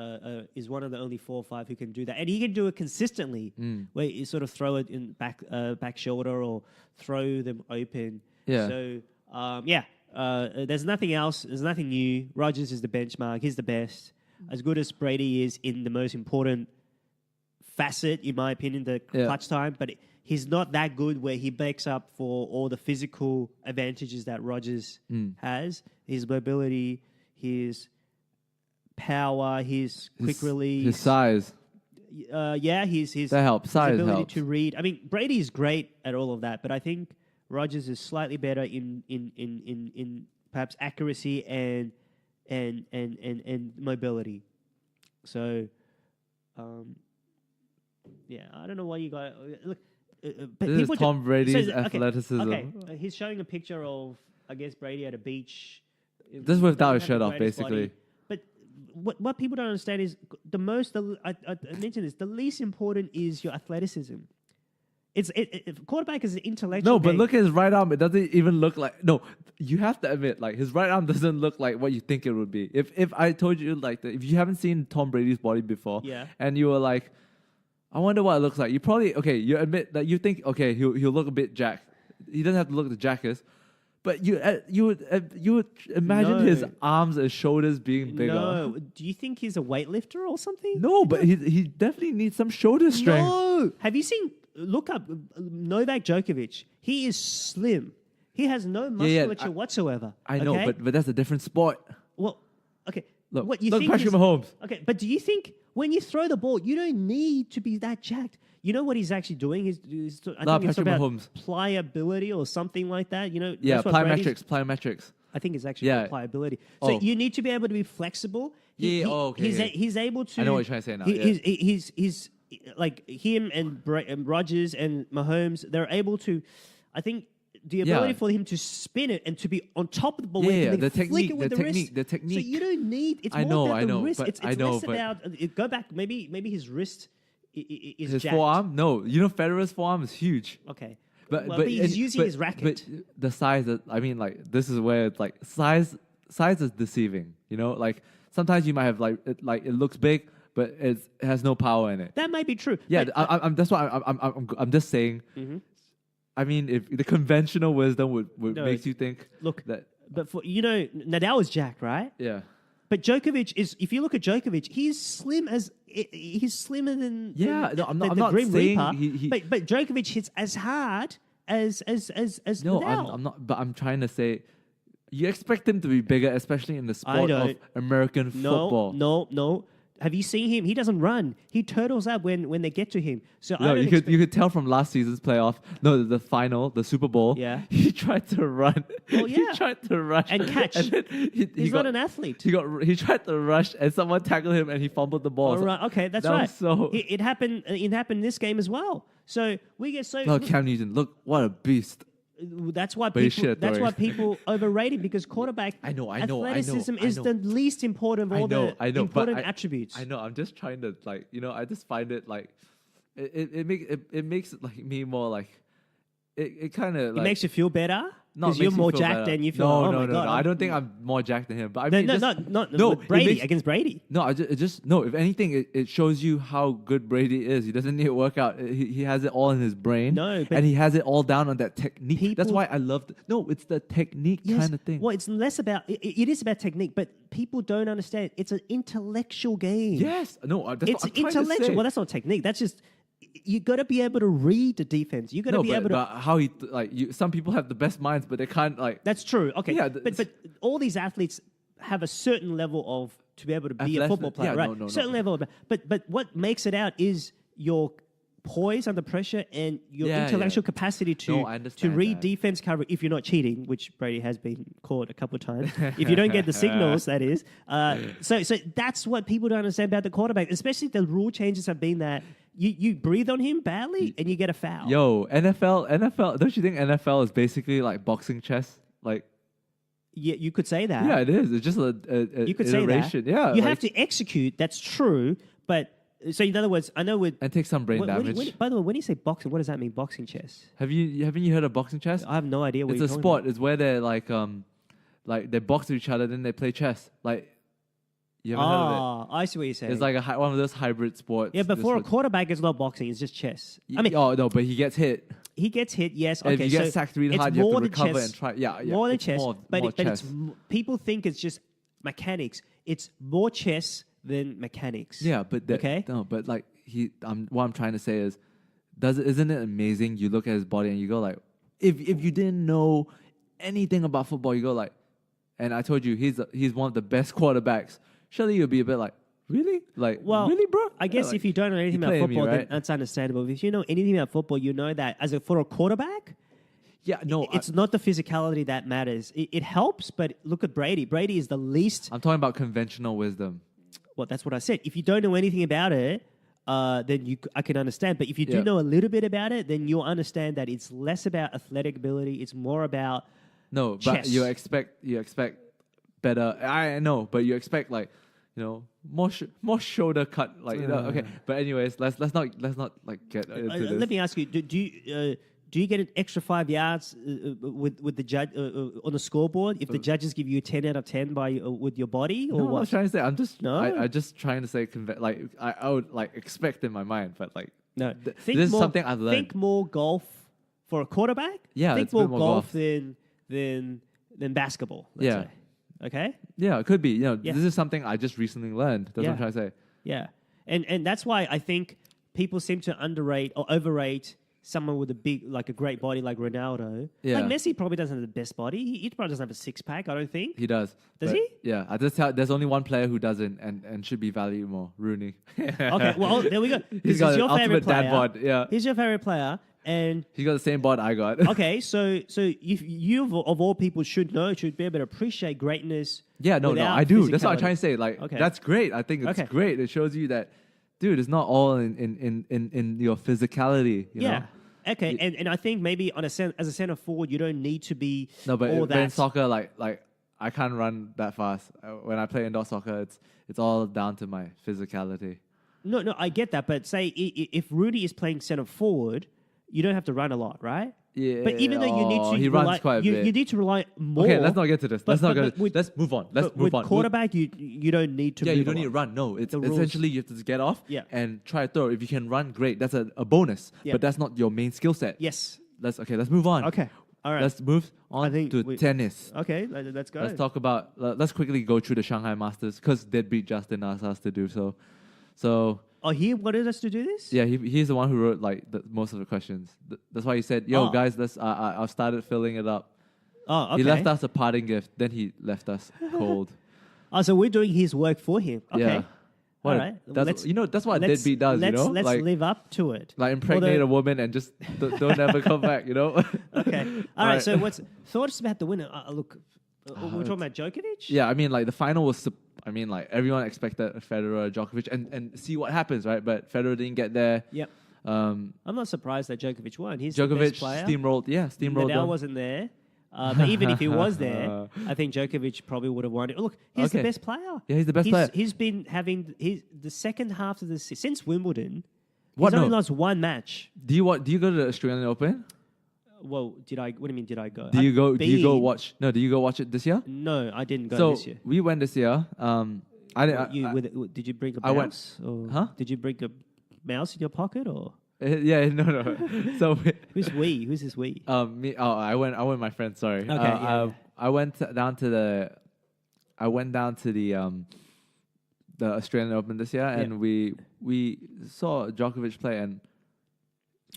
is one of the only 4 or 5 who can do that, and he can do it consistently. Where you sort of throw it in back shoulder or throw them open. Yeah. So there's nothing else. There's nothing new. Rodgers is the benchmark. He's the best. As good as Brady is in the most important facet, in my opinion, the clutch time, but he's not that good where he makes up for all the physical advantages that Rodgers has. His mobility, his power, his quick release. His size. His that helps. Size ability helps. to read. I mean, Brady is great at all of that, but I think Rodgers is slightly better in perhaps accuracy and mobility. So, I don't know why you got look. This is Tom Brady's athleticism. Okay, he's showing a picture of, I guess, Brady at a beach. This is without a shirt off, basically. Body. But what people don't understand is I mentioned this. The least important is your athleticism. Quarterback is an intellectual. But game. look at his right arm. It doesn't even look like. No, you have to admit, like his right arm doesn't look like what you think it would be. If I told you like if you haven't seen Tom Brady's body before, and you were like, I wonder what it looks like. You probably you admit that you think he'll look a bit jacked. He doesn't have to look the jackest, but you would imagine his arms and shoulders being bigger. No, do you think he's a weightlifter or something? No, but he definitely needs some shoulder strength. No, have you seen? Look up Novak Djokovic. He is slim. He has no musculature whatsoever. I know, but that's a different sport. Well, okay. Look, think Patrick Mahomes. Okay, but do you think when you throw the ball, you don't need to be that jacked? You know what he's actually doing? I think it's about Mahomes. pliability or something like that. You know, plyometrics. I think it's actually pliability. So you need to be able to be flexible. He's able to. I know what you're trying to say now. He's like him and Rodgers and Mahomes. They're able to. I think the ability for him to spin it and to be on top of the ball, the technique, the technique. So you don't need. It's more about the wrist. It's less about. Go back. Maybe his wrist is his jacked. forearm. No, Federer's forearm is huge. Okay. But he's using his racket. But the size, this is where it's like size is deceiving. Like sometimes you might have it looks big, but it has no power in it. That might be true. Yeah, that's why I'm just saying. Mm-hmm. I mean, if the conventional wisdom would make you think that. But Nadal is jacked, right? Yeah. But Djokovic is. If you look at Djokovic, he's slimmer than. Yeah, no, I'm the not Grim saying Reaper, but Djokovic hits as hard as no, Nadal. I'm not. But I'm trying to say, you expect him to be bigger, especially in the sport of American football. No. Have you seen him? He doesn't run. He turtles up when they get to him. So you could tell from last season's playoff. No, the final, the Super Bowl. Yeah, he tried to run. Oh yeah, he tried to rush and catch. And he's not an athlete. He tried to rush, and someone tackled him, and he fumbled the ball. All right, okay, that's right. So it happened. It happened this game as well. So we get so. No, Cam Newton, look what a beast. That's why people overrate him, because quarterback athleticism is the least important of all the important attributes. I know. I'm just trying to I just find it like it makes it like me more like it kind of it makes you feel better. Because you're more jacked than you feel. No. I don't think I'm more jacked than him. But Brady against Brady. No, if anything, it shows you how good Brady is. He doesn't need to work out. He has it all in his brain. And he has it all down on that technique. That's why I love. It's the technique kind of thing. Well, it's less about. It is about technique, but people don't understand. It's an intellectual game. Yes. No, that's it's what I'm intellectual. Trying to say. Well, that's not technique. That's just. You got to be able to read the defense. You got to be able to. But how some people have the best minds, but they can't That's true. Okay. Yeah, but all these athletes have a certain level of to be able to be a football player, right? Certain level. But what makes it out is your poise under pressure and your intellectual capacity to read defense cover if you're not cheating, which Brady has been caught a couple of times. If you don't get the signals, that is. So that's what people don't understand about the quarterback, especially the rule changes have been that you breathe on him badly and you get a foul. Yo, NFL, don't you think NFL is basically like boxing chess? Like, yeah, you could say that. Yeah, it is. It's just a you could iteration. Say that. Yeah, you have to execute. That's true, but. So in other words, I know and take some brain damage. By the way, when you say boxing, what does that mean? Boxing chess? Haven't you heard of boxing chess? I have no idea what it's a sport. It's where they're like they box with each other, then they play chess. Like you haven't heard of it? I see what you're saying. It's like one of those hybrid sports. Yeah, but for a quarterback, it's not boxing. It's just chess. I mean, no, but he gets hit. He gets hit. Yes. Okay. If you get sacked really hard, you have to recover and try. Yeah. More than chess. But it's people think it's just mechanics. It's more chess than mechanics. Yeah, but Okay. no, but like what I'm trying to say is, isn't it amazing? You look at his body and you go like, if you didn't know anything about football, you go like, and I told you he's one of the best quarterbacks. Surely you'll be a bit like, really? Like, Well, really, bro? I guess like, if you don't know anything you about playing me, football, then right? that's understandable. If you know anything about football, you know that for a quarterback, Yeah, no, it's not the physicality that matters. It helps, but look at Brady. Brady is the least. I'm talking about conventional wisdom. Well, that's what I said. If you don't know anything about it, then I can understand. But if you do Yeah. know a little bit about it, then you'll understand that it's less about athletic ability. It's more about No, but chess. you expect better. I know, but you expect like, more shoulder cut, like okay. But anyways, let's not like get into this. Let me ask you: Do you get an extra 5 yards with the judge on the scoreboard if the judges give you a 10 out of 10 with your body, or No, what? I'm trying to say. I'm just No? I just trying to say like I would like expect in my mind, but like No, this is something I've learned. Think more golf for a quarterback. Yeah, think it's a bit more more golf golf. than basketball. Let's Yeah. say. Okay. Yeah, it could be. Yeah. This is something I just recently learned. That's what I'm trying to say. Yeah, and that's why I think people seem to underrate or overrate someone with a great body like Ronaldo. Yeah. Like Messi probably doesn't have the best body. He probably doesn't have a six-pack, I don't think. He does. Does but he? Yeah. There's only one player who doesn't and should be valued more. Rooney. Okay, well, there we go. He's This got is an your favorite ultimate dad player. bod. Yeah. He's your favorite player. And He got the same bod I got. okay, so if you of all people should be able to appreciate greatness. Yeah, no, without I do. That's what I'm physicality. trying to say. Like, Okay. that's great. I think it's Okay. great. It shows you that, dude, it's not all in your physicality. You Yeah. know? Okay, and I think maybe as a center forward, you don't need to be No, but all in that. soccer, like I can't run that fast. When I play indoor soccer, it's all down to my physicality. No, I get that. But say if Rudy is playing center forward, you don't have to run a lot, right? Yeah. But even though you need to, he runs quite a bit. You need to rely more. Okay, let's not get to this. But- Let's not but get. with- Let's move on. Let's But move with on. quarterback, you don't need to. Yeah, move you a don't need to lot. run. No, it's The rules- essentially you have to get off Yeah. and try to throw. If you can run, great. That's a bonus. Yeah. But that's not your main skill set. Yes. Let's move on. Okay. All right. Let's move on I think to tennis. Okay, let's go. Let's talk about. Let's quickly go through the Shanghai Masters because Deadbeat Justin asked us to do so. So Oh, he wanted us to do this? yeah, he's the one who wrote like most of the questions. That's why he said, "Yo, Oh. guys, let's." I started filling it up. Oh, okay. He left us a parting gift. Then he left us cold. Oh, so we're doing his work for him. Okay. Yeah. All What? right. That's that's what let's- Deadbeat does. Let's, You know, let's like live up to it. impregnate a woman and just don't ever come back. You know. Okay. All right. So what's thoughts about the winner? Look, we're talking about Djokovic. Yeah, I mean, like the final was. I mean, like everyone expected Federer, Djokovic, and see what happens, right? But Federer didn't get there. Yep. Um, I'm not surprised that Djokovic won. He's the Djokovic best player. steamrolled. Yeah, steamrolled. Nadal them. wasn't there. But even if he was there, I think Djokovic probably would have won it. Look, he's the Okay. best player. Yeah, he's the best player. He's been having the second half of since Wimbledon. What? He's only No. lost one match. Do you go to the Australian Open? Well, did I? What do you mean? Did I go? Do you go? Do you go been- watch? No, do you go watch it this year? No, I didn't go So this year. we went this year. I didn't. Did you bring a I went- mouse? Or Huh? Did you bring a mouse in your pocket? Or Yeah, no. So who's we? Who's this we? me. Oh, I went with my friend. Sorry. Okay, yeah. I went down to the. I went down to the Australian Open this year, and we saw Djokovic play, and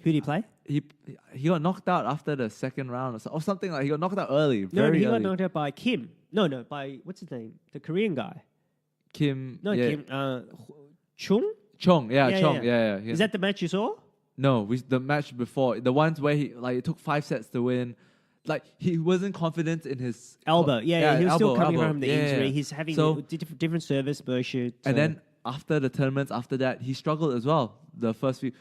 Who did he play? he got knocked out after the second round or something like. He got knocked out early, No, very he early. got knocked out by Kim. No, by what's his name? The Korean guy. Kim. No, yeah. Kim. Chung. Chong. Yeah, Yeah, Chong. yeah. Yeah. Is that the match you saw? No, the match before, the ones where it took 5 sets to win. Like he wasn't confident in his Elbow. Yeah, he was still coming elbow. from the Yeah, injury. yeah. He's having So- different service version. And then after the tournaments, after that, he struggled as well. The first few,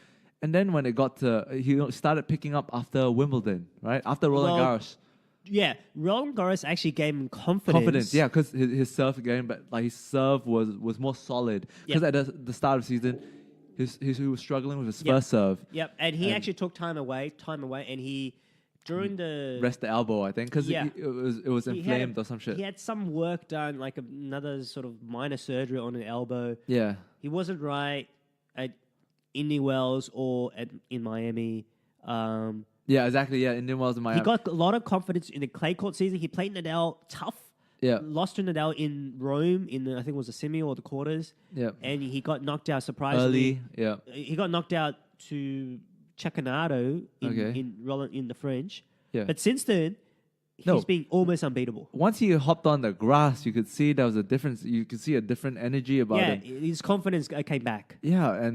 and then when it got to, he started picking up after Wimbledon, right? After Roland Well, Garros. yeah, Roland Garros actually gave him confidence. Yeah, because his serve game, but like his serve was more solid. Because Yep. at the start of the season, he was struggling with his Yep. first serve. Yep, and he actually took time away, and he during the Rest the elbow, I think, because Yeah. it was he inflamed had or some shit. He had some work done, like another sort of minor surgery on an elbow. Yeah. He wasn't right at Indian Wells or in Miami. Yeah, exactly. Yeah, Indian Wells in Miami. He got a lot of confidence in the clay court season. He played Nadal tough. Yeah. Lost to Nadal in Rome in the, I think it was the semi or the quarters. Yeah. And he got knocked out surprisingly. Early. Yeah. He got knocked out to Cecchinato in the French. Yeah. But since then, he's been almost unbeatable. Once he hopped on the grass, you could see there was a difference. You could see a different energy about him. Yeah, his confidence came back. Yeah,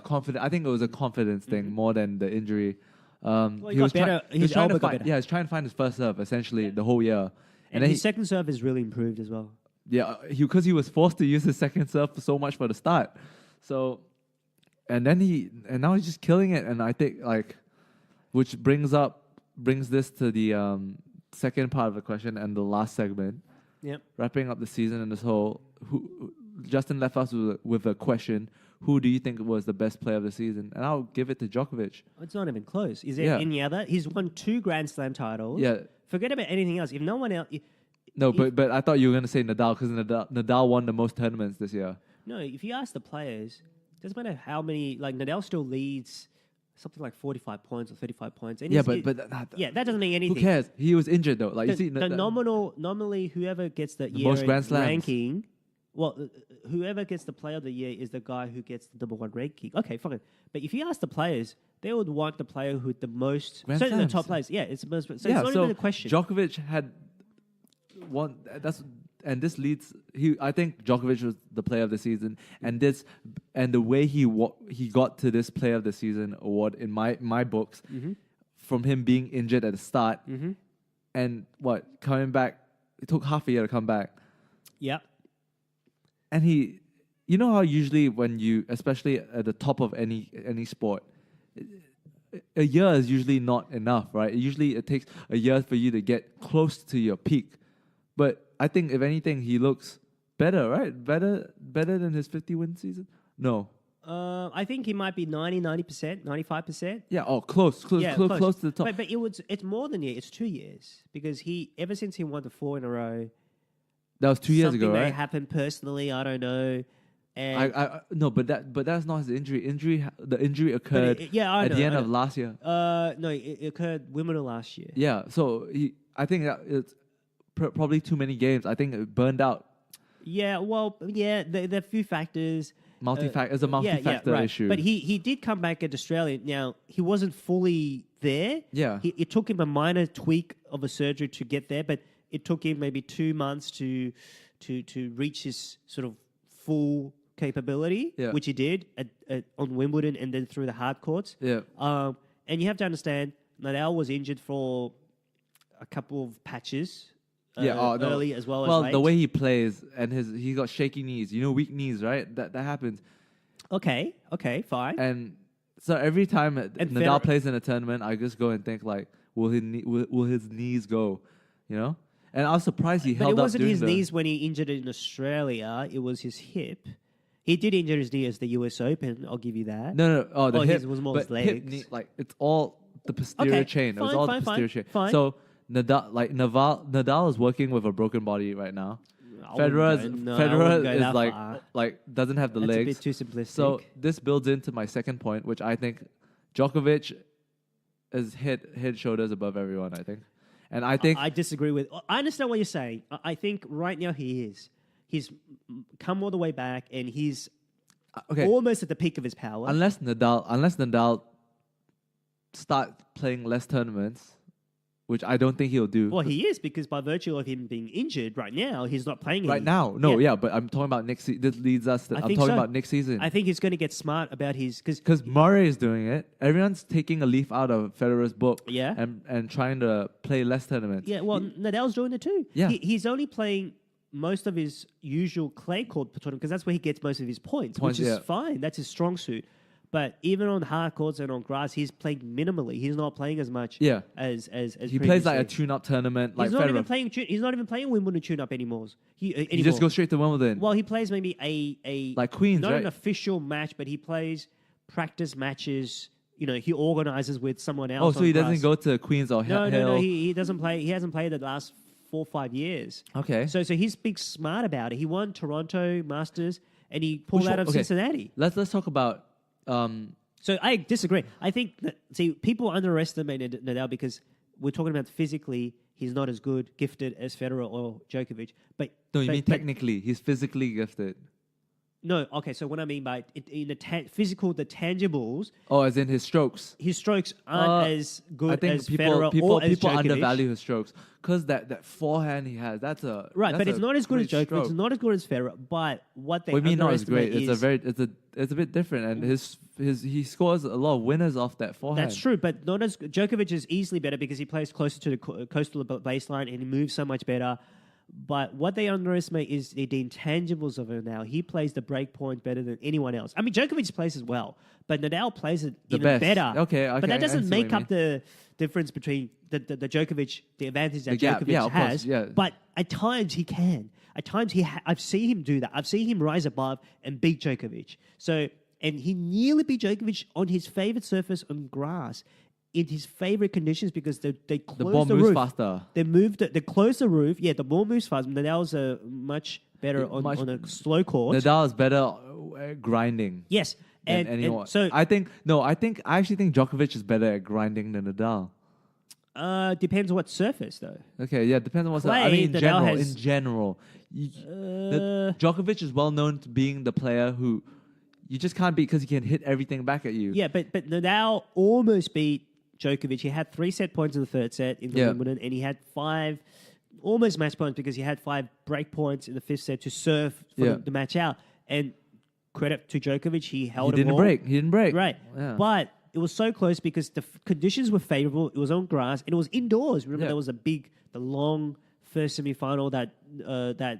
confident. I think it was a confidence thing more than the injury. He was better. His trying to elbow got find, better. yeah, he's trying to find his first serve essentially the whole year. And then his second serve has really improved as well. Yeah, because he was forced to use his second serve so much for the start. So, and now he's just killing it. And I think which brings this to the second part of the question and the last segment. Yep. Wrapping up the season and this whole, Justin left us with a question. Who do you think was the best player of the season? And I'll give it to Djokovic. It's not even close. Is there any other? He's won 2 Grand Slam titles. Yeah. Forget about anything else. If no one else... But I thought you were going to say Nadal because Nadal won the most tournaments this year. No, if you ask the players, it doesn't matter how many... Like, Nadal still leads something like 45 points or 35 points. And that doesn't mean anything. Who cares? He was injured, though. Like, Normally, whoever gets the most Grand Slams ranking... Well, whoever gets the player of the year is the guy who gets the number 1 ranking. Okay, fine. But if you ask the players, they would want the player who the most... Certainly the top players. Yeah, it's the most... So it's not even a question. Djokovic had one... And this leads... I think Djokovic was the player of the season. And the way he got to this player of the season award in my books, from him being injured at the start, and coming back... It took half a year to come back. Yeah. And you know how usually when you, especially at the top of any sport, a year is usually not enough, right? Usually it takes a year for you to get close to your peak. But I think if anything, he looks better, right? Better than his 50-win season? No. I think he might be 90%, 95%. Yeah, close to the top. But it's more than a year. It's 2 years because ever since he won the 4 in a row. That was 2 years ago, right? Something may happen personally. I don't know. And no, but that's not his injury. The injury occurred at the end of last year. No, it occurred Wimbledon last year. Yeah, so I think that it's probably too many games. I think it burned out. Yeah, there are a few factors. It's a multi-factor issue. But he did come back at Australia. Now, he wasn't fully there. Yeah. It took him a minor tweak of a surgery to get there, but it took him maybe 2 months to reach his sort of full capability, which he did on Wimbledon and then through the hard courts. Yeah. And you have to understand, Nadal was injured for a couple of patches. Early as well as late. Well, the way he plays and he got shaky knees. You know, weak knees, right? That happens. Okay, fine. And so every time Nadal plays in a tournament, I just go and think like, will his knees go? You know. And I was surprised he held up. But it wasn't his knees when he injured it in Australia. It was his hip. He did injure his knee as the US Open. I'll give you that. No. Oh, the hip was more his legs. Hip, knee, it's all the posterior chain. Fine, it was all the posterior chain. Fine. So Nadal is working with a broken body right now. Federer is doesn't have the legs. That's a bit too simplistic. So this builds into my second point, which I think Djokovic is head shoulders above everyone. I think. And I think... I disagree with... I understand what you're saying. I think right now he is. He's come all the way back and he's almost at the peak of his power. Unless Nadal start playing less tournaments, which I don't think he'll do. Well, he is, because by virtue of him being injured right now, he's not playing right now. No, but I'm talking about next season. This leads us to... I'm talking about next season. I think he's going to get smart about his... Because Murray is doing it. Everyone's taking a leaf out of Federer's book. Yeah. And trying to play less tournaments. Yeah, well, Nadal's doing it too. Yeah. He's only playing most of his usual clay court tournament because that's where he gets most of his points, which is fine. That's his strong suit. But even on hard courts and on grass, he's playing minimally. He's not playing as much as he plays like a tune-up tournament. He's not even playing. He's not even playing Wimbledon tune-up anymore. He just goes straight to Wimbledon. Well, he plays maybe a like Queens, not right? an official match, but he plays practice matches. You know, he organizes with someone else. Oh, so he doesn't go to Queens or Hill? No. He doesn't play. He hasn't played the last 4 or 5 years. Okay. So he's being smart about it. He won Toronto Masters and he pulled out of Cincinnati. Let's talk about. So I disagree. I think that, people underestimate Nadal because we're talking about physically. he's not as good, gifted as Federer or Djokovic. But No, you mean technically. He's physically gifted. No, okay. So what I mean by in the physical, the tangibles. Oh, as in his strokes. His strokes aren't as good I think as Federer or as people Djokovic. undervalue his strokes because that forehand he has. That's a right, that's but it's not as good as Djokovic. stroke. It's not as good as Federer. But what they What do you mean not as great? underestimate It's a bit different, and he scores a lot of winners off that forehand. That's true, but not as Djokovic is easily better because he plays closer to the coastal baseline and he moves so much better. But what they underestimate is the intangibles of him now. He plays the break point better than anyone else. I mean, Djokovic plays as well, but Nadal plays it even better. Okay. But that doesn't make up the difference between the Djokovic, the advantage that Djokovic has. Course, But at times he can. At times I've seen him do that. I've seen him rise above and beat Djokovic. And he nearly beat Djokovic on his favorite surface on grass. In his favorite conditions because they close the ball moves roof. faster. They close the roof. Yeah, the ball moves fast. Nadal's much better on a slow court. Nadal is better grinding. Yes, than anyone. And so I actually think Djokovic is better at grinding than Nadal. Depends on what surface though. Okay, yeah, depends on what surface. I mean, in general, Djokovic is well known to being the player who you just can't beat because he can hit everything back at you. Yeah, but Nadal almost beat Djokovic. He had 3 set points in the third set in Wimbledon, and he had 5 almost match points because he had 5 break points in the 5th set to serve for the match out. And credit to Djokovic, he held He didn't break. Right. Yeah. But it was so close because the conditions were favorable. It was on grass and it was indoors. Remember, there was the long first semi-final that the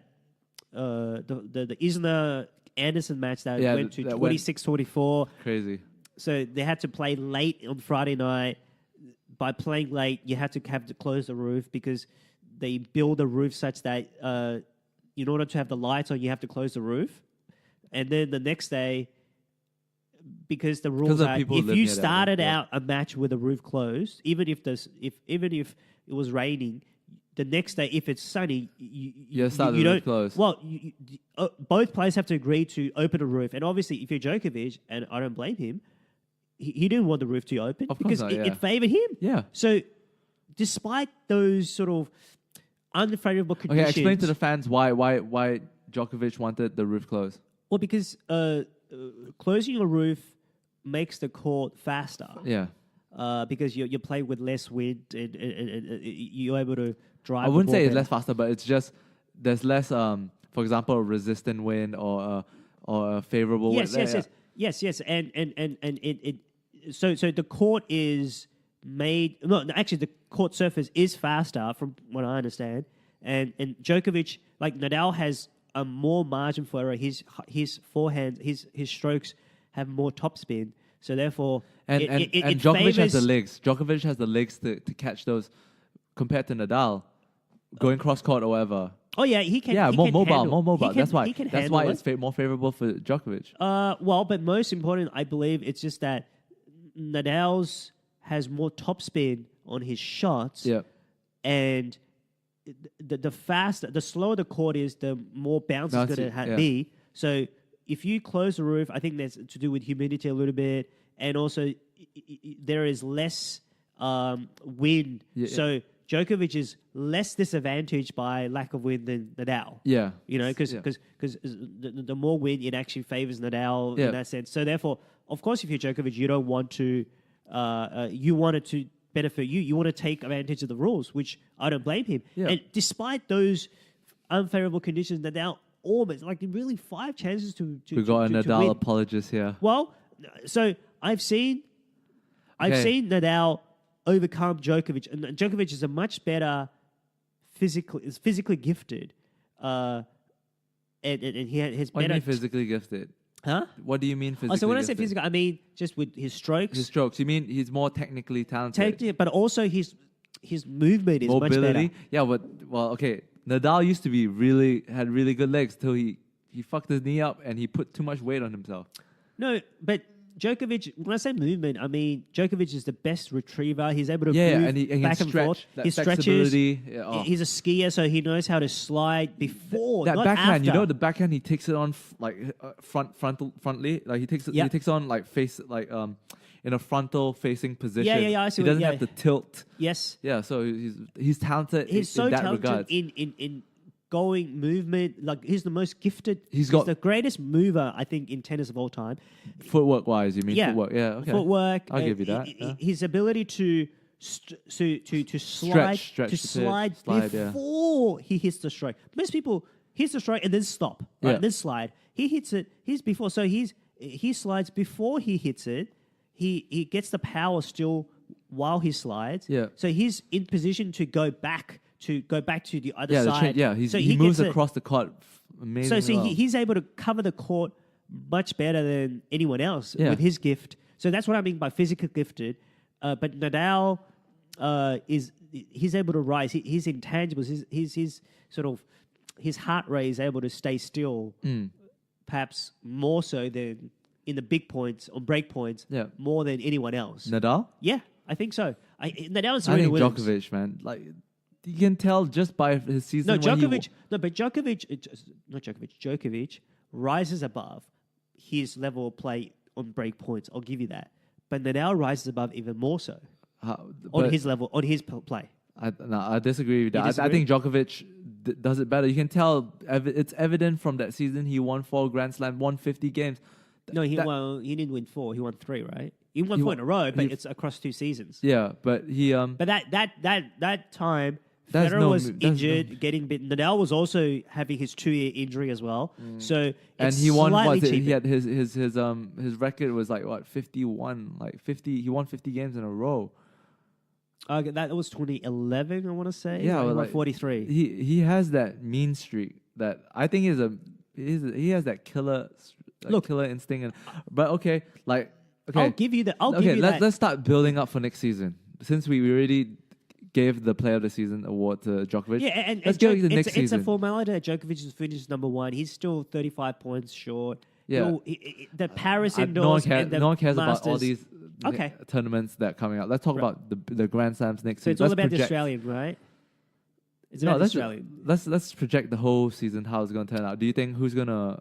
Isner Anderson match that went to 26-24. Crazy. So they had to play late on Friday night. By playing late, you had to have to close the roof because they build the roof such that in order to have the lights on, you have to close the roof. And then the next day, because the rules are, if you started out a match with the roof closed, even if it was raining, the next day, if it's sunny, you don't close. Well, both players have to agree to open a roof, and obviously, if you're Djokovic, and I don't blame him, he didn't want the roof to open because it favored him. Yeah. So, despite those sort of unfavorable conditions, okay, explain to the fans why Djokovic wanted the roof closed. Well, because closing a roof makes the court faster. Yeah. Because you play with less wind and you're able to drive. I wouldn't say it's less faster, but it's just there's less, for example, a resistant wind or a favorable wind. Yes. And it so the court is made. No, actually, the court surface is faster, from what I understand. And Djokovic, like Nadal, has a more margin for error. His forehand, his strokes have more topspin. So therefore, and Djokovic has the legs. Djokovic has the legs to catch those compared to Nadal, going cross court or whatever. Oh yeah, he can. Yeah, he more can mobile, handle. more mobile. That's why It's more favorable for Djokovic. Well, but most important, I believe, it's just that Nadal's has more topspin on his shots. Yeah, and the slower the court is, the more bounce it's going to be. So if you close the roof, I think that's to do with humidity a little bit, and also there is less wind. Yeah, so Djokovic is less disadvantaged by lack of wind than Nadal. Yeah. You know, because the more wind, it actually favors Nadal in that sense. So therefore, of course, if you're Djokovic, you don't want to, you want it to benefit you. You want to take advantage of the rules, which I don't blame him. Yeah. And despite those unfavorable conditions, Nadal almost, like really 5 chances to we got a Nadal win. Apologist here. Well, so I've seen Nadal overcome Djokovic, and Djokovic is a much better physically gifted, and he has better. What do you mean physically gifted? Huh? What do you mean physically? So when gifted? I say physical, I mean just with his strokes. His strokes. You mean he's more technically talented? But also his movement is mobility. Much better. Yeah, but okay. Nadal used to be had really good legs till he fucked his knee up and he put too much weight on himself. No, but Djokovic, when I say movement, I mean Djokovic is the best retriever. He's able to move and he back and forth. He stretches. Yeah, He's a skier, so he knows how to slide before. That not backhand, after. the backhand, he takes it on frontally. Like he takes it on like face, like in in a frontal facing position. Yeah. I see he doesn't have to tilt. Yes. Yeah, so he's talented. He's so in that talented regard. in going movement. Like he's the most gifted. He's the greatest mover, I think, in tennis of all time. Footwork wise, you mean? Yeah. Footwork. Yeah. Okay. Footwork. I'll give you that. Yeah. His ability to slide before he hits the stroke. Most people hits the stroke and then stop, right? Yeah. Then slide. He hits it. He's before, so he slides before he hits it. He gets the power still while he slides. Yeah. So he's in position to go back to the other side. He moves across the court amazingly. So he's able to cover the court much better than anyone else with his gift. So that's what I mean by physical gifted. But Nadal he's able to rise. His intangibles, his sort of his heart rate is able to stay still, perhaps more so than in the big points or break points, more than anyone else. Nadal? Yeah, I think so. Nadal and I Serena think Williams. Djokovic, man, like you can tell just by his season. But Djokovic rises above his level of play on break points. I'll give you that. But Nadal rises above even more so on his level, on his play. I disagree with that. I disagree? think Djokovic does it better. You can tell it's evident from that season. He won 4 Grand Slam, won 50 games. No, he didn't win 4. He won 3, right? He won 4 in a row, but it's across 2 seasons. Yeah, but he But that time, Federer was injured, getting bitten. Nadal was also having his 2-year injury as well. So and it's he won. slightly He had his record was like what 51, like 50. He won 50 games in a row. That was 2011, I want to say. Yeah, he won like 43. He has that mean streak that I think he has that killer instinct. But okay. I'll give you that. Let's start building up for next season. Since we already gave the Player of the Season award to Djokovic. Yeah, and let's go to the next season. It's a formality that Djokovic has finished number 1. He's still 35 points short. Yeah. The Paris indoors and the no one cares Masters. about all these tournaments that are coming out. Let's talk about the Grand Slams next so season. it's all about the Australian, right? It's about the Australian. Let's project the whole season, how it's going to turn out. Do you think who's going to...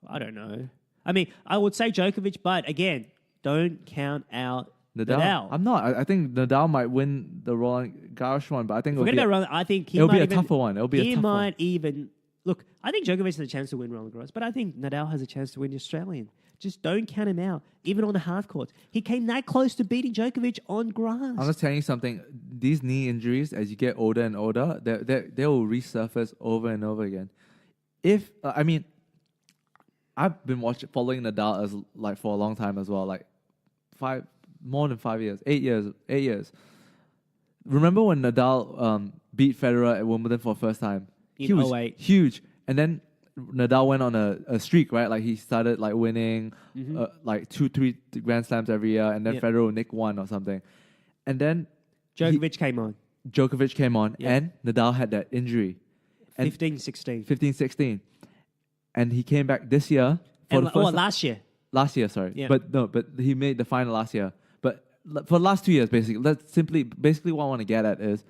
I don't know. I mean, I would say Djokovic, but again, don't count out Nadal. I'm not. I think Nadal might win the Roland Garros one, but I think I think it'll be a tougher one. It'll be a tough one. Look, I think Djokovic has a chance to win Roland Garros, but I think Nadal has a chance to win the Australian. Just don't count him out, even on the hard courts. He came that close to beating Djokovic on grass. I'm just telling you something. These knee injuries, as you get older and older, they will resurface over and over again. I've been following Nadal as for a long time as well, more than 5 years, 8 years. Remember when Nadal beat Federer at Wimbledon for the first time? He was 08. huge, and then Nadal went on a streak, right? Like he started winning 2-3 Grand Slams every year, and then Federer would nick 1 or something, and then Djokovic came on, and Nadal had that injury, 15-16, and he came back this year last year. Last year, sorry. Yeah. But he made the final last year. But for the last 2 years, basically what I want to get at is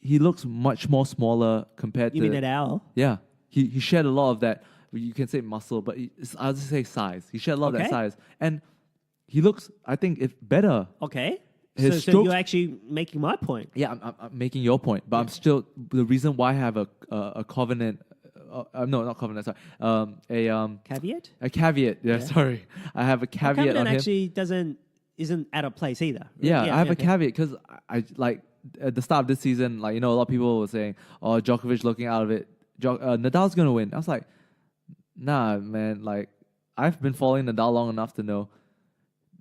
he looks much more smaller compared to... You mean Nadal? Yeah. He shed a lot of that, you can say muscle, but I'll just say size. He shed a lot of that size. And he looks, I think, better. Okay. So you're actually making my point. Yeah, I'm making your point. But I'm still... The reason why I have a covenant... no, not covenant. Sorry. Caveat. A caveat. Yeah, sorry. I have a caveat on him. Actually isn't out of place either. Yeah, I have a caveat because I at the start of this season, a lot of people were saying, "Oh, Djokovic looking out of it. Nadal's gonna win." I was like, "Nah, man. I've been following Nadal long enough to know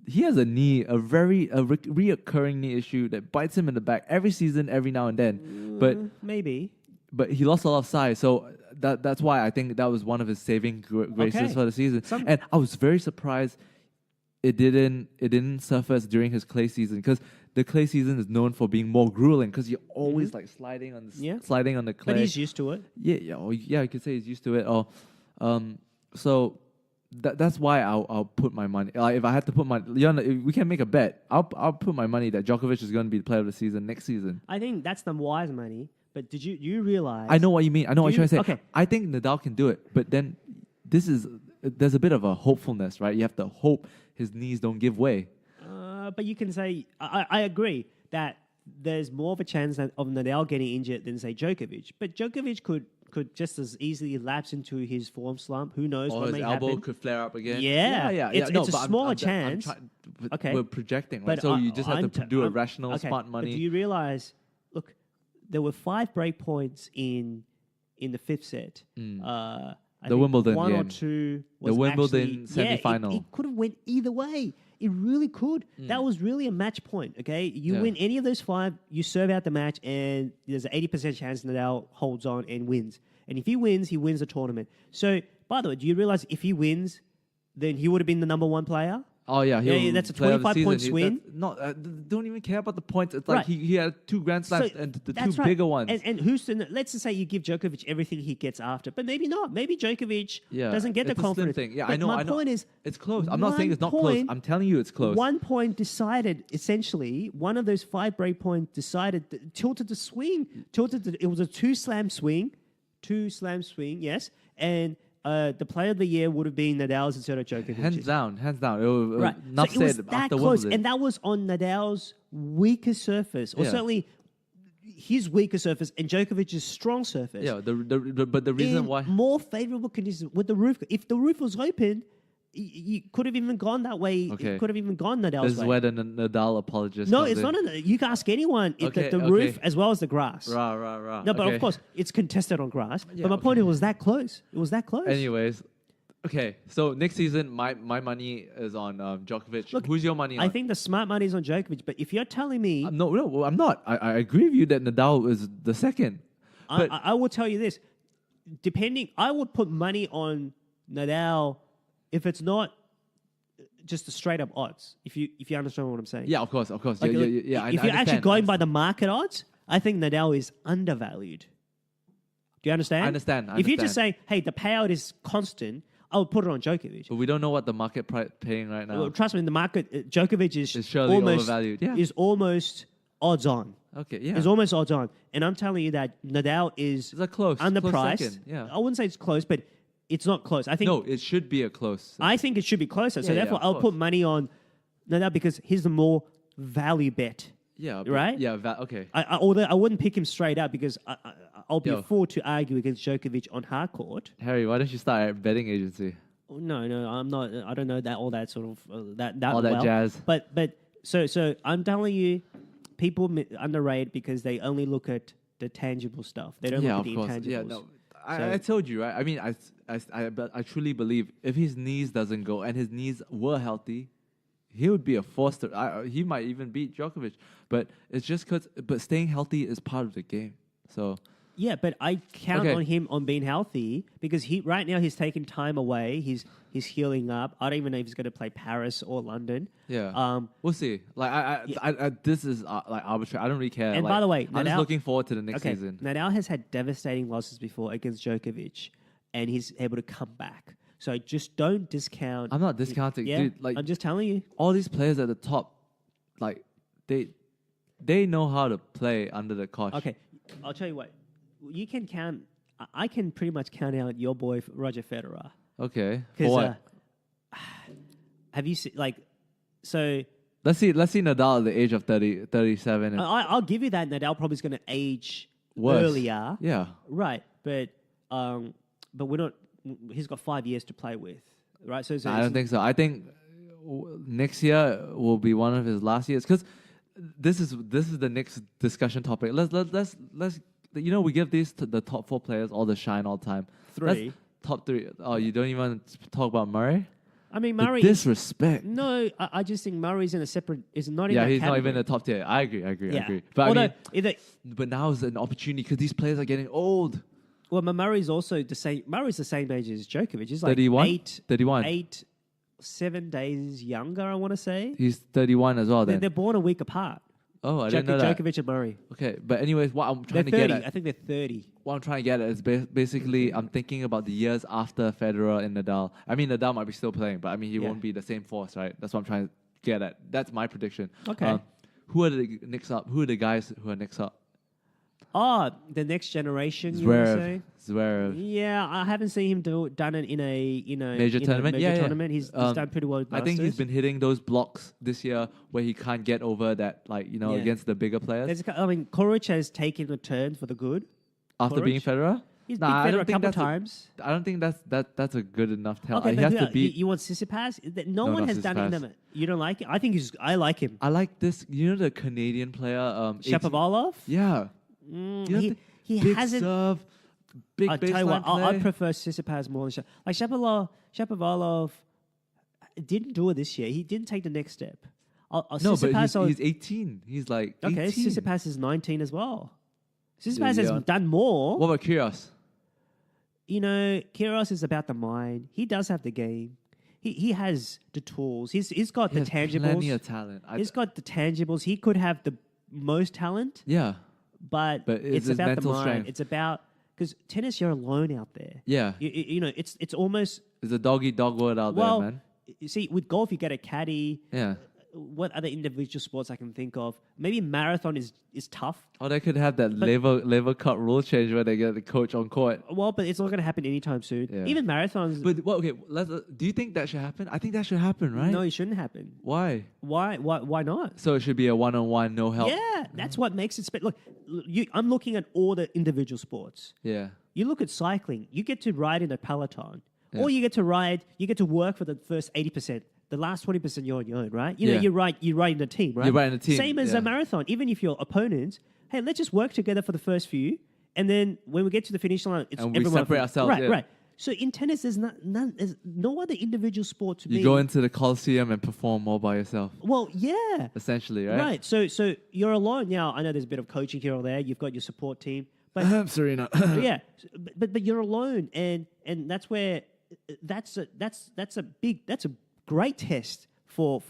he has a reoccurring knee issue that bites him in the back every season, every now and then. But he lost a lot of size, so that's why I think that was one of his saving graces for the season. And I was very surprised it didn't surface during his clay season, because the clay season is known for being more grueling because you're always sliding on the clay. But he's used to it. Yeah, you could say he's used to it. So that's why I'll put my money. If I had to put we can make a bet. I'll put my money that Djokovic is going to be the player of the season next season. I think that's the wise money. But did you realize? I know what you mean. I know what you're trying to say. Okay. I think Nadal can do it, but then there's a bit of a hopefulness, right? You have to hope his knees don't give way. But you can say, I agree that there's more of a chance of Nadal getting injured than, say, Djokovic. But Djokovic could just as easily lapse into his form slump. Who knows what may happen. Or his elbow could flare up again. Yeah. It's a smaller chance. Okay. We're projecting. Right? But so you just have to do a rational, smart money. But do you realize, look, there were 5 break points in the 5th set. I think Wimbledon one game. Or two was the Wimbledon actually, semi-final. It could have went either way. It really could. That was really a match point, okay? You win any of those 5, you serve out the match, and there's an 80% chance Nadal holds on and wins. And if he wins the tournament. So, by the way, do you realize if he wins, then he would have been the number 1 player? Oh, yeah. That's a 25-point swing. Don't even care about the points. It's like he had 2 Grand Slams and the 2 bigger ones. And let's just say you give Djokovic everything he gets after, but maybe not. Maybe Djokovic doesn't get the confidence. Thing. Yeah, but I know. My point is, it's close. I'm not saying it's not close. I'm telling you it's close. 1 point decided, essentially, one of those 5 break points decided, tilted the swing. It was a 2-slam swing. 2-slam swing, yes. And the player of the year would have been Nadal's instead of Djokovic. Hands down. Right. Enough so it was said that after close, Wimbledon. and that was on Nadal's weaker surface, or certainly his weaker surface, and Djokovic's strong surface. Yeah, but the reason why more favorable conditions with the roof. If the roof was open, you could have even gone that way. Okay. It could have even gone Nadal's way. This is where the Nadal apologist. No, it's not. You can ask anyone if the roof as well as the grass. Rah. No, but of course it's contested on grass. But my point, it was that close. It was that close. Anyways. Okay, so next season, my money is on Djokovic. Look, who's your money on? I think the smart money is on Djokovic, but if you're telling me... No, I'm not. I agree with you that Nadal is the second. But I will tell you this. I would put money on Nadal if it's not just the straight-up odds, if you understand what I'm saying. Yeah, of course. Like, yeah, if you're actually going by the market odds, I think Nadal is undervalued. Do you understand? I understand. If you just say, hey, the payout is constant... I would put it on Djokovic. But we don't know what the market paying right now. Well, trust me, in the market, Djokovic is surely overvalued. Yeah. Is almost odds on. Okay, yeah. It's almost odds on. And I'm telling you that Nadal is underpriced. Close second. Yeah. I wouldn't say it's close, but it's not close. I think it should be a close. I think it should be closer. So therefore, I'll put money on Nadal because he's the more value bet. Yeah. Right? Yeah, okay. Although I wouldn't pick him straight up because I'll be a fool to argue against Djokovic on hard court. Harry, why don't you start a betting agency? No, I'm not. I don't know that all that sort of that all that jazz. But so I'm telling you, people underrate because they only look at the tangible stuff. They don't look at the intangibles. Yeah, no. I told you, right? I mean, I truly believe if his knees doesn't go and his knees were healthy, he would be a force to. He might even beat Djokovic. But it's just because. But staying healthy is part of the game. So. Yeah, but I count on him on being healthy because right now he's taking time away. He's healing up. I don't even know if he's going to play Paris or London. Yeah, we'll see. Like this is like arbitrary. I don't really care. And like, by the way, I'm just looking forward to the next season. Nadal has had devastating losses before against Djokovic, and he's able to come back. So just don't discount. I'm not discounting, dude. Like I'm just telling you, all these players at the top, like they know how to play under the coach. Okay, I'll tell you what. You can count. I can pretty much count out your boy Roger Federer. Okay. For what? Have you seen so? Let's see Nadal at the age of 37. And I'll give you that. Nadal probably is going to age worse. Earlier. Yeah. Right, but we're not. He's got 5 years to play with, right? So I don't think so. I think next year will be one of his last years because this is the next discussion topic. Let's. We give these to the top 4 players all the shine all the time. Top 3. Oh, you don't even want to talk about Murray? I mean, Murray... The disrespect. No, I just think Murray's in a separate... Is not in that he's category. Not even in the top tier. I agree. But but now is an opportunity because these players are getting old. Well, Murray's also the same... Murray's the same age as Djokovic. He's like 31? 7 days younger, I want to say. He's 31 as well then. They're born a week apart. Oh, I didn't know that. Djokovic and Murray. Okay, but anyways, what I'm trying to 30. get at... I think they're 30. What I'm trying to get at is basically I'm thinking about the years after Federer and Nadal. I mean, Nadal might be still playing, but I mean, he won't be the same force, right? That's what I'm trying to get at. That's my prediction. Okay. Who are the next up? Who are the guys who are next up? Oh, the next generation, you were saying? Zverev. Yeah, I haven't seen him done it in a Major tournament. tournament. He's done pretty well. With I think he's Masters. been hitting those blocks this year where he can't get over that, against the bigger players. Coric has taken a turn for the good. After being Federer? He's beat Federer a couple times. I don't think that's a good enough tell. Okay, he has to beat. You want Tsitsipas? No one has done it. You don't like it? I like him. I like this. You know the Canadian player, Shapovalov? Yeah. He big hasn't. Serve, big I tell you what, play. I prefer Tsitsipas more than Shapovalov didn't do it this year. He didn't take the next step. No, but he's 18. He's like 18. Okay, Tsitsipas is 19 as well. Tsitsipas has done more. What about Kyrgios? Kyrgios is about the mind. He does have the game. He has the tools. He's got the tangibles. Plenty of talent. He's got the tangibles. He could have the most talent. Yeah. But it's about the mind. Strength. It's about because tennis, you're alone out there. Yeah. It's almost it's a dog-eat-dog world out there, man. You see, with golf, you get a caddy. Yeah. What other individual sports I can think of? Maybe marathon is tough. Or they could have that level cut rule change where they get the coach on court. Well, but it's not going to happen anytime soon. Yeah. Even marathons. But do you think that should happen? I think that should happen, right? No, it shouldn't happen. Why? Why not? So it should be a one-on-one, no help. Yeah, that's what makes it special. Look, I'm looking at all the individual sports. Yeah. You look at cycling. You get to ride in a peloton, or you get to work for the first 80%. The last 20% you're on your own, right? You ride in a team, right? You're riding a team. Same as a marathon. Even if you're opponents, hey, let's just work together for the first few, and then when we get to the finish line, it's and everyone. We separate ourselves. Right, yeah. right. So in tennis, there's no other individual sport to be. You go into the Coliseum and perform all by yourself. Well, yeah. Essentially, right? Right. So you're alone. Now, I know there's a bit of coaching here or there. You've got your support team. But Serena. Yeah. But you're alone, and that's where that's a great test for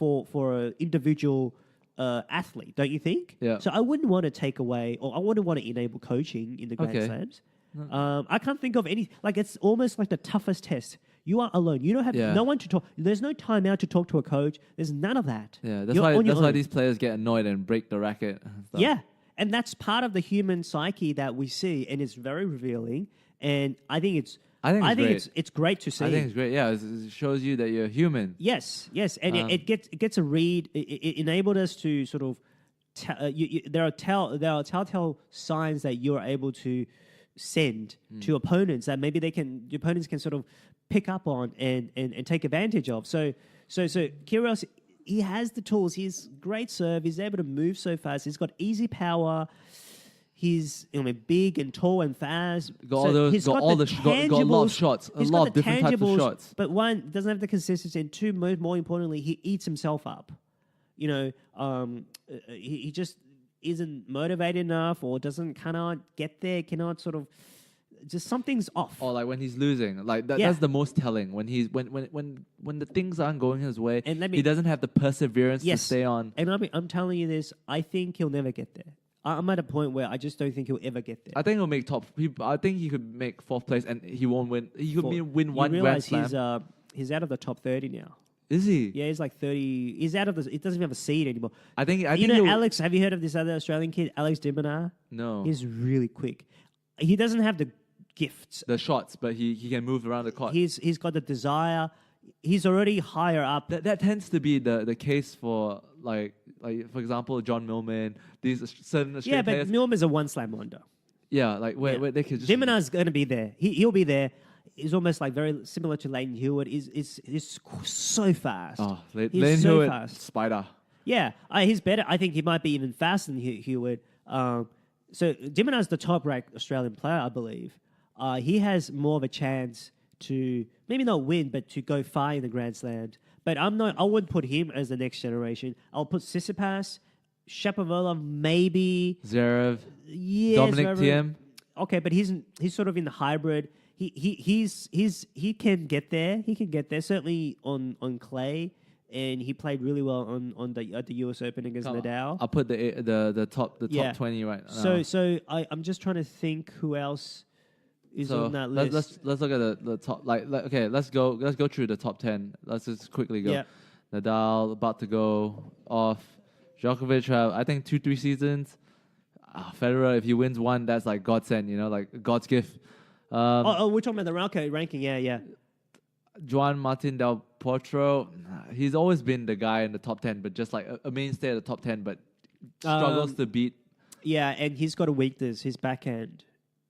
an individual athlete, don't you think? Yeah. So I wouldn't want to take away, or I wouldn't want to enable coaching in the Grand Slams. I can't think of any. It's almost like the toughest test. You are alone. You don't have no one to talk. There's no time out to talk to a coach. There's none of that. Yeah, that's why these players get annoyed and break the racket. Yeah, and that's part of the human psyche that we see, and it's very revealing. And I think it's great to see. I think it's great. Yeah, it shows you that you're human. Yes, and it gets a read. It enabled us to sort of. There are telltale signs that you're able to send to opponents that maybe the opponents can sort of pick up on and take advantage of. So Kyrgios, he has the tools. He's great serve. He's able to move so fast. He's got easy power. He's big and tall and fast. Got a lot of shots. A lot of different types of shots. But one, doesn't have the consistency. And two, more importantly, he eats himself up. He just isn't motivated enough, or cannot get there, cannot sort of, just something's off. Or like when he's losing, that's the most telling. When the things aren't going his way, and he doesn't have the perseverance to stay on. And I'm telling you this, I think he'll never get there. I'm at a point where I just don't think he'll ever get there. I think he'll make I think he could make 4th place, and he won't win. He could win one Grand Slam. He's out of the top 30 now. Is he? Yeah, he's like 30. He's out of the. It doesn't even have a seed anymore. I think Alex. Have you heard of this other Australian kid, Alex de Minaur? No. He's really quick. He doesn't have the gifts, the shots, but he can move around the court. He's got the desire. He's already higher up. That tends to be the case for like for example, John Millman. These certain Australian players. Yeah, but Millman's a one slam wonder. Yeah, where they could just. de Minaur's going to be there. He'll be there. He's almost like very similar to Leighton Hewitt. He's so fast. Oh, Leighton Hewitt, fast. Spider. Yeah, he's better. I think he might be even faster than Hewitt. So de Minaur's the top-ranked Australian player, I believe. He has more of a chance to maybe not win, but to go far in the Grand Slams. But I wouldn't put him as the next generation. I'll put Tsitsipas, Shapovalov, maybe Zverev, Dominic Thiem. Okay, but he's sort of in the hybrid. He can get there. He can get there certainly on clay, and he played really well at the US Open against Nadal. I'll put the top 20 right now. So I'm just trying to think who else is on that list. Let's look at the top. Okay, let's go through the top 10. Let's just quickly go. Yep. Nadal about to go off. Djokovic, I think 2-3 seasons. Federer, if he wins one, that's like godsend, like God's gift. We're talking about the ranking. Yeah. Juan Martin Del Potro, he's always been the guy in the top 10, but just like a mainstay of the top 10, but struggles to beat. Yeah, and he's got a weakness, his backhand.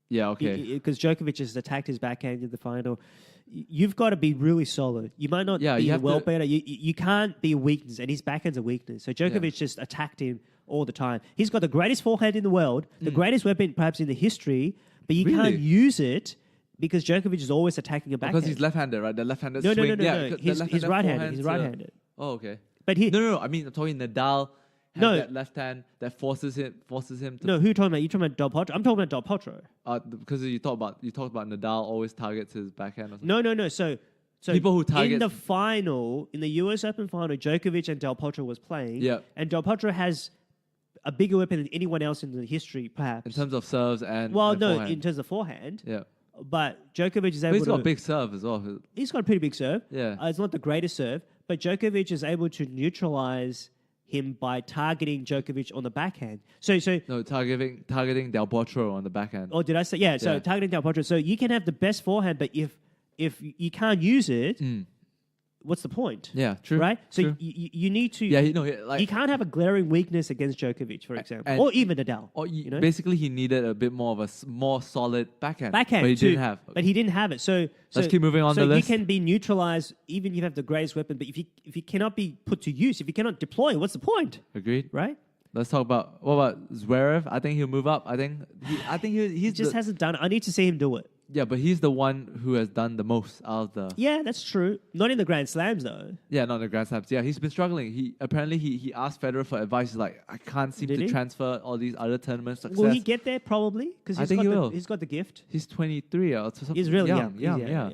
Yeah, okay. Because Djokovic has attacked his backhand in the final. You've got to be really solid. You might not be a better. You can't be a weakness, and his backhand's a weakness. So Djokovic just attacked him all the time. He's got the greatest forehand in the world, the greatest weapon perhaps in the history, but you can't use it because Djokovic is always attacking a backhand. Because he's left-handed, right? The left-handed no, swing. No. He's right-handed. He's right-handed. Oh, okay. But No. I mean, I'm talking Nadal. That left hand that forces him to. No, who are you talking about? You talking about Del Potro? I'm talking about Del Potro. Because you talked about Nadal always targets his backhand. Or something. No. So people who target in the final, in the US Open final, Djokovic and Del Potro was playing. Yeah. And Del Potro has a bigger weapon than anyone else in the history, perhaps. In terms of serves and forehand. In terms of forehand. Yeah. But Djokovic is able to... He's got a big serve as well. He's got a pretty big serve. Yeah. It's not the greatest serve, but Djokovic is able to neutralize him by targeting Djokovic on the backhand. No, targeting Del Potro on the backhand. Oh, did I say? Yeah, so targeting Del Potro. So you can have the best forehand, but if you can't use it... What's the point? Yeah, true. Right? So true. You need to... Yeah, you can't have a glaring weakness against Djokovic, for example. Or even Nadal. Or basically, he needed a bit more of a more solid backhand. But he didn't have. But he didn't have it. So let's keep moving on the list. So you can be neutralized even if you have the greatest weapon. But if you cannot be put to use, if you cannot deploy, what's the point? Agreed. Right? Let's talk about... What about Zverev? I think he'll move up. I think he just hasn't done it. I need to see him do it. Yeah, but he's the one who has done the most out of the... Yeah, that's true. Not in the Grand Slams, though. Yeah, not in the Grand Slams. Yeah, he's been struggling. He asked Federer for advice. He's like, I can't seem to transfer all these other tournament success. Will he get there? Probably. Because he's got the gift. He's 23 or something. He's really young. Yeah.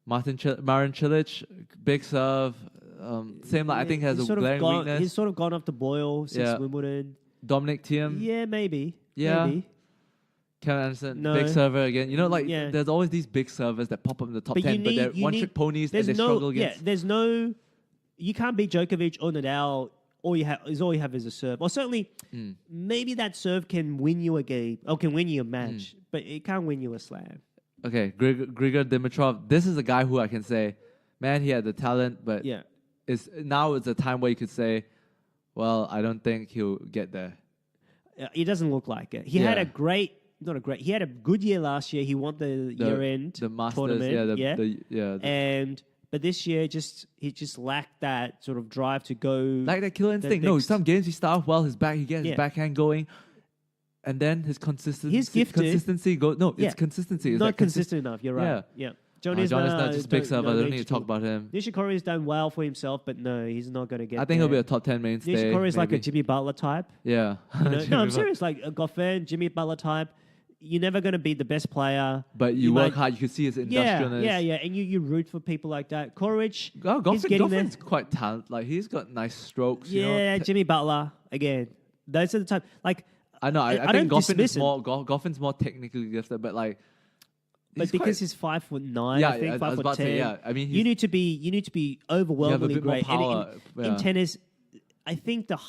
Marin Cilic, big serve. Same like I think has a glaring weakness. He's sort of gone off the boil since Wimbledon. Dominic Thiem. Yeah, maybe. Yeah. Maybe. Kevin Anderson, big server again. There's always these big servers that pop up in the top 10, but they're one-trick ponies and they struggle against. Yeah, you can't beat Djokovic or Nadal. All you have is a serve. Or certainly, maybe that serve can win you a game or can win you a match, but it can't win you a slam. Okay, Grigor Dimitrov. This is a guy who I can say, man, he had the talent, but it's a time where you could say, well, I don't think he'll get there. It doesn't look like it. He had he had a good year last year. He won the year-end Masters, tournament. But this year, he just lacked that sort of drive to go. Like that killer instinct. No, some games he starts off well, he gets his backhand going, and then his consistency. He's gifted. Consistency goes. No, it's consistency. It's not consistent enough. You're right. Yeah. John is not just big server. I don't need to talk about him. Nishikori's done well for himself, but no, he's not going to get. I think he'll be a top 10 mainstay. Nishikori's like a Jimmy Butler type. Yeah. No, I'm serious. Like a Goffin, Jimmy Butler type. You're never going to be the best player. But you work hard. You can see his industriousness. Yeah. And you root for people like that. Coric, Goffin's quite talented. Like, he's got nice strokes. Yeah, Jimmy Butler, again. Those are the type. Like, I know. I think Goffin's more technically gifted, but like... But because he's 5'9", I think 5'10". I mean, you need to be overwhelmingly great. Power. And in tennis, I think the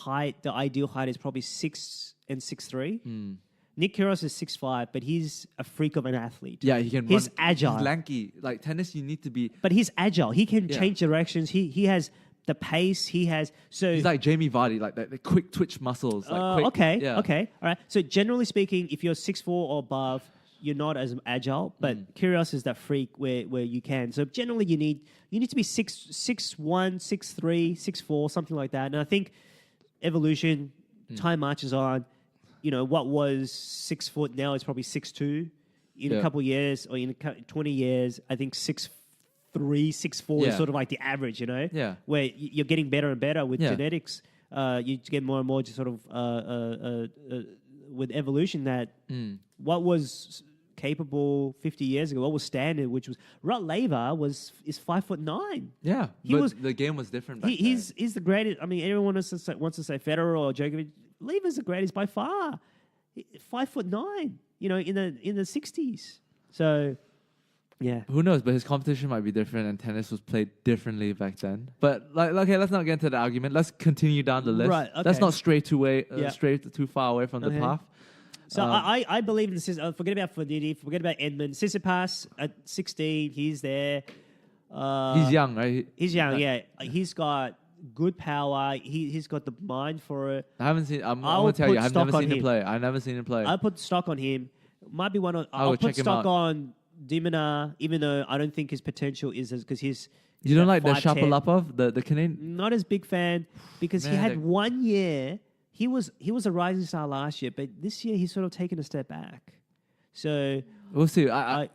ideal height is probably 6 and 6'3". Nick Kyrgios is 6'5", but he's a freak of an athlete. Yeah, he can. He's agile. He's lanky. Like tennis, you need to be. But he's agile. He can change directions. He has the pace. He's like Jamie Vardy, like the quick twitch muscles. Okay. All right. So generally speaking, if you're 6'4" or above, you're not as agile, but Kyrgios is that freak where you can. So generally, you need to be 6'1", 6'3", 6'4", something like that. And I think evolution, time marches on. What was 6 foot now is probably 6'2". In a couple of years or in 20 years, I think 6'3", 6'4" is sort of like the average. Where you're getting better and better with genetics. You get more and more just sort of with evolution that what was capable 50 years ago, what was standard, which was Rod Laver is 5'9". Yeah, the game was different back then. He's the greatest. I mean, everyone wants to say Federer or Djokovic. Laver's the greatest by far. 5'9". In the 60s. So, yeah. Who knows? But his competition might be different, and tennis was played differently back then. But let's not get into the argument. Let's continue down the list. Right. Okay. Let's not stray too far away from the path. So I believe in this. Forget about Fognini, forget about Edmund. Tsitsipas at 16, he's there. He's young, right? He's young, yeah. He's got good power. He's got the mind for it. I haven't seen. I want to tell you, I've never seen him play. I've never seen him play. I'll put stock on him. Might be one on. I'll put check him stock out. on Dimina, even though I don't think his potential is as because he's. You don't like the 5'10". Shapovalov, the Canadian? Not as big fan because he had 1 year. He was a rising star last year, but this year he's sort of taken a step back. So we'll see. I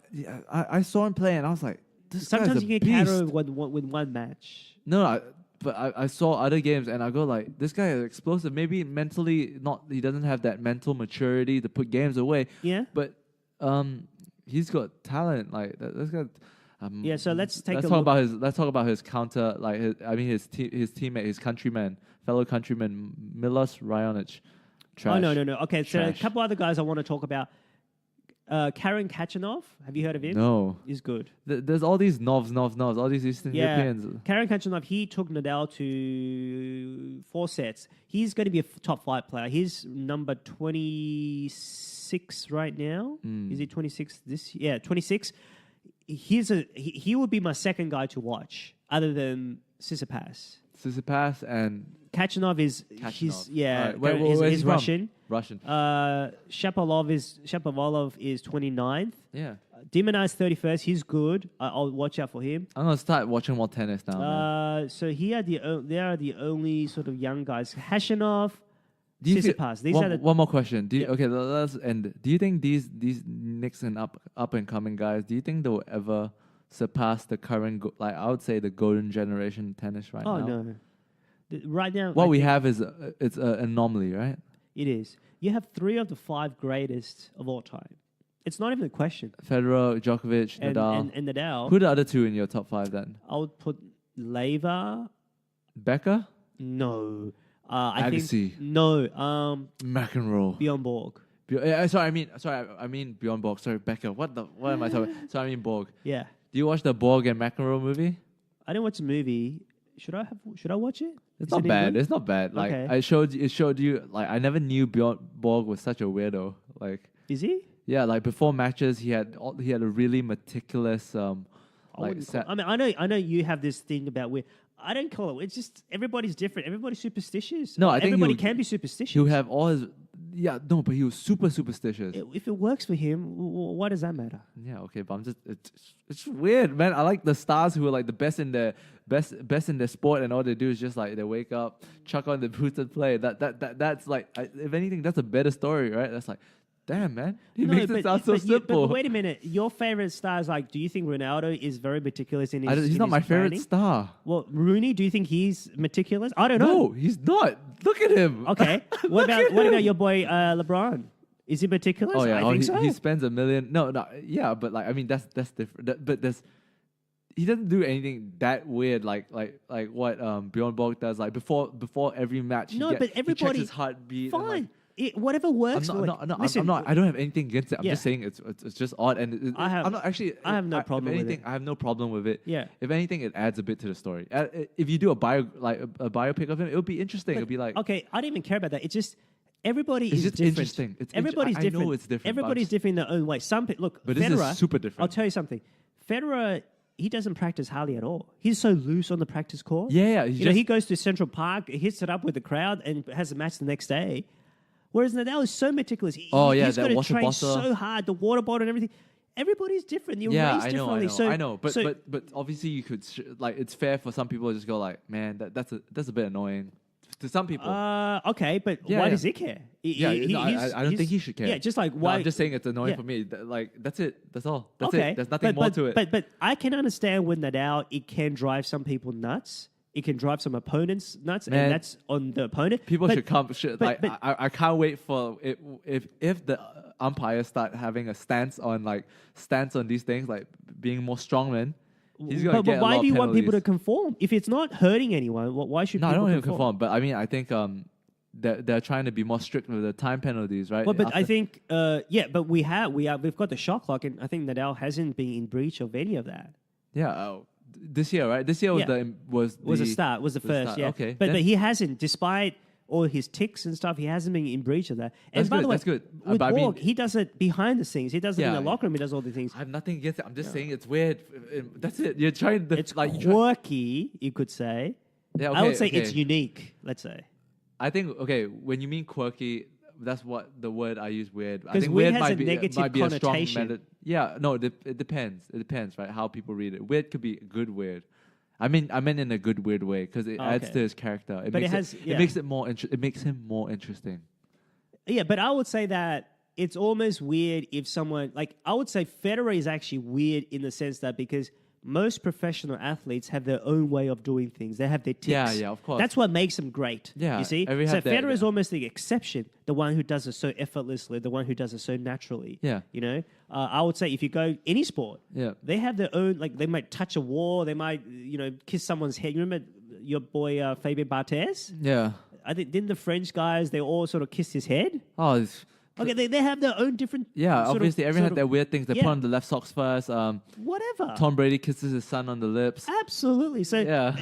saw him play and I was like, this sometimes guy's a you get beast. carried with one match. No, but I saw other games and I go like, this guy is explosive. Maybe mentally he doesn't have that mental maturity to put games away. Yeah, but he's got talent. Like this guy. Yeah, so let's talk about his counter. Like his teammate, his fellow countryman, Milos Raonic. Trash. Oh no. Okay, so a Trash. couple other guys I want to talk about. Karen Kachanov, have you heard of him? No. He's good. There's all these novs, all these Eastern Europeans. Karen Kachanov, he took Nadal to 4 sets. He's going to be a top 5 player. He's number 26 right now. Is he 26 this year? Yeah, 26. He would be my second guy to watch, other than Tsitsipas. Tsitsipas and Kachanov is Right. He's Russian. Russian. Shapovalov is 29th. Yeah. Dimina is 31st. He's good. I'll watch out for him. I'm gonna start watching more tennis now. Man. So they are the only sort of young guys. Khachanov, Tsitsipas. One more question. Okay, let's end. Do you think these next and up and coming guys? Do you think they'll ever surpass the current I would say the golden generation tennis right now? Oh no. Right now, what we have is it's an anomaly, right? It is. You have 3 of the 5 greatest of all time. It's not even a question. Federer, Djokovic, Nadal. And Nadal. Who are the other 2 in your top 5 then? I would put Leva. Becker? No. Agassi. No. McEnroe. Bjorn Borg. I mean Bjorn Borg. Sorry, Becker. What am I talking about? Sorry, I mean Borg. Yeah. Do you watch the Borg and McEnroe movie? I didn't watch the movie. Should I watch it? It's not bad. It's not bad. Like Okay. it showed you. Like I never knew Bjorn Borg was such a weirdo. Like Is he? yeah, like before matches he had a really meticulous I know you have this thing about where I don't call it. It's just everybody's different. Everybody's superstitious. No, I think everybody can be superstitious. He'll have all his but he was super superstitious. If it works for him, why does that matter? Yeah, okay, but it's weird, man. I like the stars who are like the best in their sport, and all they do is just like they wake up, chuck on the boots and play. That's like if anything, that's a better story, right? That's like, damn, man, he makes it sound so simple. But wait a minute, your favorite star is like, do you think Ronaldo is very meticulous in his? He's not my favorite star. Well, Rooney, do you think he's meticulous? I don't know. No, he's not. Look at him. Okay, what about your boy LeBron? Is he meticulous? Oh yeah, I think so. He spends $1 million. No, yeah, but like I mean that's different. But he doesn't do anything that weird like what Bjorn Borg does. Like before every match, but everybody he checks his heartbeat. Fine. Whatever works. I'm not. I don't have anything against it. I'm just saying it's just odd. And I have no problem with it. I have no problem with it. Yeah. If anything, it adds a bit to the story. If you do a biopic of him, it would be interesting. It'd be like okay, I don't even care about that. It's just everybody is just different. Interesting. Everybody's different. I know it's different. Everybody's different in their own way. Some look, but Federer, this is super different. I'll tell you something. Federer, he doesn't practice hardly at all. He's so loose on the practice court. Yeah. He goes to Central Park, hits it up with the crowd, and has a match the next day. Whereas Nadal is so meticulous. He's got to train so hard, the water bottle and everything. Everybody's different. You're raised differently. I know. But obviously you could it's fair for some people to just go like, man, that's a bit annoying to some people. Okay, but why does he care? I don't think he should care. Yeah, just like why? I'm just saying it's annoying for me. That's it. That's all. That's okay. it. There's nothing more to it. But I can understand with Nadal, it can drive some people nuts. It can drive some opponents nuts, and that's on the opponent. People should come. I can't wait for if the umpires start having a stance on these things, like being more strongman. He's gonna get a lot of penalties. But why do you want people to conform if it's not hurting anyone? Why should people I don't want to conform? But I mean, I think they're trying to be more strict with the time penalties, right? Well, but I think but we've got the shot clock, and I think Nadal hasn't been in breach of any of that. Yeah. This year, right? This year was the start. Was the first. Yeah. Okay. But he hasn't, despite all his ticks and stuff, he hasn't been in breach of that. And That's by good, the way, that's good. with But I Borg, mean- he does it behind the scenes. He does it in Yeah. the locker room. He does all the things. I have nothing against it. I'm just saying it's weird. That's it. You're trying to It's like quirky, you could say. Yeah, I would say okay. it's unique, let's say. I think when you mean quirky, that's what the word I use. Weird. I 'Cause think weird weird has might a be negative might be a strong connotation. Yeah, no, it depends. It depends, right? How people read it. Weird could be good weird. I meant in a good weird way because it adds okay. to his character. But it makes it more. It makes him more interesting. Yeah, but I would say that it's almost weird if someone, like, I would say Federer is actually weird in the sense that because most professional athletes have their own way of doing things. They have their ticks. Yeah, of course. That's what makes them great. Yeah, you see? every So have that, Federer is yeah. almost the exception, the one who does it so effortlessly, the one who does it so naturally. Yeah. You know? I would say if you go any sport, Yeah. they have their own, like, they might touch a wall, they might, kiss someone's head. You remember your boy Fabien Barthez? Yeah. I think, didn't the French guys, they all sort of kissed his head? Oh, it's, Okay, they have their own different. yeah. sort Obviously, of- everyone sort had their weird things. They yeah. put on the left socks first. Whatever. Tom Brady kisses his son on the lips. Absolutely. So Yeah.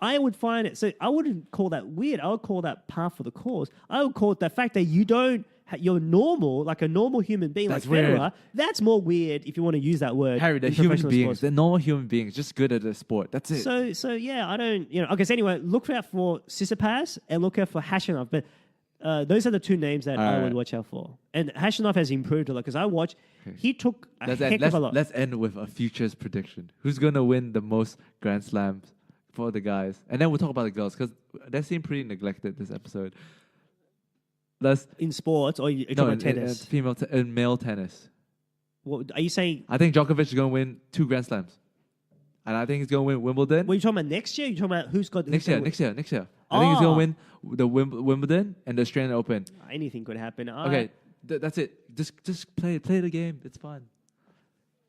I would find it. So I wouldn't call that weird. I would call that par for the course. I would call it the fact that you don't. You're normal, like a normal human being, That's like Federer. weird. That's more weird if you want to use that word. Harry, they're in human professional beings. sports. They're normal human beings, just good at the sport. That's it. So yeah, I don't. Okay. So anyway, look out for Tsitsipas and look out for Hashanov. But those are the two names that I All would right. watch out for. And Hashanov has improved a lot because I watched. He took a heck of a lot. Let's end with a futures prediction. Who's gonna win the most Grand Slams for the guys? And then we'll talk about the girls because they seem pretty neglected this episode. Let's In sports, or you're no talking in, about tennis? in male tennis. What, are you saying? I think Djokovic is gonna win 2 Grand Slams, and I think he's gonna win Wimbledon What are you talking about next year? You're talking about who's got next who's year. gonna Next year. I think he's Ah. gonna win the Wimbledon and the Australian Open. win? Anything could happen. Okay, that's it. Just play the game. It's fun.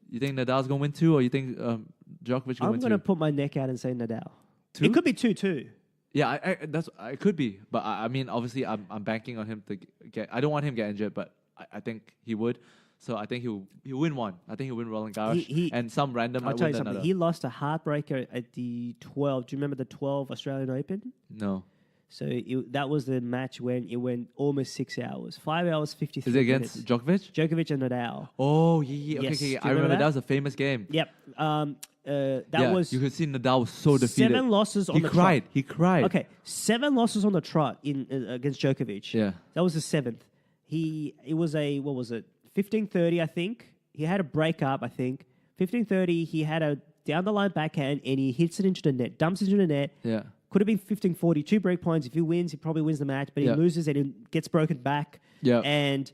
You think Nadal's gonna win 2, or you think Djokovic gonna I'm win going to 2? put my neck out and say Nadal. 2? It could be 2-2. Yeah, it could be, but I mean, obviously, I'm banking on him to get. I don't want him to get injured, but I think he would. So I think he'll win one. I think he'll win Roland Garros, He- and some random I'll might tell win you something. another. He lost a heartbreaker at the 12. Do you remember the 12 Australian Open? No, So that was the match when it went almost 6 hours. 5 hours, 53 is it against minutes. Djokovic? Djokovic and Nadal. Oh yeah, Yes. okay. Do you I remember remember that was a famous game. Yep. That Yeah, was you could see Nadal was so defeated. 7 losses on He the cried. trot. He cried. Okay, 7 losses on the trot against Djokovic. Yeah. That was the 7th. It was a, what was it, 15-30, I think. He had a breakup, I think. 15-30, he had a down-the-line backhand, and he hits it into the net, dumps it into the net. Yeah. Could have been 15-40, 2 break points. If he wins, he probably wins the match, but he Yeah. loses and it gets broken back. Yeah. And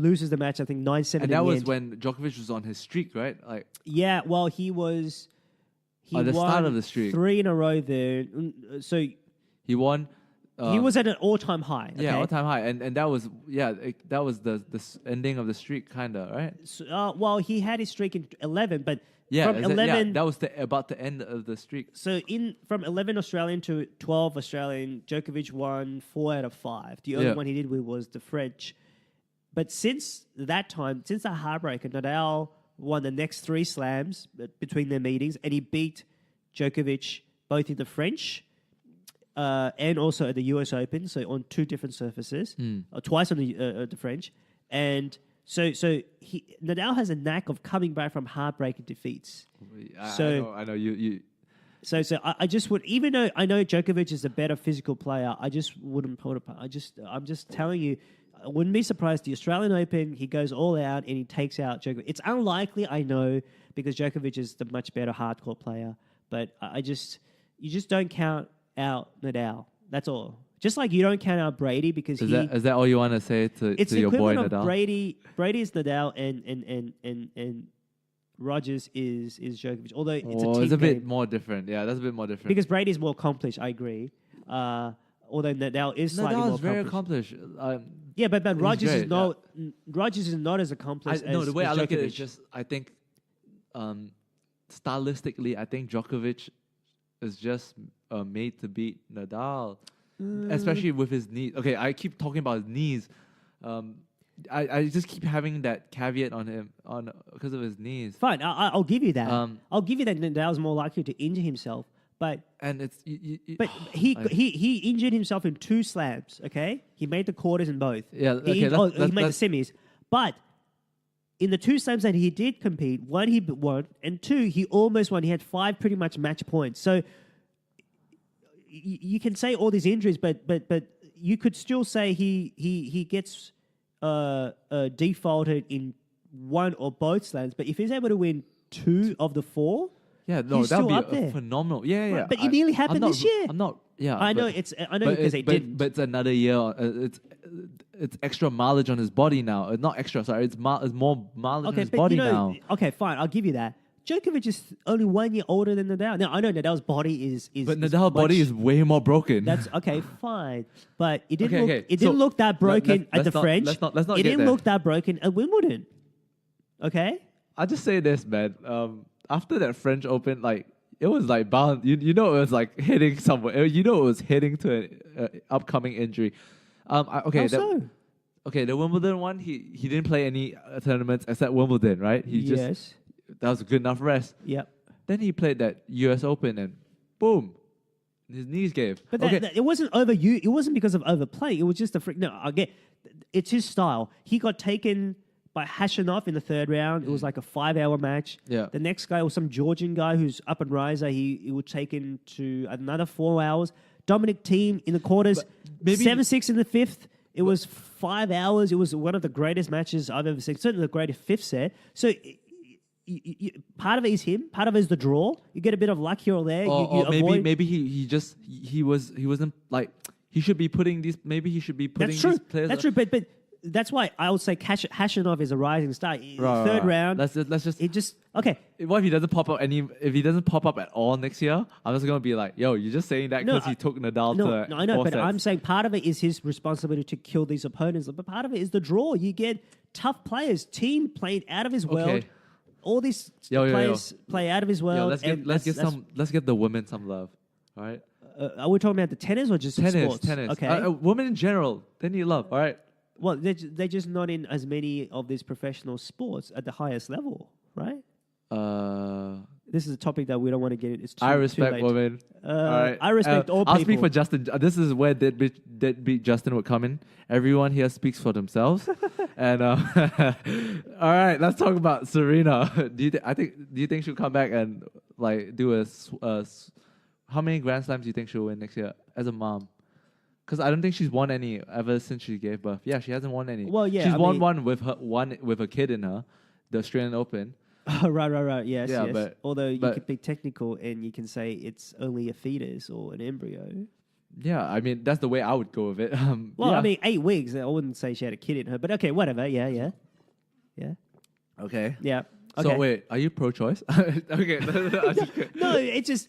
loses the match, I think, 9-7 And in that the was end. when Djokovic was on his streak, right? Like, Yeah, well, he At the start won of the streak. 3 in a row there. So he won. he was at an all-time high. Yeah, okay? all time high, and that was that was the ending of the streak, kinda, right? So, well, he had his streak in 11, but Yeah, from 11, that was about the end of the streak. so from 11 Australian to 12 Australian, Djokovic won 4 out of 5. The only Yeah. one he did was the French. But since that time, since the heartbreaker, Nadal won the next 3 slams between their meetings, and he beat Djokovic both in the French and also at the US Open, so on 2 different surfaces, twice on the French. And so Nadal has a knack of coming back from heartbreaking defeats. I know you. So I just would, even though I know Djokovic is a better physical player, I just wouldn't put it. I'm just telling you, I wouldn't be surprised. The Australian Open, he goes all out and he takes out Djokovic. It's unlikely, I know, because Djokovic is the much better hardcore player. But you just don't count out Nadal. That's all. Just like you don't count out Brady because Is that all you want to say to it's the your boy equivalent of Nadal? Brady is Nadal and Rodgers is Djokovic. Although it's a team it's a bit game. more different. Yeah, that's a bit more different. Because Brady is more accomplished, I agree. Although Nadal is slightly Nadal more is very accomplished. accomplished. Yeah, but Rodgers great, is not. Rodgers is not as accomplished. No, as the way I look at it is Djokovic. just I think stylistically, I think Djokovic is just made to beat Nadal, especially with his knees. Okay, I keep talking about his knees. I just keep having that caveat on him because of his knees. Fine, I'll give you that. Um, I'll give you that Nadal's more likely to injure himself. But it's he injured himself in 2 slams. Okay, he made the quarters in both. Yeah, he okay, made the semis. But in the 2 slams that he did compete, 1 he won, and 2 he almost won. He had 5 pretty much match points. So you can say all these injuries, but you could still say he gets defaulted in 1 or both slams. But if he's able to win 2 of the 4. Yeah, no, he's that'd still be up there. phenomenal. Yeah. Right, but it nearly happened this year. I'm not. Yeah, I know because they didn't. But it's another year. It's extra mileage on his body now. Not extra. Sorry, it's more mileage on his body now. Okay, fine. I'll give you that. Djokovic is only 1 year older than Nadal. Now I know Nadal's body is but Nadal's body is way more broken. That's okay, fine. But it didn't Okay, look. It didn't look that broken at the French. Let's not it get didn't there. look that broken at Wimbledon. Okay. I'll just say this, man. After that French Open, like it was like bound. You know, it was like hitting somewhere. You know, it was hitting to an upcoming injury. Okay. How so? Okay, the Wimbledon one, he didn't play any tournaments except Wimbledon, right? That was a good enough rest. Yep. Then he played that US Open and boom, his knees gave. But it wasn't It wasn't because of overplaying. It was just a freak. No, I get. It's his style. He got taken by Hashanov in the 3rd round. It was like a 5-hour match. Yeah. The next guy was some Georgian guy who's up and riser. He was taken to another 4 hours. Dominic Thiem in the quarters. 7-6 in the 5th. It was 5 hours. It was one of the greatest matches I've ever seen. Certainly the greatest 5th set. So part of it is him. Part of it is the draw. You get a bit of luck here or there. Or maybe he wasn't like he should be putting these. Maybe he should be putting these players. That's true. But that's why I would say Hashanov is a rising star. Third round. Let's just. It just okay. What if he doesn't pop up if he doesn't pop up at all next year? I'm just gonna be like, yo, you're just saying that because he took Nadal to. No, I know, 4 but sets. I'm saying part of it is his responsibility to kill these opponents, but part of it is the draw. You get tough players. Team played out of his world. All these players play out of his world. Let's give the women some love. All right. Are we talking about the tennis or just sports? Tennis. Okay. Women in general, they need love. All right. Well, they're just not in as many of these professional sports at the highest level, right? This is a topic that we don't want to get into. I respect women. All right. I respect all people. I'll speak for Justin. This is where Deadbeat Justin would come in. Everyone here speaks for themselves. And all right, let's talk about Serena. Do you think she'll come back and like do a how many Grand Slams do you think she'll win next year as a mom? Because I don't think she's won any ever since she gave birth. Yeah, she hasn't won any. Well, yeah, she's won one with a kid in her, the Australian Open. Right. Yes. But, although you could be technical and you can say it's only a fetus or an embryo. Yeah, I mean that's the way I would go with it. I mean 8 weeks. I wouldn't say she had a kid in her, but okay, whatever. Yeah. Okay. Yeah. So okay. wait, are you pro-choice? Okay. No, it's just.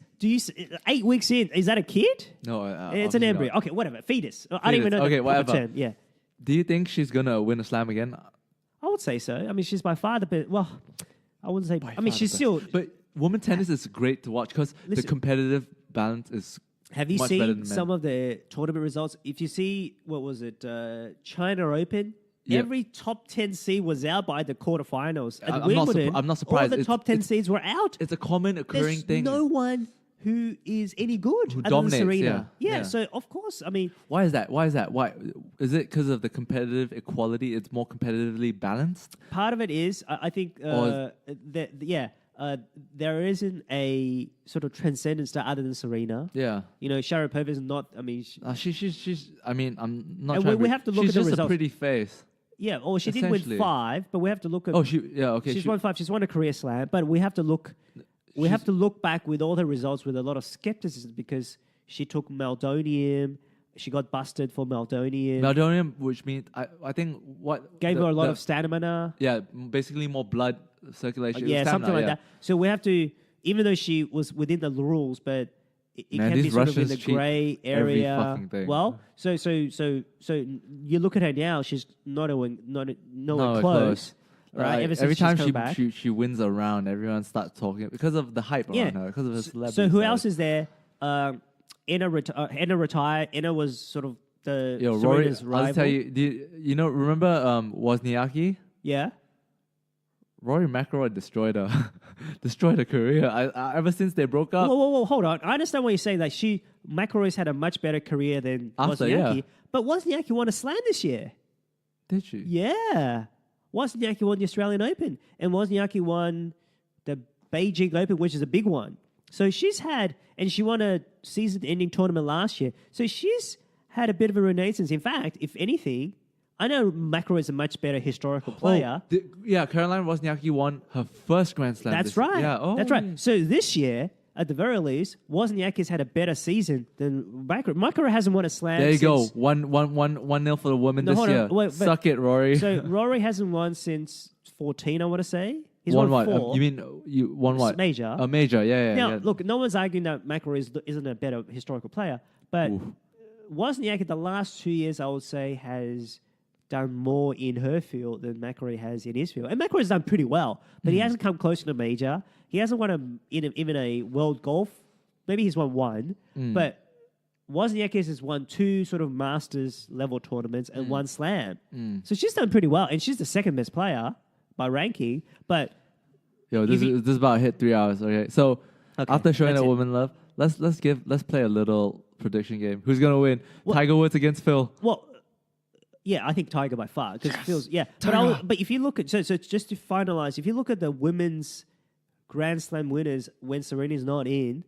8 weeks in? Is that a kid? No, it's an embryo. Not. Okay, whatever. Fetus. I don't even know. Okay, the whatever. Term. Yeah. Do you think she's gonna win a slam again? I would say so. I mean, she's by far the best. Well, I wouldn't say. I mean, she's still. But women tennis is great to watch because the competitive balance is. Have you much better than seen some of the tournament results? If you see, what was it, China Open? Yep. Every top 10 seed was out by the quarterfinals. At I'm Wimbledon, not surprised. All the top 10 seeds were out. It's a common occurring thing. There's no one who is any good who other dominates, than Serena. Yeah. So of course, I mean... Why is that? Why is it because of the competitive equality? It's more competitively balanced? Part of it is, I think, there isn't a sort of transcendent star other than Serena. Yeah. You know, Sharapova is not, I mean... she's I mean, I'm not and trying we have to look at the results. She's just a pretty face. Yeah, or she did win 5, but we have to look at... She's won 5. She's won a career slam, but we have to look... We have to look back with all her results with a lot of skepticism because she took meldonium. She got busted for meldonium. Meldonium, which means I think what gave her a lot of stamina. Yeah, basically more blood circulation. Yeah, something like that. So we have to, even though she was within the rules, but it can be sort of in the grey area. Every fucking thing. Well, so you look at her now; she's nowhere close. Right, every time she wins a round, everyone starts talking because of the hype around her, because of her celebrity. So who else is there? Enna retired. Enna was sort of the Serena's rival. I'll tell you. Remember Wozniacki? Yeah. Rory McIlroy destroyed her career. Ever since they broke up. Whoa, hold on. I understand why you say that McIlroy's had a much better career than Wozniacki. But Wozniacki won a slam this year. Did she? Yeah. Wozniacki won the Australian Open. And Wozniacki won the Beijing Open, which is a big one. So she won a season-ending tournament last year. So she's had a bit of a renaissance. In fact, if anything, I know McIlroy is a much better historical player. Caroline Wozniacki won her first Grand Slam. That's right. Yeah, that's right. So this year, at the very least, Wozniacki's had a better season than McIlroy. McIlroy hasn't won a slam. There you go. 1-0 for the women this year. Suck it, Rory. So Rory hasn't won since 14, I want to say. He's won won what? 4. You mean you won what? Major. A major, yeah. Now, look, no one's arguing that McIlroy isn't a better historical player, but Wozniacki the last 2 years, I would say, has done more in her field than McIlroy has in his field. And McIlroy's done pretty well, but he hasn't come close to a major. He hasn't won even a world golf. Maybe he's won one, but Wozniacki has won 2 sort of Masters level tournaments and 1 slam. So she's done pretty well, and she's the second best player by ranking. But this is about to hit 3 hours. Okay, so after showing that woman love, let's play a little prediction game. Who's gonna win? Tiger Woods against Phil. Well, yeah, I think Tiger by far because Phil's But if you look at so just to finalize, if you look at the women's Grand Slam winners when Serena's not in,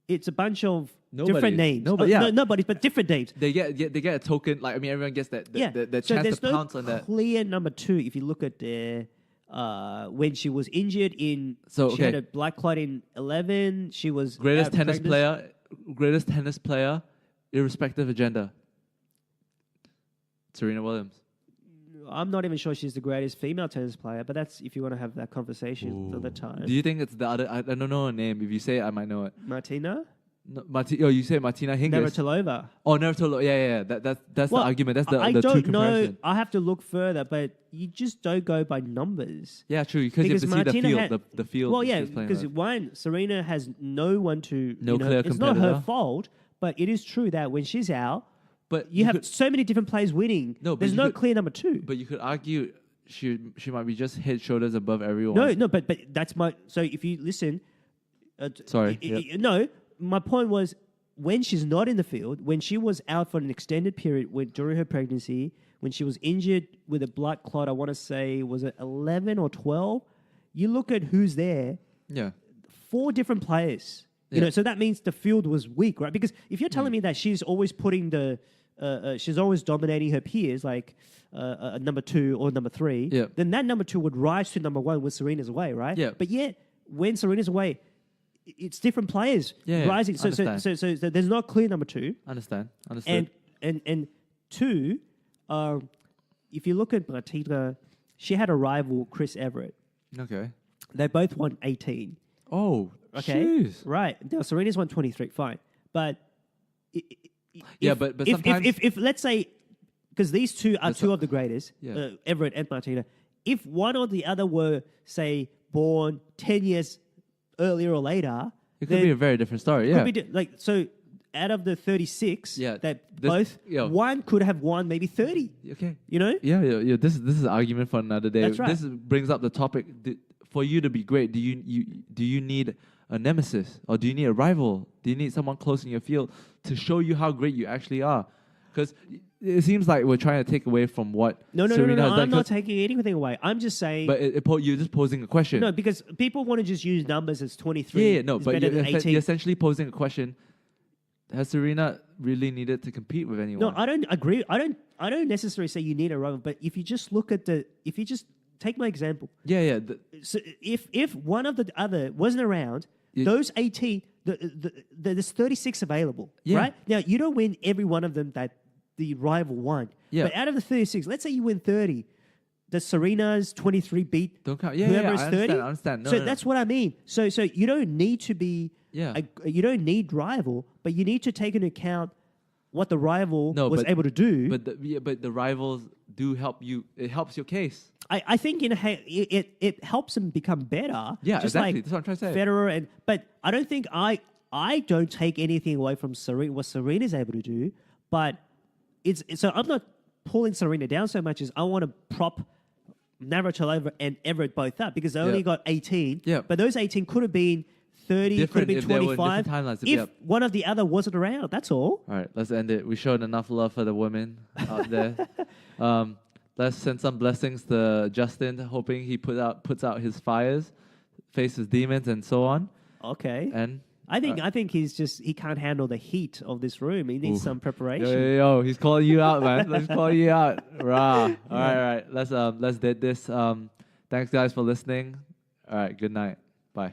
it's a bunch of different names. Nobody, but different names. They get a token. Like, I mean, everyone gets that chance to pounce on that. Clear number 2. If you look at their when she was injured she had a black clot in 11. She was greatest tennis player, irrespective of gender. Serena Williams. I'm not even sure she's the greatest female tennis player, but that's if you want to have that conversation for the time. Do you think it's the other? I don't know her name. If you say it, I might know it. Martina? No, you say Martina Hingis. Navratilova. Oh, Navratilova. Yeah. That's the argument. That's the two comparison. Know. I have to look further, but you just don't go by numbers. Yeah, true. Because you have to Martina see the field. The field. Well, yeah, because Serena has no one to. No clear competitor. It's not her fault, but it is true that when she's out, but you have so many different players winning. No, there's no clear number 2. But you could argue she might be just head shoulders above everyone. No, but that's my. So if you listen, sorry. No, my point was when she's not in the field, when she was out for an extended period during her pregnancy, when she was injured with a blood clot, I want to say was it 11 or 12. You look at who's there. Yeah, 4 different players. You know, so that means the field was weak, right? Because if you're telling me that she's always she's always dominating her peers, like number 2 or number 3, then that number 2 would rise to number 1 when Serena's away, right? Yeah. But yet, when Serena's away, it's different players rising. So there's not clear number 2. Understood. And 2, if you look at Martina, she had a rival, Chris Everett. Okay. They both won 18. Oh, okay. Jeez. Right. Now, Serena's won 23. Fine. But but sometimes if let's say, because these 2 are 2 of the greatest, Everett and Martina, if one or the other were, say, born 10 years earlier or later, it could be a very different story. Yeah. So out of the 36, both one could have won maybe 30. Okay. You know? Yeah. This is an argument for another day. That's right. This brings up the topic. For you to be great, do you need a nemesis, or do you need a rival? Do you need someone close in your field to show you how great you actually are? Because it seems like we're trying to take away from what Serena has done. I'm not taking anything away. I'm just saying. But you're just posing a question. No, because people want to just use numbers as 23. Yeah, no, but you're essentially posing a question. Has Serena really needed to compete with anyone? No, I don't agree. I don't necessarily say you need a rival, but if you just look at take my example. Yeah. So if one of the other wasn't around, those 18, there's 36 available, right? Now, you don't win every one of them that the rival won. Yeah. But out of the 36, let's say you win 30. Does Serena's 23 beat whoever is 30? I understand. That's what I mean. So you don't need to be... you don't need rival, but you need to take into account what the rival was able to do. But the rivals do help you. It helps your case. I think it helps them become better. Yeah, just exactly. Like that's what I'm trying to say. Federer but I don't think I don't take anything away from Serena, what Serena's able to do. But so I'm not pulling Serena down so much as I want to prop Navratilova and Everett both up because they only got 18. Yeah. But those 18 could have been 30, could have been if they were in 25. different timelines, If one of the other wasn't around, that's all. All right, let's end it. We showed enough love for the women out there. Let's send some blessings to Justin, hoping he puts out his fires, faces demons, and so on. Okay. And I think he can't handle the heat of this room. He needs some preparation. Yo, he's calling you out, man. Let's call you out. Rah. All right. Let's did this. Thanks guys for listening. All right, good night. Bye.